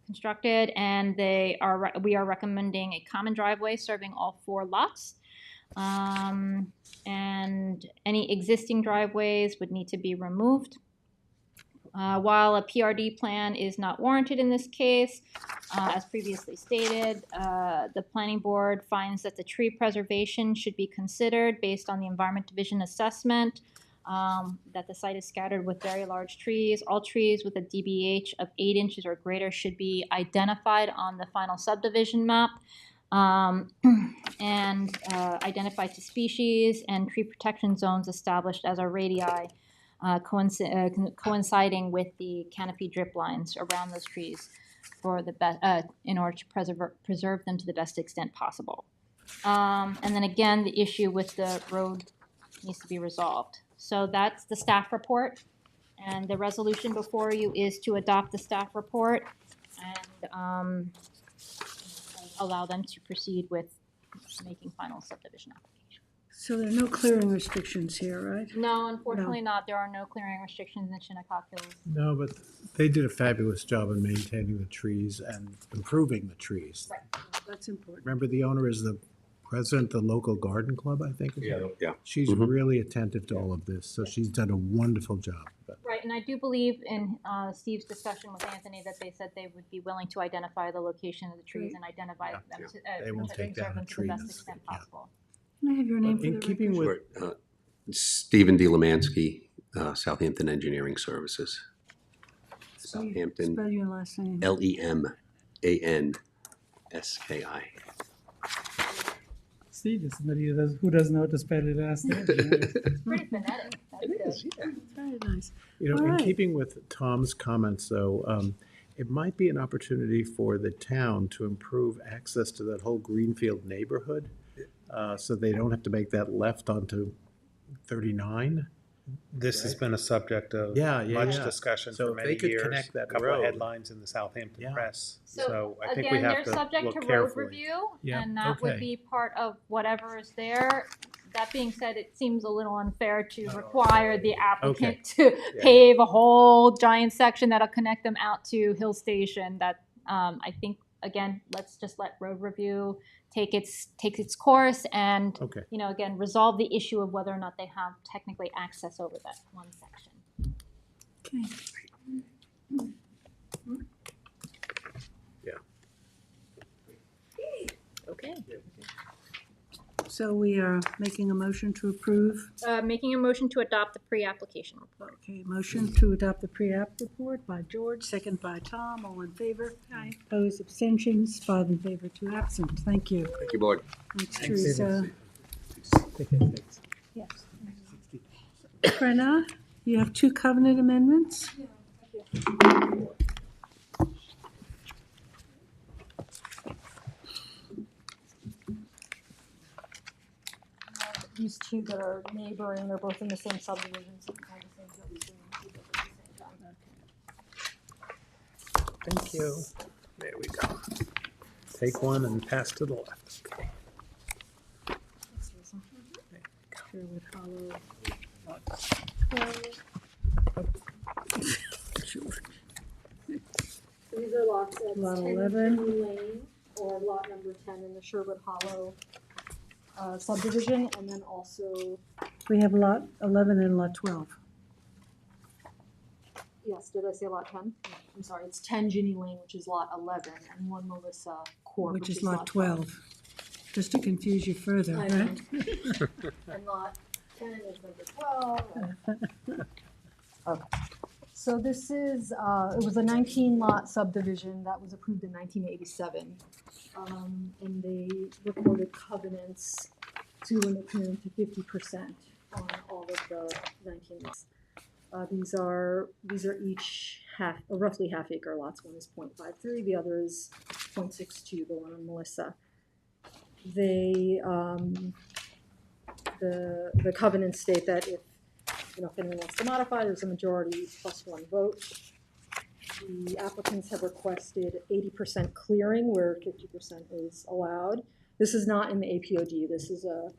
constructed, and we are recommending a common driveway serving all 4 lots. And any existing driveways would need to be removed. While a PRD plan is not warranted in this case, as previously stated, the planning board finds that the tree preservation should be considered based on the Environment Division assessment, that the site is scattered with very large trees. All trees with a DBH of 8 inches or greater should be identified on the final subdivision map, and identified to species, and tree protection zones established as a radii, coinciding with the canopy drip lines around those trees for the in order to preserve them to the best extent possible. And then again, the issue with the road needs to be resolved. So that's the staff report, and the resolution before you is to adopt the staff report and allow them to proceed with making final subdivision application. So there are no clearing restrictions here, right? No, unfortunately not. There are no clearing restrictions in Shinnecock Hills. No, but they did a fabulous job in maintaining the trees and improving the trees. Right. That's important. Remember, the owner is the president of the local garden club, I think. Yeah. She's really attentive to all of this, so she's done a wonderful job. Right, and I do believe in Steve's discussion with Anthony that they said they would be willing to identify the location of the trees and identify them to They won't take down a to tree. the best extent possible. Can I have your name for the In keeping record? with, Stephen D. Lemansky, Southampton Engineering Services. Southampton, Spell your last name. Lemanski. Steve is somebody who doesn't know how to spell it last name. It's pretty phonetic. That's good. Very nice. You know, All in right. keeping with Tom's comments, though, it might be an opportunity for the town to improve access to that whole Greenfield neighborhood, so they don't have to make that left onto 39. This has been a subject of Yeah, much yeah. discussion So for if many they could years. connect that A couple of road. headlines in the Southampton Yeah. press. So, So I think we again, have they're to subject look to road carefully. review, Yeah, and that would okay. be part of whatever is there. That being said, it seems a little unfair to require the applicant to pave a whole giant section that'll connect them out to Hill Station. That I think, again, let's just let road review take its course and Okay. again, resolve the issue of whether or not they have technically access over that one section. Okay. Okay. So we are making a motion to approve. Making a motion to adopt the pre-application report. Okay, motion to adopt the pre-app report by George, second by Tom. All in favor? Aye. Opposed, abstentions, 5 in favor, 2 absent. Thank you. Thank you, board. Thanks, Teresa. Take care, thanks. Yes. Brenna, you have 2 covenant amendments? These two that are neighboring, they're both in the same subdivision, so kind of things that we can do both at the same time. Thank you. There we go. Take one and pass to the left. Sherwood Hollow. These are lots of Lot 10 11. Chimney Lane, or lot number 10 in the Sherwood Hollow subdivision, and then also, We have lot 11 and lot 12. yes, did I say lot 10? I'm sorry, it's 10 Ginny Lane, which is lot 11, and 1 Melissa Court, Which is lot 12. Just to confuse you further, I know. right? And lot 10 is number 12. Okay. So this is, it was a 19-lot subdivision that was approved in 1987. And they recorded covenants to limit community to 50% on all of the 19 lots. These are each roughly half-acre lots. One is 0.53, the other is 0.62, the one on Melissa. They, the covenants state that if anyone wants to modify, there's a majority plus 1 vote. The applicants have requested 80% clearing where 50% is allowed. This is not in the APOD. This is a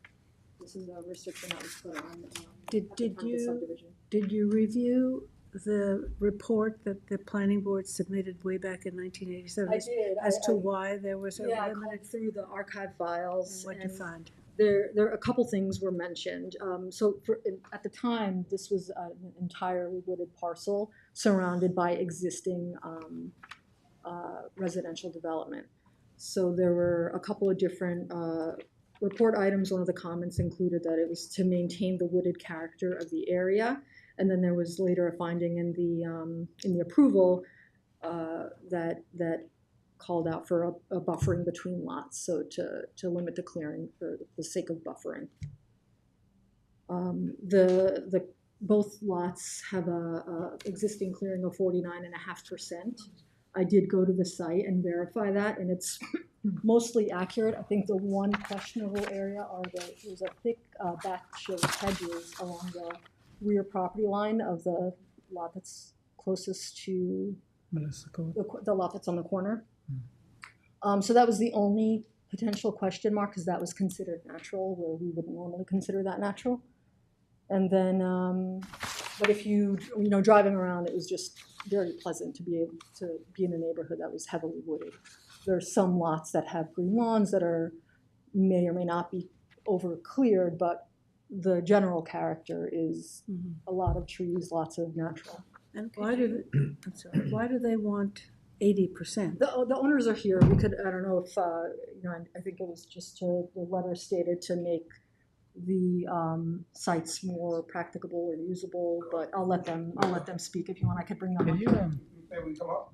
restriction that was put on Did at the time of the you subdivision. did you review the report that the planning board submitted way back in 1987? I did. As to why there was a Yeah, I limited. called through the archive files. What'd you find? there a couple things were mentioned. At the time, this was an entirely wooded parcel surrounded by existing residential development. So there were a couple of different report items. One of the comments included that it was to maintain the wooded character of the area, and then there was later a finding in the approval that called out for a buffering between lots, so to limit the clearing for the sake of buffering. Both lots have a existing clearing of 49.5%. I did go to the site and verify that, and it's mostly accurate. I think the one questionable area there's a thick batch of hedges along the rear property line of the lot that's closest to the lot that's on the corner. So that was the only potential question mark, because that was considered natural, where we wouldn't normally consider that natural. And then, but if driving around, it was just very pleasant to be able to be in a neighborhood that was heavily wooded. There are some lots that have green lawns that may or may not be over cleared, but the general character is a lot of trees, lots of natural. And why do they want 80%? The owners are here. We could, I don't know if, I think it was just the letter stated to make the sites more practicable or usable, but I'll let them speak if you want. I could bring them up.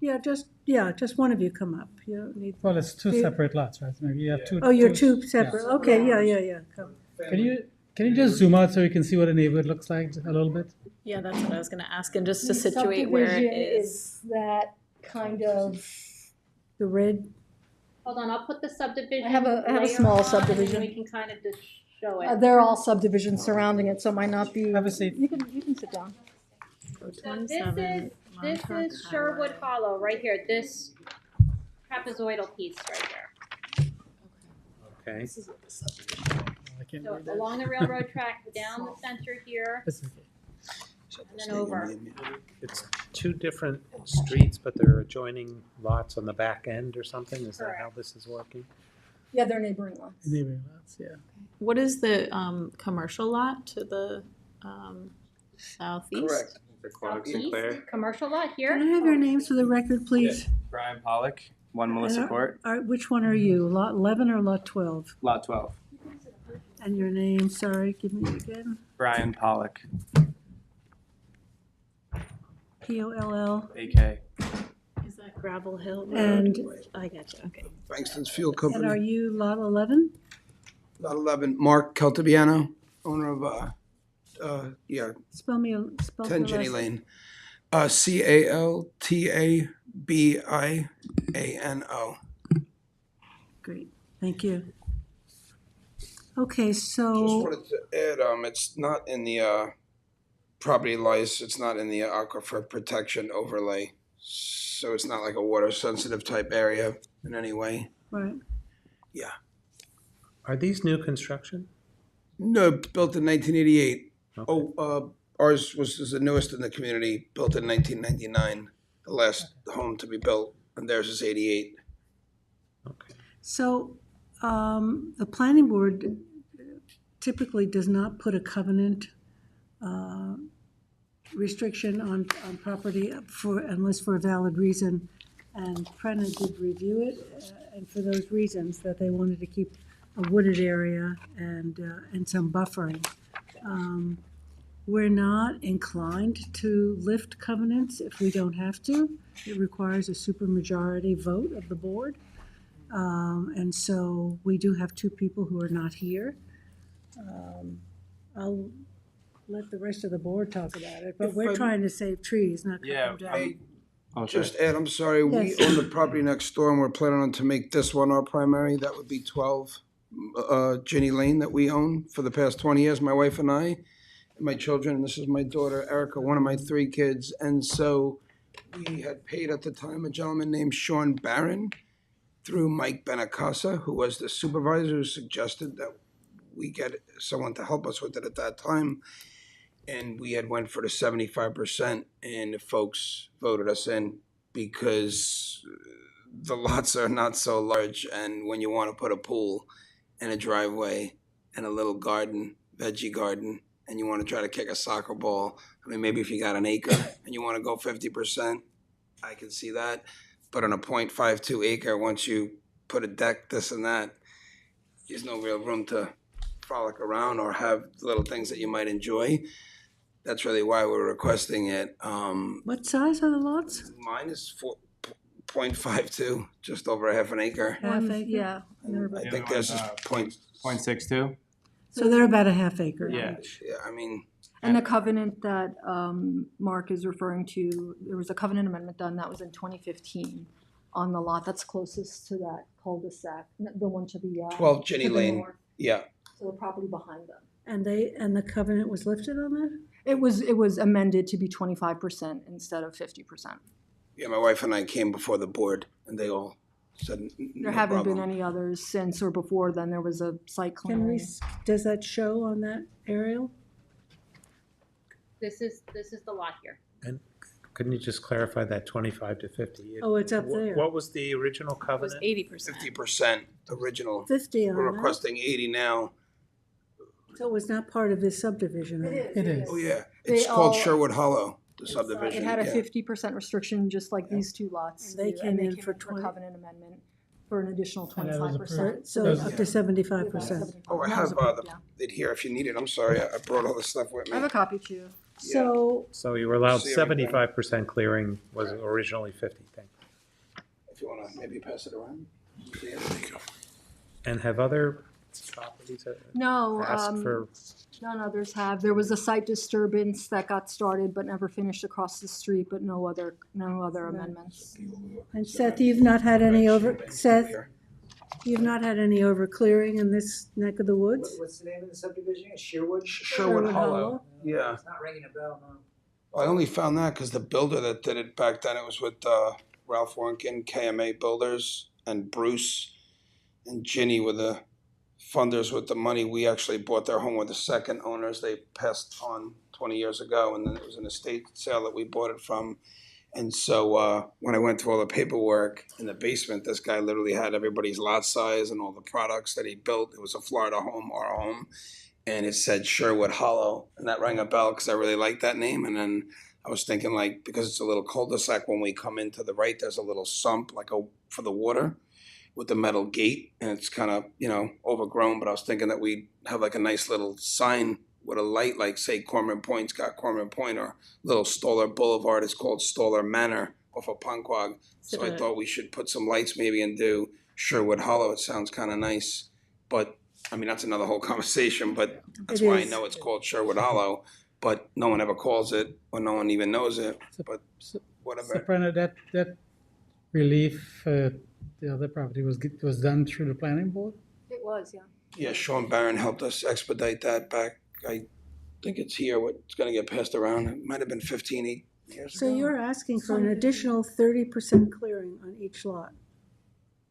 Yeah, just one of you come up. You don't need. Well, it's two separate lots, right? Maybe you have two. Oh, you're two separate. Yeah. Okay, yeah. Come. Can you just zoom out so you can see what a neighborhood looks like a little bit? Yeah, that's what I was going to ask, and just to situate where it is. That kind of the red. Hold on, I'll put the subdivision. I have a small subdivision. And we can kind of just show it. They're all subdivisions surrounding it, so it might not be. Have a seat. You can sit down. So this is Sherwood Hollow right here. This trapezoidal piece right here. Okay. So along the railroad track, down the center here, and then over. It's two different streets, but they're adjoining lots on the back end or something? Is that how this is working? Yeah, they're neighboring lots. Neighboring lots, yeah. What is the commercial lot to the southeast? Correct. Southeast, commercial lot here. Can I have your names for the record, please? Brian Pollock, 1 Melissa Court. Which one are you? Lot 11 or lot 12? Lot 12. And your name, sorry, give me it again. Brian Pollock. Poll. AK. Is that Gravel Hill Road? And I got you, okay. Frankston's Fuel And Company. are you lot 11? Lot 11, Mark Caltabiano, owner of, Spell 10 Jenny the last- Lane. Caltabiano. Great, thank you. Okay, Just so, wanted to add, it's not in the, property license, it's not in the aquifer protection overlay. So it's not like a water sensitive type area in any way. right, Yeah. Are these new construction? No, built in 1988. Okay. Ours is the newest in the community, built in 1999. The last home to be built, and theirs is 88. Okay. so, the planning board typically does not put a covenant restriction on property unless for a valid reason. And Prena did review it, and for those reasons, that they wanted to keep a wooded area and some buffering. We're not inclined to lift covenants if we don't have to. It requires a supermajority vote of the board. And so we do have two people who are not here. I'll let the rest of the board talk about it, but If we're I- trying to save trees, not cut them down. Hey, Oh, just Ed, I'm sorry, we Yes. own the property next door and we're planning on to make this one our primary. That would be 12 Jenny Lane that we own for the past 20 years, my wife and I, and my children, and this is my daughter Erica, one of my 3 kids. And so we had paid at the time a gentleman named Sean Barron through Mike Benacasa, who was the supervisor, who suggested that we get someone to help us with it at that time. And we had went for the 75%, and the folks voted us in because the lots are not so large, and when you want to put a pool and a driveway, and a little garden, veggie garden, and you want to try to kick a soccer ball, I mean, maybe if you got an acre and you want to go 50%, I can see that. But on a 0.52 acre, once you put a deck, this and that, there's no real room to frolic around or have little things that you might enjoy. That's really why we're requesting it. What size are the lots? Mine is 0.52, just over a half an acre. Half acre? Yeah. I think there's just point. 0.62. So they're about a half acre Yeah. each. Yeah, I mean. And the covenant that Mark is referring to, there was a covenant amendment done, that was in 2015 on the lot that's closest to that cul-de-sac, the one to the 12 Jenny to the Lane, north. yeah. So the property behind them. And the covenant was lifted on that? It was amended to be 25% instead of 50%. Yeah, my wife and I came before the board and they all said There haven't been any others since or before then. There was a site Can we, clearing. does that show on that aerial? This is the lot here. And couldn't you just clarify that 25 to 50? Oh, it's up Wh- there. What was the original It was covenant? 80%. 50% original. 50 on We're that? requesting 80 now. So it was not part of this subdivision? It It is. Oh, yeah. They It's called all- Sherwood Hollow, the It subdivision. had a yeah. 50% restriction, just like these two lots. And they came in for a 20 covenant amendment for an additional And that was 25%. So Those- up to 75%. Oh, I That have was approved, the, yeah. it here if you need it. I'm sorry. I brought all the stuff with I have me. a copy too. So, So you were allowed See everything. 75% clearing, was originally 50, thank you. If you want to maybe pass it around. Yeah. And have other properties No, asked for, none others have. There was a site disturbance that got started but never finished across the street, but no other amendments. and Seth, you've not had any you've not had any overclearing in this neck of the woods? What's the name of the subdivision? Sherwood? Sherwood Hollow. Yeah. It's not ringing a bell, no. I only found that because the builder that did it back then, it was with Ralph Warnken, KMA Builders, and Bruce and Ginny were the funders with the money. We actually bought their home with the second owners. They passed on 20 years ago, and then it was an estate sale that we bought it from. And so when I went through all the paperwork in the basement, this guy literally had everybody's lot size and all the products that he built. It was a Florida home, our home. And it said Sherwood Hollow, and that rang a bell because I really liked that name. And then I was thinking, like, because it's a little cul-de-sac, when we come in to the right, there's a little sump, like for the water, with the metal gate, and it's kind of, overgrown. But I was thinking that we'd have like a nice little sign with a light, like say Cormorant Point's got Cormorant Point, or little Stoller Boulevard is called Stoller Manor off of Ponquag. So I thought we should put some lights maybe and do Sherwood Hollow. It sounds kind of nice, but I mean, that's another whole conversation, but that's why I know it's called Sherwood Hollow, but no one ever calls it, or no one even knows it, but whatever. Soprano, that relief, the other property was done through the planning board? It was, yeah. Yeah, Sean Barron helped us expedite that back. I think it's here, what's gonna get passed around. It might have been 15 years So ago. you're asking for an additional 30% clearing on each lot?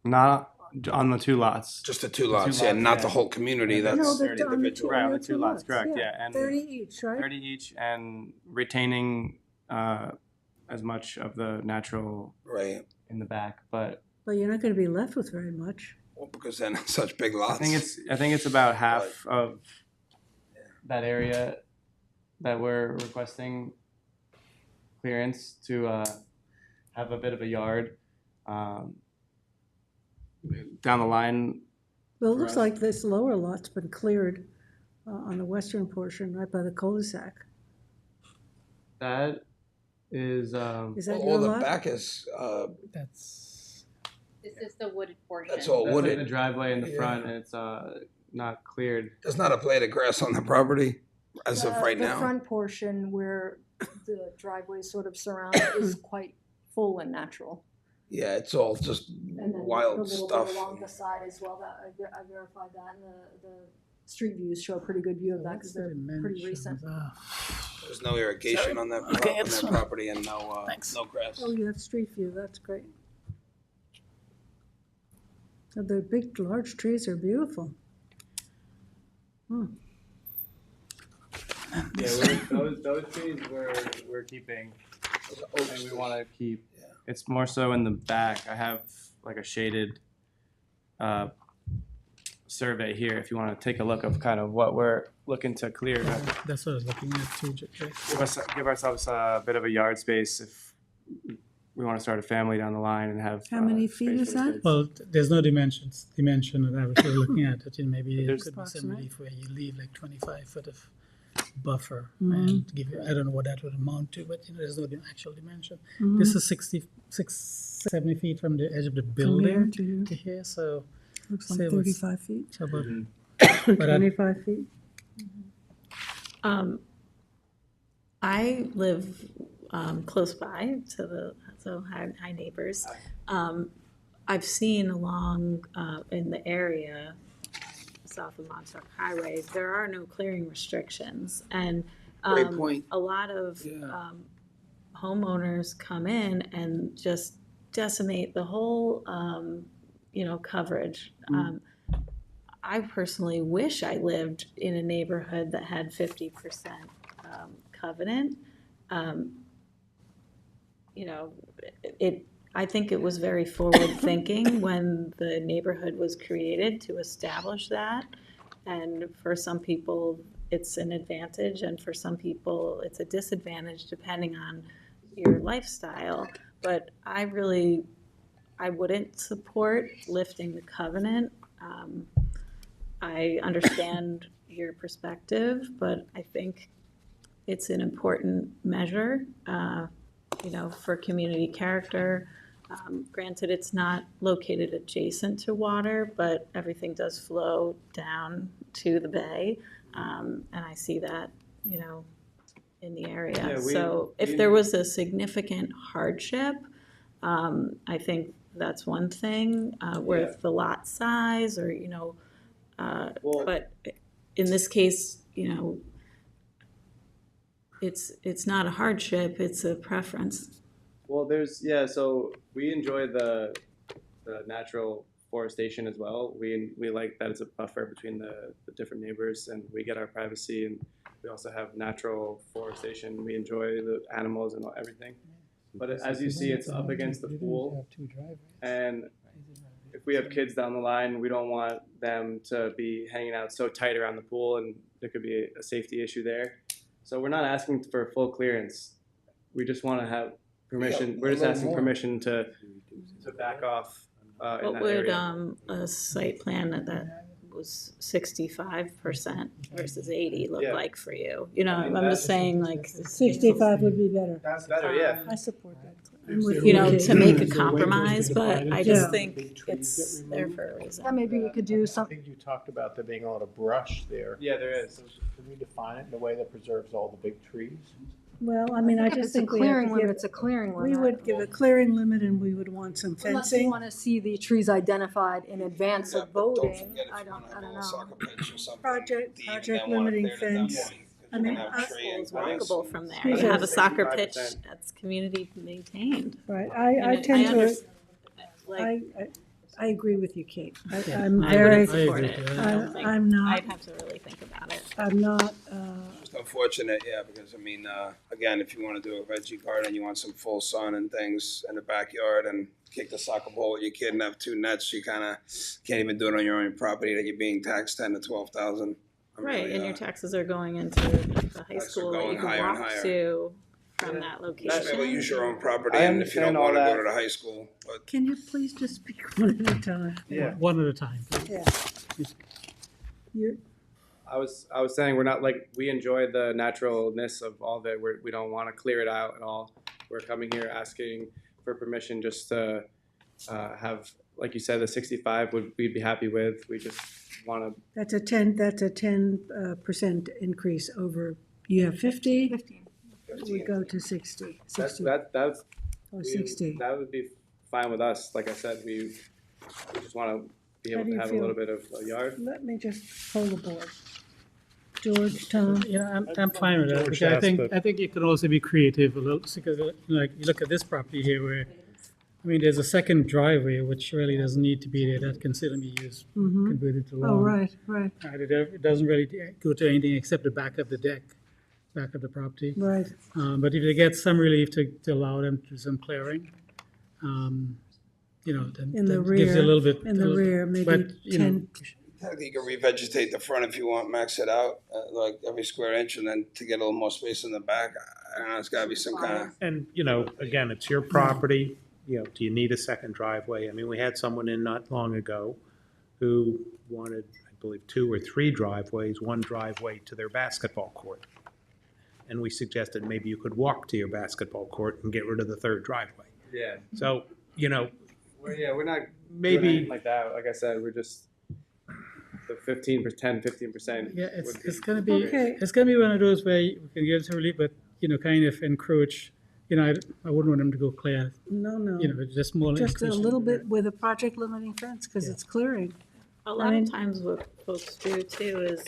Not on the two lots. Just the two lots, yeah, not the whole community, that's No, the on the two, Right, on on the two lots, correct, yeah. And 30 each, right? 30 each, and retaining as much of the natural right in the back, but But you're not gonna be left with very much. Well, because then it's such big lots. I think it's about half of that area that we're requesting clearance to have a bit of a yard. Down the line, Well, it for looks us. like this lower lot's been cleared on the western portion, right by the cul-de-sac. that is Is that all your the lot? back is That's. This is the wooded portion. That's all like wooded. the driveway in the Yeah. front, and it's not cleared. There's not a blade of grass on the property as of right The now. front portion where the driveway sort of surrounds is quite full and natural. Yeah, it's all just And then wild a little stuff. bit along the side as well, that I verified that, and the street views show a pretty good view of that because they're pretty recent. There's no irrigation on that, Okay, on it's that property and no grass. Oh, you have street view, that's great. Oh, the big, large trees are beautiful. Hmm. Yeah, those trees we're keeping, and we want to keep. It's more so in the back. I have like a shaded survey here, if you want to take a look of kind of what we're looking to clear. That's what I was looking at too. Give ourselves a bit of a yard space if we want to start a family down the line and have. How many feet is that? Well, there's no dimension that I was really looking at. That maybe there could be some relief where you leave like 25 foot of buffer and give you, I don't know what that would amount to, but there's no actual dimension. This is 70 feet from the edge of the building to here, so looks like 35 feet. So about 25 feet. I live close by to the, so hi neighbors. I've seen along in the area south of Montauk Highway, there are no clearing restrictions, and Great point. a lot of homeowners come in and just decimate the whole coverage. I personally wish I lived in a neighborhood that had 50% covenant. I think it was very forward thinking when the neighborhood was created to establish that. And for some people, it's an advantage, and for some people, it's a disadvantage depending on your lifestyle. But I wouldn't support lifting the covenant. I understand your perspective, but I think it's an important measure, for community character. Granted, it's not located adjacent to water, but everything does flow down to the bay, and I see that, in the area. Yeah, if there was a significant hardship, I think that's one thing, with the lot size or, but in this case, it's not a hardship, it's a preference. Well, so we enjoy the natural forestation as well. We like that it's a buffer between the different neighbors, and we get our privacy, and we also have natural forestation. We enjoy the animals and everything. But as you see, it's up against the pool, and if we have kids down the line, we don't want them to be hanging out so tight around the pool, and there could be a safety issue there. So we're not asking for full clearance. We just want to have permission. We're just asking permission to back off in that area. A site plan that was 65% versus 80 look like for you? I'm just saying, like 65 would be better. That's better, yeah. I support that. To make a compromise, but I just think it's there for a reason. Maybe we could do something. I think you talked about there being a lot of brush there. Yeah, there is. Can we define it in a way that preserves all the big trees? Well, I just think we have to give. It's a clearing limit. We would give a clearing limit, and we would want some Unless you fencing. want to see the trees identified in advance of voting, I don't know. Project limiting fence. It's walkable from there. You have a soccer pitch that's community maintained. Right, I tend to, Like, I agree with you, Kate. Yeah, I'm I very, wouldn't support it. I don't think- I'm not, I'd have to really think about it. I'm not, It's unfortunate, because again, if you want to do a veggie garden, you want some full sun and things in the backyard and kick the soccer ball with your kid and have two nets, you kind of can't even do it on your own property that you're being taxed 10 to 12,000. Right, and your taxes are going into the high school that going you can higher and walk higher. to from that You should location. be able to use your own property, I and if you don't understand all want to go that. to the high school, but can you please just speak one at a time? Yeah. One at a time. Yeah. You're, I was saying we're not we enjoy the naturalness of all of it. We don't want to clear it out at all. We're coming here asking for permission just to have, like you said, the 65 we'd be happy with. We just want to. that's a 10% increase over, you have 50? 15. We go to 60. That's Or 60. That would be fine with us. Like I said, we just want to be How able do to you have feel? a little bit of a yard. Let me just pull the board. George, Tom? I'm fine with that. George Because asked, but- I think you could also be creative a little, because like you look at this property here where, there's a second driveway which really doesn't need to be there. That can certainly be used, converted to lawn. Oh, right. It doesn't really go to anything except the back of the deck, back of the property. Right. But if they get some relief to allow them to do some clearing, then In the that gives you a little bit. rear, maybe but, 10. Technically, you can revegetate the front if you want, max it out, like every square inch, and then to get a little more space in the back, I don't know, it's gotta be some kind of. And, you know, again, it's your property, you know, do you need a second driveway? I mean, we had someone in not long ago who wanted, I believe, 2 or 3 driveways, one driveway to their basketball court. And we suggested maybe you could walk to your basketball court and get rid of the 3rd driveway. Yeah. So, you know, We're not maybe- doing anything like that. Like I said, we're just the 15%. Yeah, it's gonna be, it's gonna be one of those where we can give some relief, but, you know, kind of encroach, you know, I wouldn't want them to go clear, No. you know, just more. Just a encroaching. little bit with a project limiting fence, because it's clearing. A lot of times what folks do too is,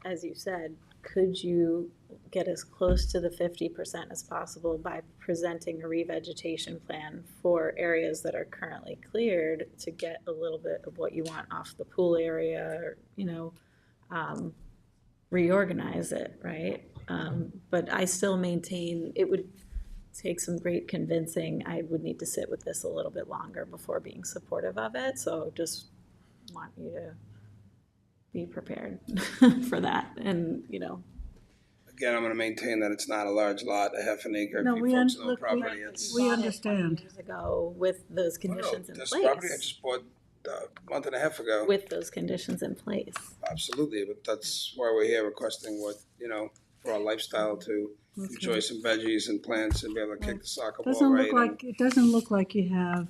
as you said, could you get as close to the 50% as possible by presenting a revegetation plan for areas that are currently cleared to get a little bit of what you want off the pool area, or, you know, reorganize it, right? But I still maintain it would take some great convincing. I would need to sit with this a little bit longer before being supportive of it. So just want you to be prepared for that. And, you know, Again, I'm gonna maintain that it's not a large lot, a half an acre, No, if we you folks know look, property, it's. we understand. years ago with those conditions in This place. property I just bought a month and a half ago. With those conditions in place. Absolutely, but that's why we're here requesting what, you know, for our lifestyle to enjoy some veggies and plants and be able to kick the soccer ball Doesn't right. look like, it doesn't look like you have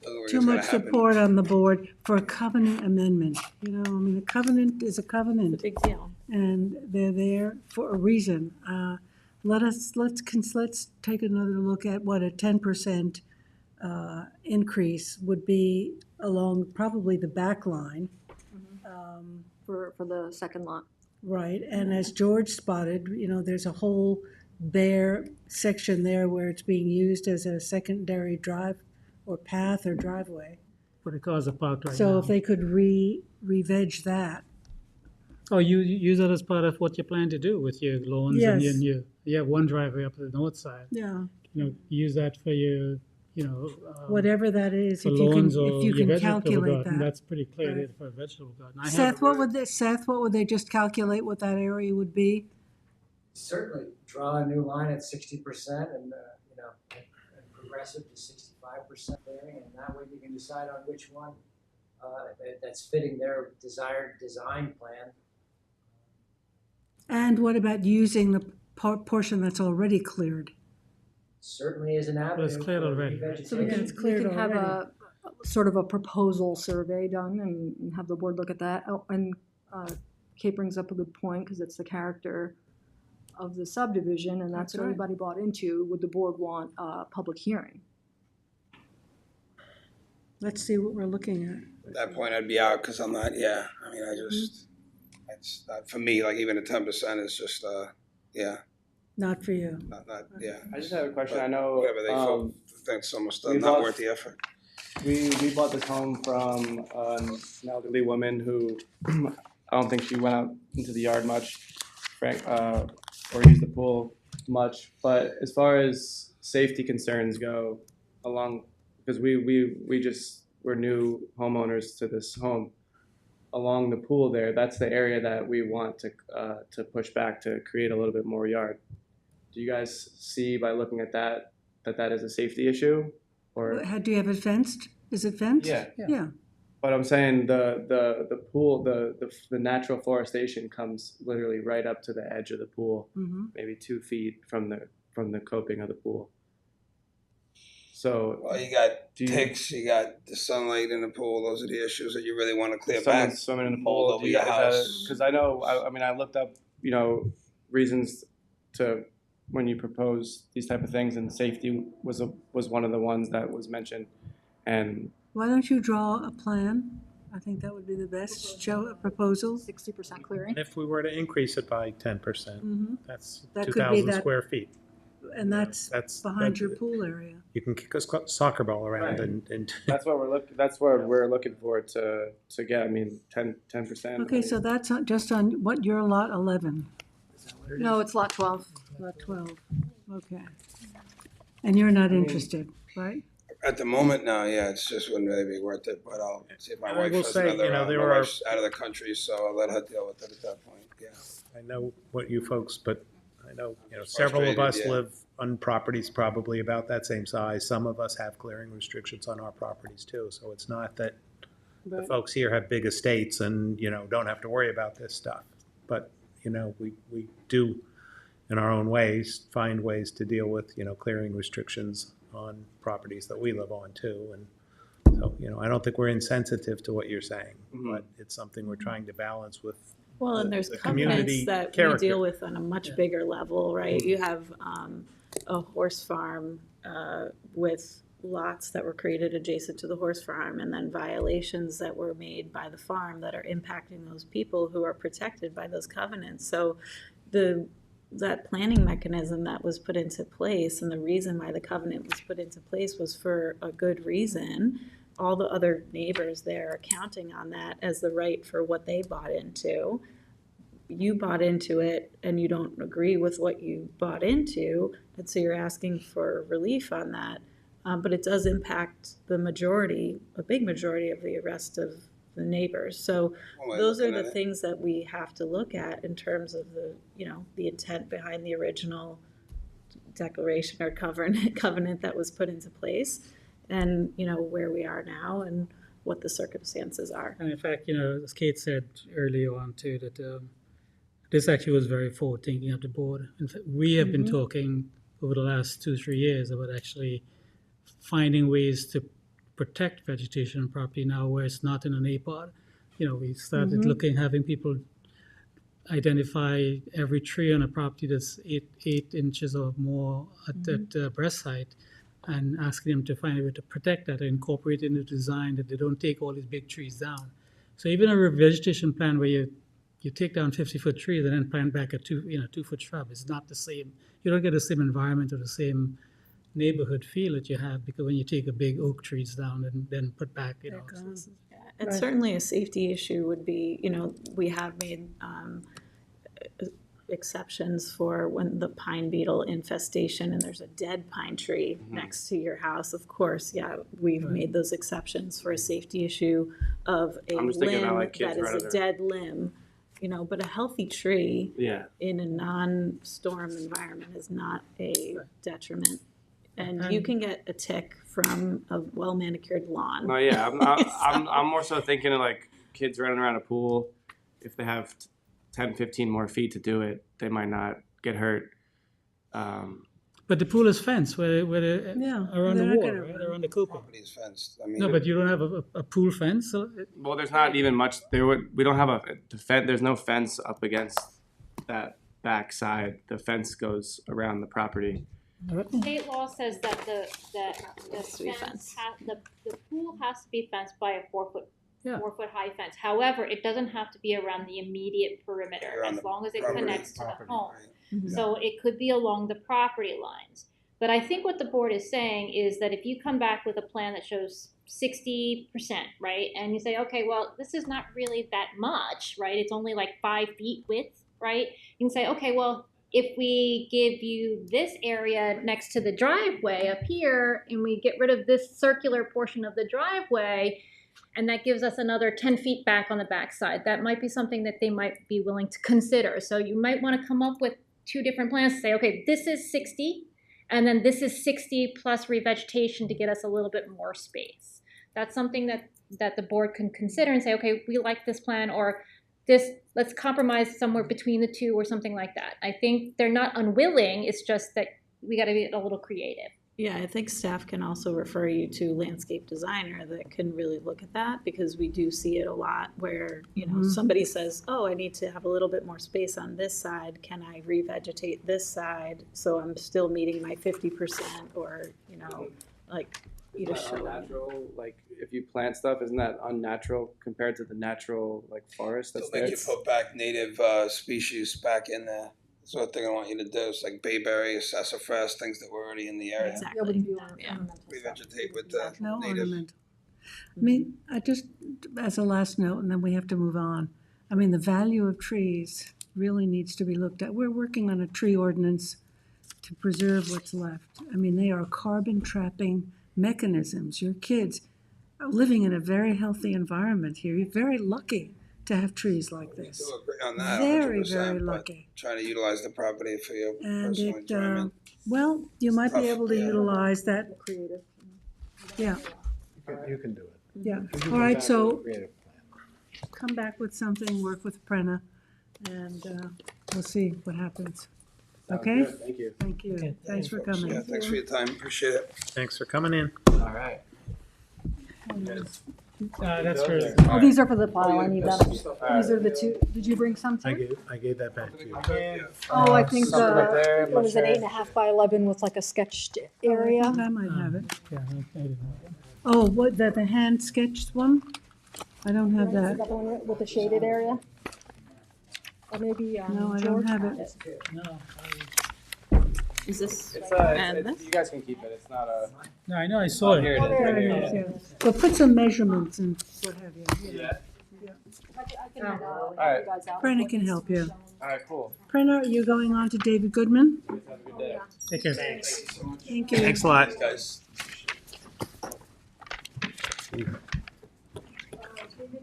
Doesn't look like too it's gonna much happen. support on the board for a covenant amendment. You know, I mean, a covenant is a covenant. Big deal. And they're there for a reason. Let's take another look at what a 10% increase would be along probably the back line. For the second lot. Right, and as George spotted, you know, there's a whole bare section there where it's being used as a secondary drive or path or driveway. For the cars are parked right now. So if they could re-veg that. Oh, you use that as part of what you plan to do with your lawns and Yes. you have one driveway up to the north side. Yeah. You know, use that for your, you know. Whatever that is, for if you can, lawns or if you your can vegetable calculate garden. that. That's pretty clear Right. for a vegetable garden. I have Seth, what would they just calculate what that area would be? Certainly, draw a new line at 60% and, you know, and progressive to 65% clearing, and that way you can decide on which one that's fitting their desired design plan. And what about using the portion that's already cleared? Certainly is an avenue. it's cleared for already. revegetation. So we can, it's cleared we can have already. a sort of a proposal survey done and have the board look at that. Oh, and Kate brings up a good point, because it's the character of the subdivision, and that's That's what right. everybody bought into. Would the board want a public hearing? Let's see what we're looking at. At that point, I'd be out, cause I'm not, yeah, I mean, I just, it's not, for me, like even a 10% is just, yeah, Not for you. not, yeah. I just have a question. But I know Whatever they feel, think so much, we not bought- worth the effort. we bought this home from an elderly woman who I don't think she went out into the yard much, or used the pool much. But as far as safety concerns go, because we're new homeowners to this home, along the pool there, that's the area that we want to push back to create a little bit more yard. Do you guys see by looking at that is a safety issue? Or Do you have it fenced? Is it fenced? Yeah. Yeah. but I'm saying the pool, the natural forestation comes literally right up to the edge of the pool, Mhm. maybe 2 feet from the coping of the pool. So Well, you got ticks, you got the sunlight in the pool, those are the issues that you really wanna clear someone back. swimming in the mold pool, over your house. because I know, I mean, I looked up, you know, reasons to, when you propose these type of things, and safety was one of the ones that was mentioned. And Why don't you draw a plan? I think that would be the best. Show a proposal. 60% clearing. And if we were to increase it by 10%, Mhm. that's That could be 2,000 that- square feet. And that's behind that- your pool area. You can kick a soccer ball around Right. and that's what we're looking for to get. I mean, 10%. Okay, so that's just on what, your lot 11? No, it's lot 12. Lot 12, okay. And you're not interested, right? At the moment, no, yeah, it's just wouldn't really be worth it, but I'll see if my I wife will has say, another, you know, there my are- wife's out of the country, so I'll let her deal with it at that point, yeah. I know what you folks, but I know, several of us Frustrated, yeah. live on properties probably about that same size. Some of us have clearing restrictions on our properties too, so it's not that the folks here have big estates and, don't have to worry about this stuff. But, we do, in our own ways, find ways to deal with, clearing restrictions on properties that we live on too. And so, I don't think we're insensitive to what you're saying, but it's something we're trying to balance with. Well, and there's the covenants community that we character. deal with on a much bigger level, right? You have a horse farm with lots that were created adjacent to the horse farm, and then violations that were made by the farm that are impacting those people who are protected by those covenants. So that planning mechanism that was put into place, and the reason why the covenant was put into place was for a good reason. All the other neighbors there are counting on that as the right for what they bought into. You bought into it and you don't agree with what you bought into, and so you're asking for relief on that. But it does impact the majority, a big majority of the rest of the neighbors. So those are the things that we have to look at in terms of the intent behind the original declaration or covenant that was put into place, and where we are now and what the circumstances are. And in fact, as Kate said earlier on too, that this actually was very forward thinking of the board. In fact, we have been talking over the last 2-3 years about actually finding ways to protect vegetation on property now where it's not in an APOD. We started having people identify every tree on a property that's 8 inches or more at that breast height, and asking them to find a way to protect that and incorporate it into design, that they don't take all these big trees down. So even a revegetation plan where you take down 50-foot trees and then plant back a 2-foot shrub is not the same. You don't get the same environment or the same neighborhood feel that you have, because when you take a big oak trees down and then put back, And certainly a safety issue would be, we have made exceptions for when the pine beetle infestation and there's a dead pine tree next to your house. Of course, we've made those exceptions for a safety issue of a limb that is a dead limb. But a healthy tree in a non-storm environment is not a detriment. And you can get a tick from a well-manicured lawn. No, yeah, I'm more so thinking of like kids running around a pool. If they have 10, 15 more feet to do it, they might not get hurt. But the pool is fenced where they're around the wall, right? Around the coop. Property's fenced, I mean. No, but you don't have a pool fence? Well, there's not even much. We don't have there's no fence up against that back side. The fence goes around the property. State law says that the pool has to be fenced by a 4-foot 4-foot high fence. However, it doesn't have to be around the immediate perimeter as long as it connects to the home. So it could be along the property lines. But I think what the board is saying is that if you come back with a plan that shows 60%, right, and you say, okay, well, this is not really that much, right? It's only like 5 feet width, right? You can say, okay, well, if we give you this area next to the driveway up here and we get rid of this circular portion of the driveway, and that gives us another 10 feet back on the backside, that might be something that they might be willing to consider. So you might want to come up with 2 different plans to say, okay, this is 60, and then this is 60 plus revegetation to get us a little bit more space. That's something that the board can consider and say, okay, we like this plan, or let's compromise somewhere between the 2 or something like that. I think they're not unwilling, it's just that we got to be a little creative. Yeah, I think staff can also refer you to landscape designer that can really look at that, because we do see it a lot where, somebody says, oh, I need to have a little bit more space on this side. Can I revegetate this side so I'm still meeting my 50%, or, you just show unnatural, like if you plant stuff, isn't that unnatural compared to the natural forest that's They'll there? make you put back native species back in there. That's what they're gonna want you to do. It's like bayberry, sassafras, things that were already in the area. Exactly. Revegetate with the No native. ornament. I mean, I just, as a last note, and then we have to move on. I mean, the value of trees really needs to be looked at. We're working on a tree ordinance to preserve what's left. I mean, they are carbon trapping mechanisms. Your kids are living in a very healthy environment here. You're very lucky to have trees like this. Do agree on that, Very, 100%, very but lucky. trying to utilize the property for your And personal enjoyment. well, you might be Tough, able to yeah. utilize that. Creative. Yeah, You can do it. yeah. You can All right, come back so with a creative plan. come back with something, work with Brenna, and we'll see what happens. Sounds Okay? good. Thank you. Thank you. Thanks for coming. Yeah, thanks for your time, appreciate it. Thanks for coming in. All right. That's for. Oh, these are for the pile, I need them. These are the two, did you bring some too? I gave that back to you. Oh, I think Something right there, what is it, much 8.5 by 11 with like a sketched area? I might have it. Yeah, I didn't know. Oh, what, the hand sketched one? I don't have Is that. that the one with the shaded area? Or maybe, No, I don't George have had it. No, Is this? It's, you guys can keep it. It's not a. no, I know, I saw it. Here it is. There Right it here. is, yeah. So put some measurements and what have you. Yeah. I can All right. you guys out. Brenna can help you. All right. Cool. Brenna, are you going on to David Goodman? Have a good day. Take care. Thank you. Thanks a lot. Guys. David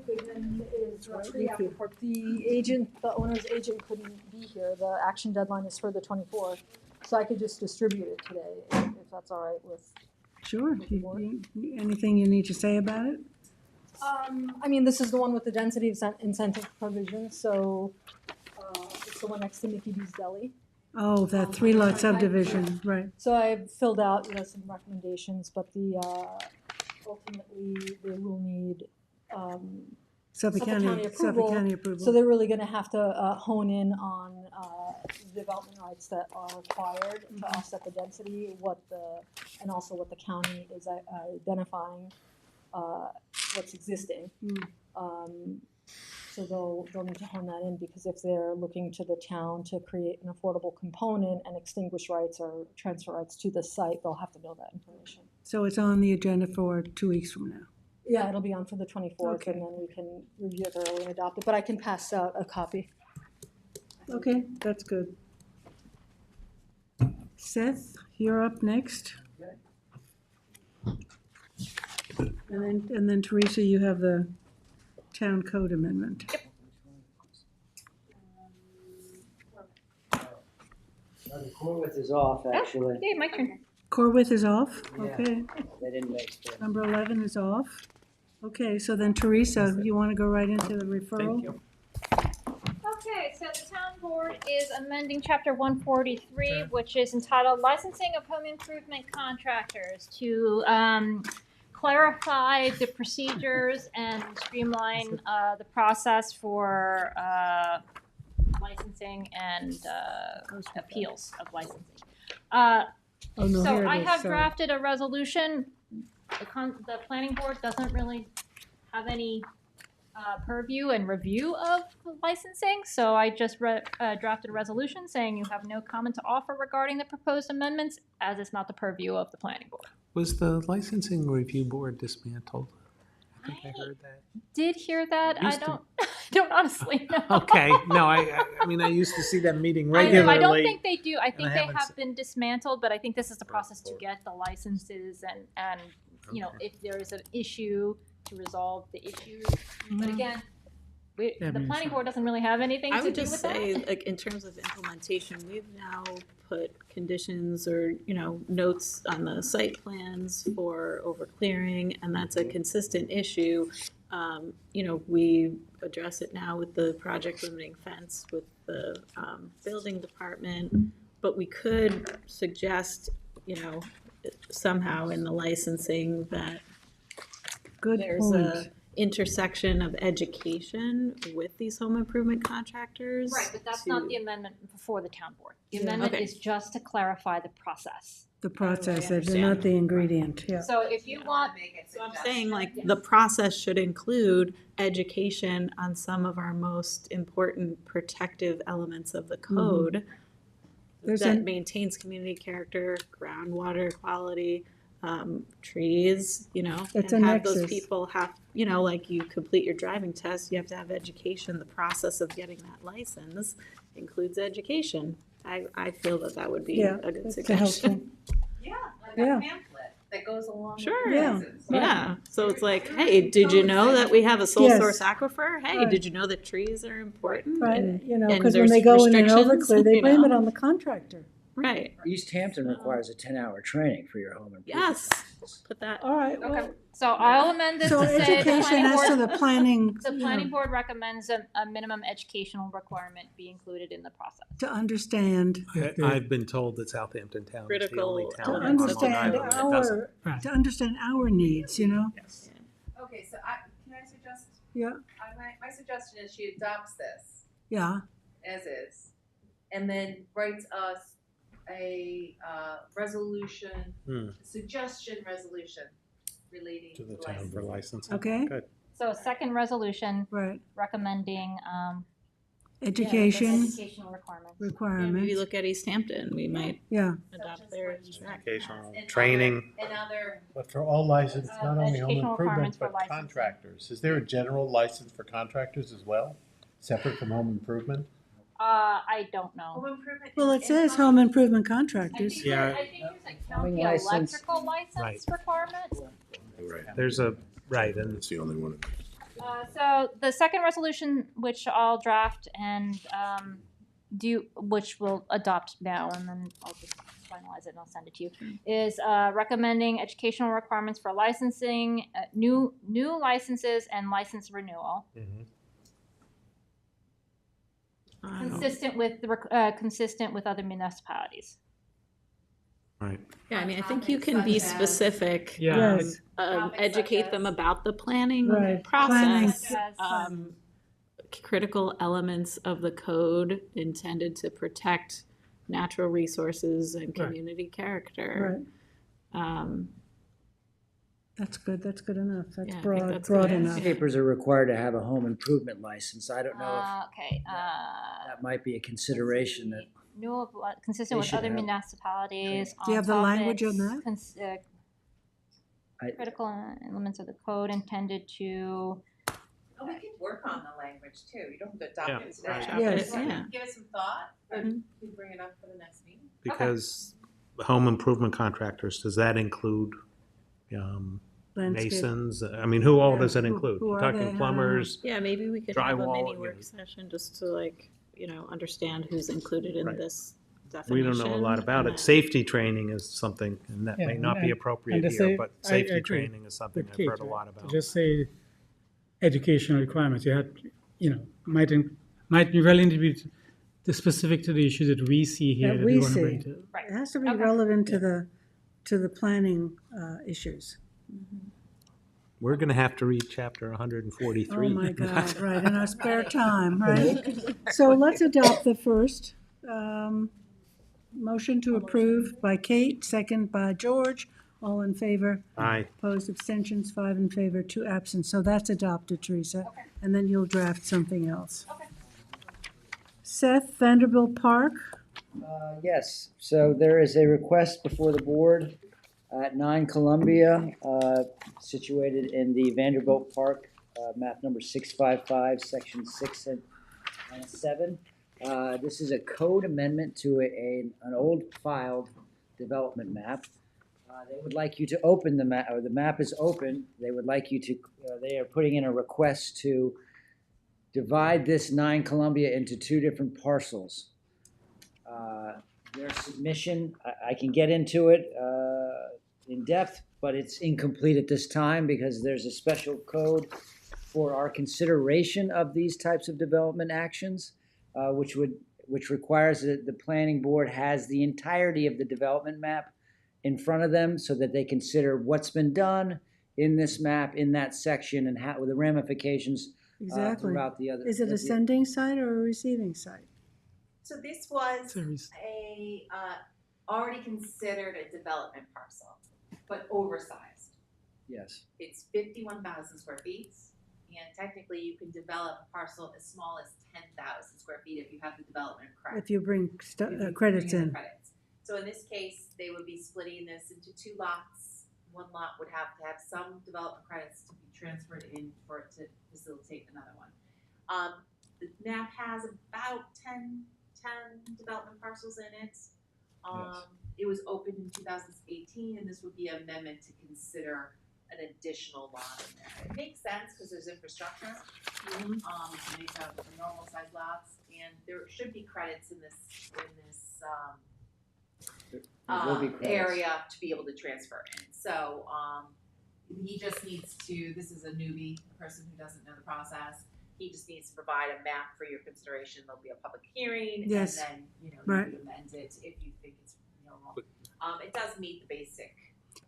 Goodman is tree applicant. The agent, the owner's agent couldn't be here. The action deadline is for the 24th. So I could just distribute it today, if that's all right with. Sure. Anything you need to say about it? I mean, this is the one with the density incentive provision, so, it's the one next to Mickey D's Deli. Oh, that 3-lot subdivision, right. So I've filled out, some recommendations, but ultimately, they will need, Suffolk County approval. So they're really gonna have to hone in on development rights that are required to offset the density, and also what the county is identifying, what's existing. So they'll need to hone that in, because if they're looking to the town to create an affordable component and extinguish rights or transfer rights to the site, they'll have to know that information. So it's on the agenda for 2 weeks from now. Yeah, it'll be on for the 24th, Okay. and then we can review it early and adopt it, but I can pass out a copy. Okay, that's good. Seth, you're up next. And then Teresa, you have the town code amendment. The core width is off, actually. Okay, my turn. Core width is off, Yeah. okay. They didn't make it. Number 11 is off. Okay, so then Teresa, you want to go right into the referral? you. Okay, so the town board is amending chapter 143, which is entitled Licensing of Home Improvement Contractors, to clarify the procedures and streamline the process for licensing and appeals of licensing. Oh, no, So here it I is, have sorry. drafted a resolution. The planning board doesn't really have any purview and review of licensing, so I just drafted a resolution saying you have no comment to offer regarding the proposed amendments, as it's not the purview of the planning board. Was the licensing review board dismantled? I think I heard that. Did hear that? I Used to- don't, I don't honestly know. Okay, no, I mean, I used to see them meeting I regularly. don't think they do. I think I they haven't have been dismantled, but I think this is the process to get the licenses and you know, if there is an issue, to resolve the issues. But again, the planning board doesn't really have anything I to would do just with say, that. like, in terms of implementation, we've now put conditions or, notes on the site plans for overclearing, and that's a consistent issue. We address it now with the project limiting fence with the building department, but we could suggest, somehow in the licensing that Good there's a point. intersection of education with these home improvement contractors. Right, but that's to- not the amendment before the town board. The Yeah. amendment Okay. is just to clarify the process. The process, I they're not the ingredient, yeah. So if you want, So I'm saying, like, the process should include education on some of our most important protective elements of the code There's that an- maintains community character, groundwater quality, trees, It's and a have those nexus. people have, like you complete your driving test, you have to have education. The process of getting that license includes education. I feel that would be Yeah, a good that's suggestion. helpful. Yeah, like Yeah. a pamphlet that goes along Sure. with Yeah. the license. So Yeah, so it's like, you're hey, did you know that we have a sole Yes. source aquifer? Hey, Right. did you know that trees are important? Right, And, you know, and because when there's they go in and restrictions, overclear, they you blame know? it on the contractor. Right. East Hampton requires a 10-hour training for your home improvement. Yes. Put that. All right, Okay, well, so I'll amend this so to say the education planning as to board, the planning, the you planning know, board recommends a minimum educational requirement be included in the process. to understand, I've been told that Southampton Town is the only Critical town to on Long understand Island that doesn't. our needs, you know? Okay, so can I suggest, Yeah, my suggestion is she adopts this yeah, as is, and then writes us a resolution, suggestion resolution relating To the to town for licensing. licensing. okay, Good. So a second resolution right. recommending, Education educational requirements. Yeah, requirements. maybe look at East Hampton. We might Yeah, adopt theirs. Educational And training. other, But for all license, not only home educational improvement, requirements for but licensing. contractors. Is there a general license for contractors as well, separate from home improvement? I don't know. home improvement. well, and it says plumbing. home improvement contractors. Yeah. I think there's a Plumbing county license. electrical license requirement. Right. There's a, right, and It's the only one. So the second resolution, which I'll draft and which we'll adopt now, and then I'll just finalize it and I'll send it to you, is recommending educational requirements for licensing, new licenses and license renewal, consistent with other municipalities. right. Yeah, I mean, I think you can be specific. Yeah. Yes. Educate them about the planning Right, process. planning. Critical elements of the code intended to protect natural resources and Right. community character. Right, that's good enough, that's Yeah, I think broad, that's broad good. enough. Papers are required to have a home improvement license. I don't know if Okay. that might be a consideration that. Consistent They with should other have- municipalities. Do you have the language on topics, that? Critical elements of the code intended to. Oh, we can work on the language too. You don't have to adopt Yeah, it today. right. Yes. Yeah. Give it some thought, but you can bring it up for the next meeting. Because home improvement contractors, does that include Landscape. masons? I mean, who all Yeah, does that who- include? who We're are they? I talking don't plumbers. Yeah, maybe we could have a Drywall, mini you know. work session just to understand who's included in Right. this We definition. don't know a lot about it. Safety training is something, and that Yeah, may not be and appropriate to here, say- but I safety agree training is something with I've Kate, heard a lot to about. just say educational requirements, you had, might really need to be specific to the issue that we see here That that we we want to bring see. to. It has to be relevant to the planning issues. We're gonna have to read chapter 143. Oh, my God, right, in our spare time, right? So let's adopt the first. Motion to approve by Kate, second by George. All in favor? Aye. Opposed, abstentions, 5 in favor, 2 absent. So that's adopted, Teresa. And then you'll draft something else. Seth, Vanderbilt Park. Yes, so there is a request before the board at 9 Columbia, situated in the Vanderbilt Park, map number 655, section 6 and 7. This is a code amendment to an old filed development map. They would like you to open the map, or the map is open. They would like you to, they are putting in a request to divide this 9 Columbia into 2 different parcels. Their submission, I can get into it in depth, but it's incomplete at this time because there's a special code for our consideration of these types of development actions, which requires that the planning board has the entirety of the development map in front of them so that they consider what's been done in this map, in that section, and how the ramifications Exactly. throughout the other. Is it a sending site or a receiving site? So this was a already considered a development parcel, but oversized. Yes. It's 51,000 square feet, and technically you can develop a parcel as small as 10,000 square feet if you have the development credit. If you bring If you credits bring in. credits. So in this case, they would be splitting this into 2 lots. One lot would have to have some development credits to be transferred in for it to facilitate another one. The map has about 10 development parcels in it. It was opened in 2018, and this would be an amendment to consider an additional lot in there. It makes sense because there's infrastructure. And these are normal size lots, and there should be credits in this will be credits. area to be able to transfer in. So he just needs to. This is a newbie, a person who doesn't know the process. He just needs to provide a map for your consideration. There'll be a public hearing, Yes. and then you Right. can amend it if you think it's wrong. It does meet the basic.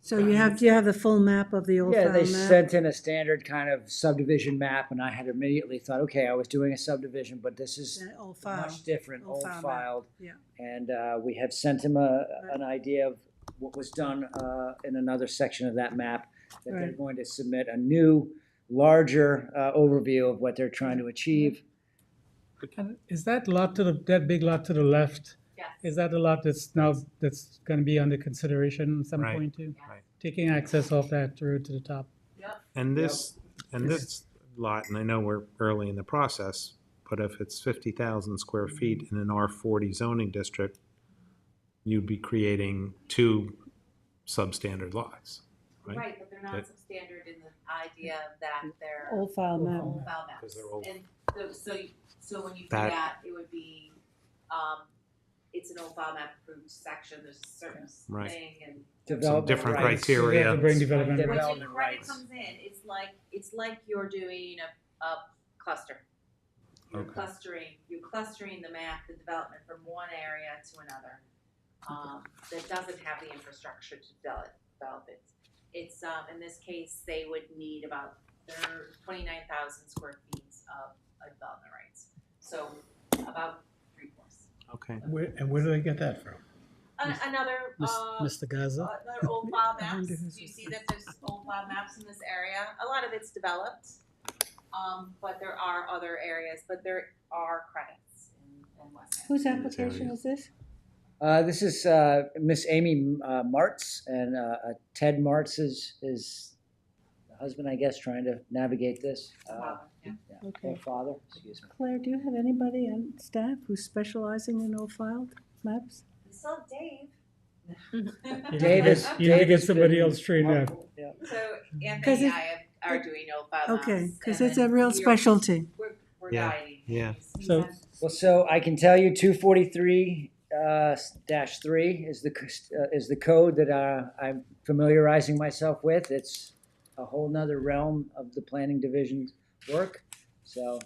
So you have the full map of the old Yeah, file they map? sent in a standard kind of subdivision map, and I had immediately thought, okay, I was doing a subdivision, but this is Yeah, old file. much different, Old old file map. filed. Yeah. And we had sent him an idea of what was done in another section of that map, that they're Right. going to submit a new, larger overview of what they're trying to achieve. And is that lot that big lot to the left? Yes. Is that the lot that's going to be under consideration at some Right. point too? Right. Taking access off that road to the top. Yep. And this lot, and I know we're early in the process, but if it's 50,000 square feet in an R40 zoning district, you'd be creating two substandard lots, right? Right, but they're not That- substandard in the idea that they're Old file map. old file maps. 'Cause they're old. And so when you do That- that, it would be, it's an old file map approved section, there's a certain Right. thing and. Some Development different rights. criteria. You have to bring development When rights. the Development credit rights. comes in, it's like you're doing a cluster. You're clustering the map, the development from one area to another. That doesn't have the infrastructure to develop it. It's, in this case, they would need about 29,000 square feet of development rights. So about 3/4. Okay. Where do they get that from? Another, Mr. Gaza? another old file maps. Do you see that there's old file maps in this area? A lot of it's developed, but there are other areas, but there are credits in West End. Whose application is this? This is Miss Amy Martz, and Ted Martz is the husband, I guess, trying to navigate this. Okay. Or father, excuse me. Claire, do you have anybody on staff who's specializing in old file maps? We still have Dave. Davis. You need to get somebody else trained up. Yeah. So 'Cause Anthony it- and I are doing old file maps. Okay, because and it's a then real we're- specialty. We're Yeah, guiding. yeah. So I can tell you 243 -3 is the code that I'm familiarizing myself with. It's a whole nother realm of the planning division's work. So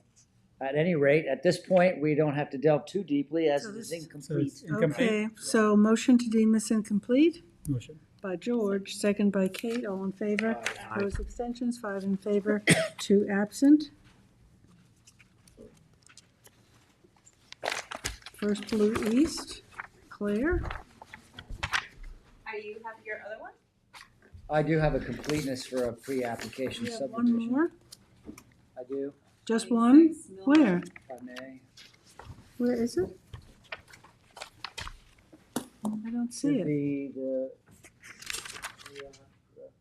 at any rate, at this point, we don't have to delve too deeply as it is incomplete. Okay, so motion to deem this incomplete Motion. by George, second by Kate, all in favor. Aye. Opposed, abstentions, 5 in favor, 2 absent. First Blue East, Claire. Are you have your other one? I do have a completeness for a pre-application You have subdivision. one more? I do, Just one? Where? if I may. Where is it? I don't see Should it. be the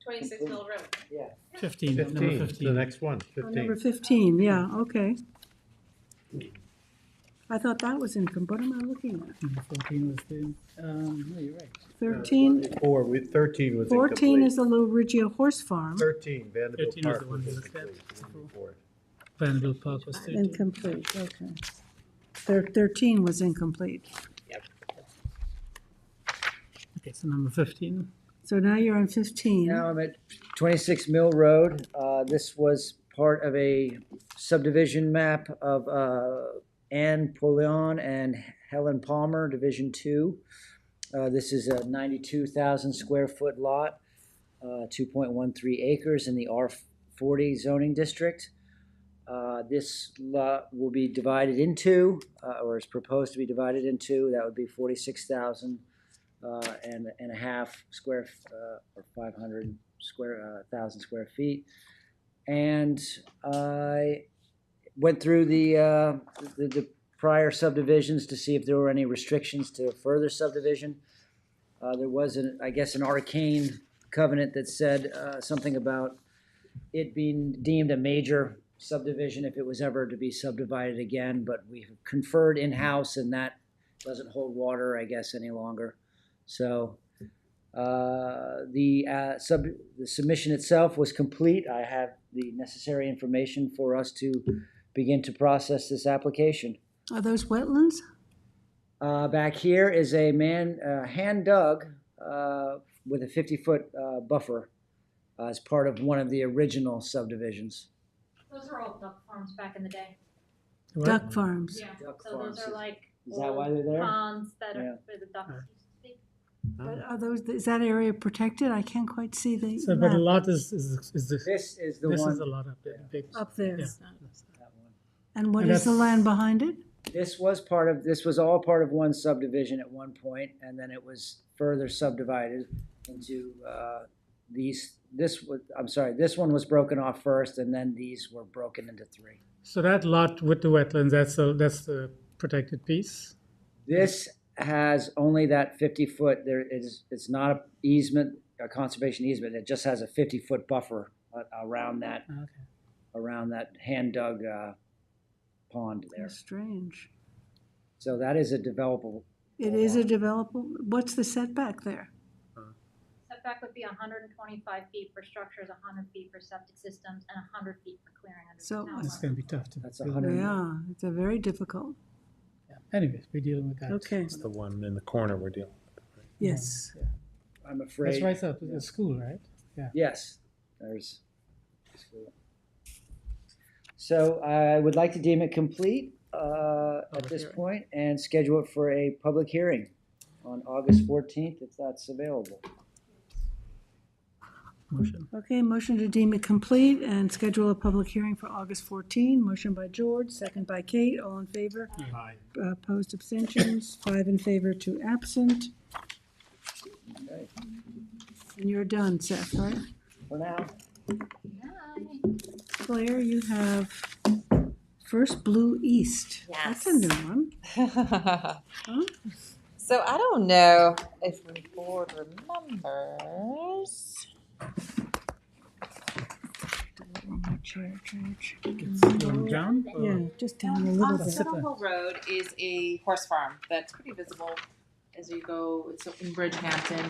26 Mill Road. Yeah. 15, number 15. The next one, Oh, number 15. 15, yeah, okay. I thought that was incomplete. What am I looking at? Number 14 was the, no, you're right. 13, 13 was 14 incomplete. is the Little Ridgeo Horse Farm. 13, Vanderbilt 13 was Park the one was we looked at. incomplete. Vanderbilt Park was 13. Incomplete, okay. 13 was incomplete. Okay, so number 15. So now you're on 15. Now I'm at 26 Mill Road. This was part of a subdivision map of Ann Polion and Helen Palmer, Division 2. This is a 92,000 square foot lot, 2.13 acres in the R40 zoning district. This lot will be divided into, or is proposed to be divided into, that would be 46,000 and a half square, or 500 square, thousand square feet. And I went through the prior subdivisions to see if there were any restrictions to further subdivision. There was, I guess, an arcane covenant that said something about it being deemed a major subdivision if it was ever to be subdivided again, but we've conferred in-house and that doesn't hold water, I guess, any longer. So the submission itself was complete. I have the necessary information for us to begin to process this application. Are those wetlands? Back here is a hand dug with a 50-foot buffer as part of one of the original subdivisions. Those are all duck farms back in the day. Duck farms. Yeah, Duck so those farms. are like Is that why old they're there? ponds that Yeah. are where the ducks used to be. But are those, is that area protected? I can't quite see the So, but the map. lot is this. This is the This one. is a lot up there, big. Up there. Yeah. That one. And what And is the that's- land behind it? This was all part of one subdivision at one point, and then it was further subdivided into this one was broken off first, and then these were broken into 3. So that lot with the wetlands, that's the protected piece? This has only that 50-foot, it's not a easement, a conservation easement, it just has a 50-foot buffer around that, hand dug pond there. That's strange. So that is a developable. It is a developable, what's the setback there? Setback would be 125 feet for structures, 100 feet for septic systems, and 100 feet for clearing under So- the town It's line. gonna be tough to. That's build. 100. Yeah, it's a very difficult. Anyways, we're dealing with that. Okay, It's the one in the corner we're dealing with. yes. I'm afraid. That's right up to the school, right? Yeah. Yes, there's. So I would like to deem it complete at this point and schedule it for a public hearing on August 14th, if that's available. Motion. Okay, motion to deem it complete and schedule a public hearing for August 14. Motion by George, second by Kate, all in favor. Aye. Opposed, abstentions, 5 in favor, 2 absent. Okay, And you're done, Seth, right? for now. Claire, you have First Blue East. That's a new one. So I don't know if the board remembers. Down? Yeah, just down a little bit. Settle Hill Road is a horse farm that's pretty visible as you go. It's in Bridgehampton.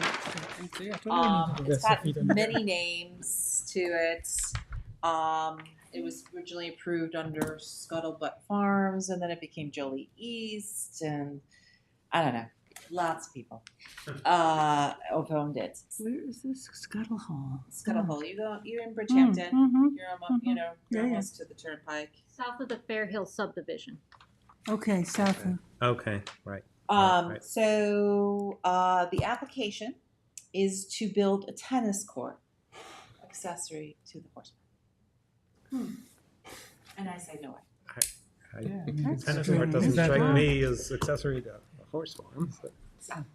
It's got many names to it. It was originally approved under Scuttlebutt Farms, and then it became Jolie East, and I don't know, lots of people owned it. Where is this? Scuttle Hall. Scuttle Hole. You're in Bridgehampton. You're almost, you're Yeah, yeah. almost to the turnpike. South of the Fair Hill subdivision. Okay, south of. Okay, right. So the application is to build a tennis court accessory to the horse farm. And I say no way. That's Tennis strange. court doesn't Is that strike right? me as accessory to a horse farm. but-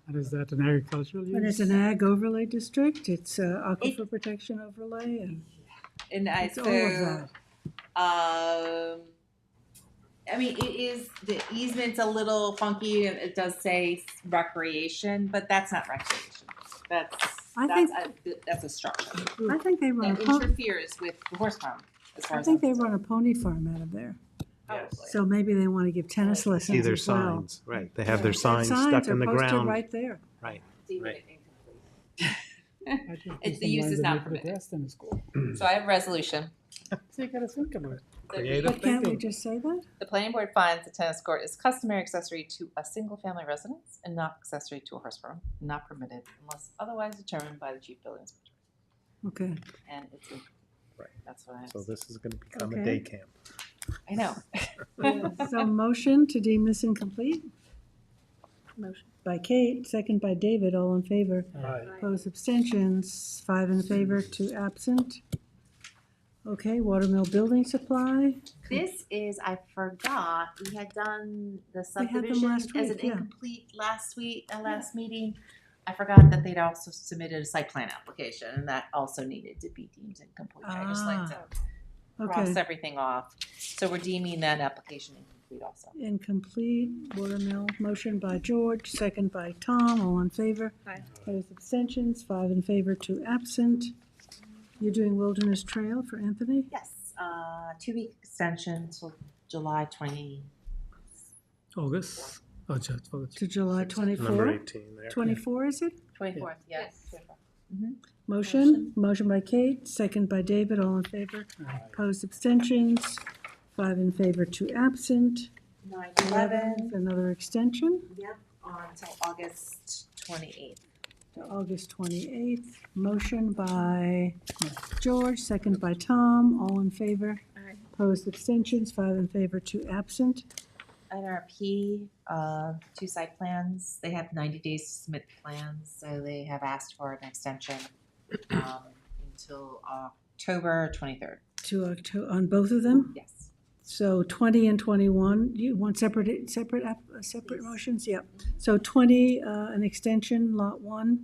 And is that an agricultural use? But it's an ag overlay district, it's aquifer protection overlay, and And I it's all of that. I mean, it is, the easement's a little funky, and it does say recreation, but that's not recreation. That's a structure. I think they run a That pony, interferes with the horse farm, as far I as think I'm they run a pony farm out of there. Probably. So maybe they want to give tennis lessons See their as well. signs, right. They have their signs stuck Signs in are the posted ground. right there. Right. It's the use is not permitted. So I have a resolution. So you gotta think about it. Creative But can't we thinking. just say that? The planning board finds the tennis court is customary accessory to a single-family residence and not accessory to a horse farm, not permitted unless otherwise determined by the chief building inspector. Okay. And it's, Right. that's what I have. So this is gonna become a Okay. day camp. I know. So motion to deem this incomplete Motion. by Kate, second by David, all in favor. Aye. Opposed, abstentions, 5 in favor, 2 absent. Okay, Watermill Building Supply. This is, I forgot, we had done the We had them subdivision last as an week, yeah. incomplete last meeting. I forgot that they'd also submitted a site plan application, and that also needed to be deemed incomplete. I just like to cross Okay. everything off. So we're deeming that application incomplete also. Incomplete, Watermill, motion by George, second by Tom, all in favor. Aye. Opposed, abstentions, 5 in favor, 2 absent. You're doing Wilderness Trail for Anthony? Yes, 2-week extension till July 20. August. Oh, just for the. to July Number 24? 18 there. 24, is it? 24th, yes. Motion by Kate, second by David, all in favor. Opposed, abstentions, 5 in favor, 2 absent. 9/11, Another extension yep, until August 28th. to August 28th. Motion by George, second by Tom, all in favor. Opposed, abstentions, 5 in favor, 2 absent. NRP, 2 site plans, they have 90 days to submit the plans, so they have asked for an extension until October 23rd. To October, on both of them? Yes. So 20 and 21, you want separate motions? Yep. So 20, an extension, lot 1,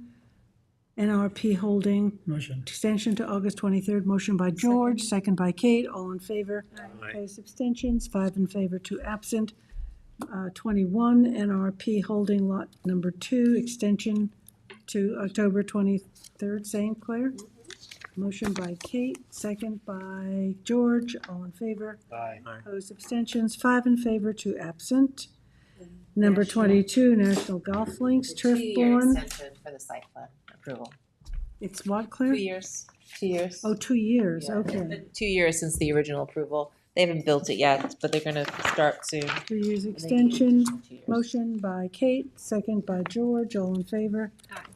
NRP holding. Motion. Extension to August 23rd, motion by George, second by Kate, all in favor. Aye. Opposed, abstentions, 5 in favor, 2 absent. 21, NRP holding lot number 2, extension to October 23rd, St. Clair. Motion by Kate, second by George, all in favor. Aye. Opposed, abstentions, 5 in favor, 2 absent. Number 22, National Golf Links, Two-year Turfborn. extension for the site plan approval. It's what, Claire? 2 years. 2 years. Oh, 2 years, Yeah. okay. 2 years since the original approval. They haven't built it yet, but they're gonna start soon. 2 years And they extension. need 2 years. Motion by Kate, second by George, all in favor.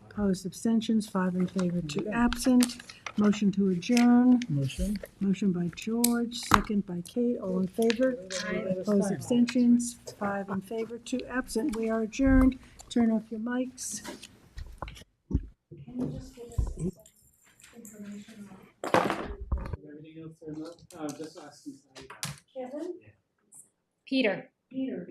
Opposed, abstentions, 5 in favor, 2 absent. Motion to adjourn. Motion. Motion by George, second by Kate, all in favor. Opposed, abstentions, 5 in favor, 2 absent. We are adjourned. Turn off your mics. Can you just give us information Everything else, just ask inside. Kevin? Peter. Peter.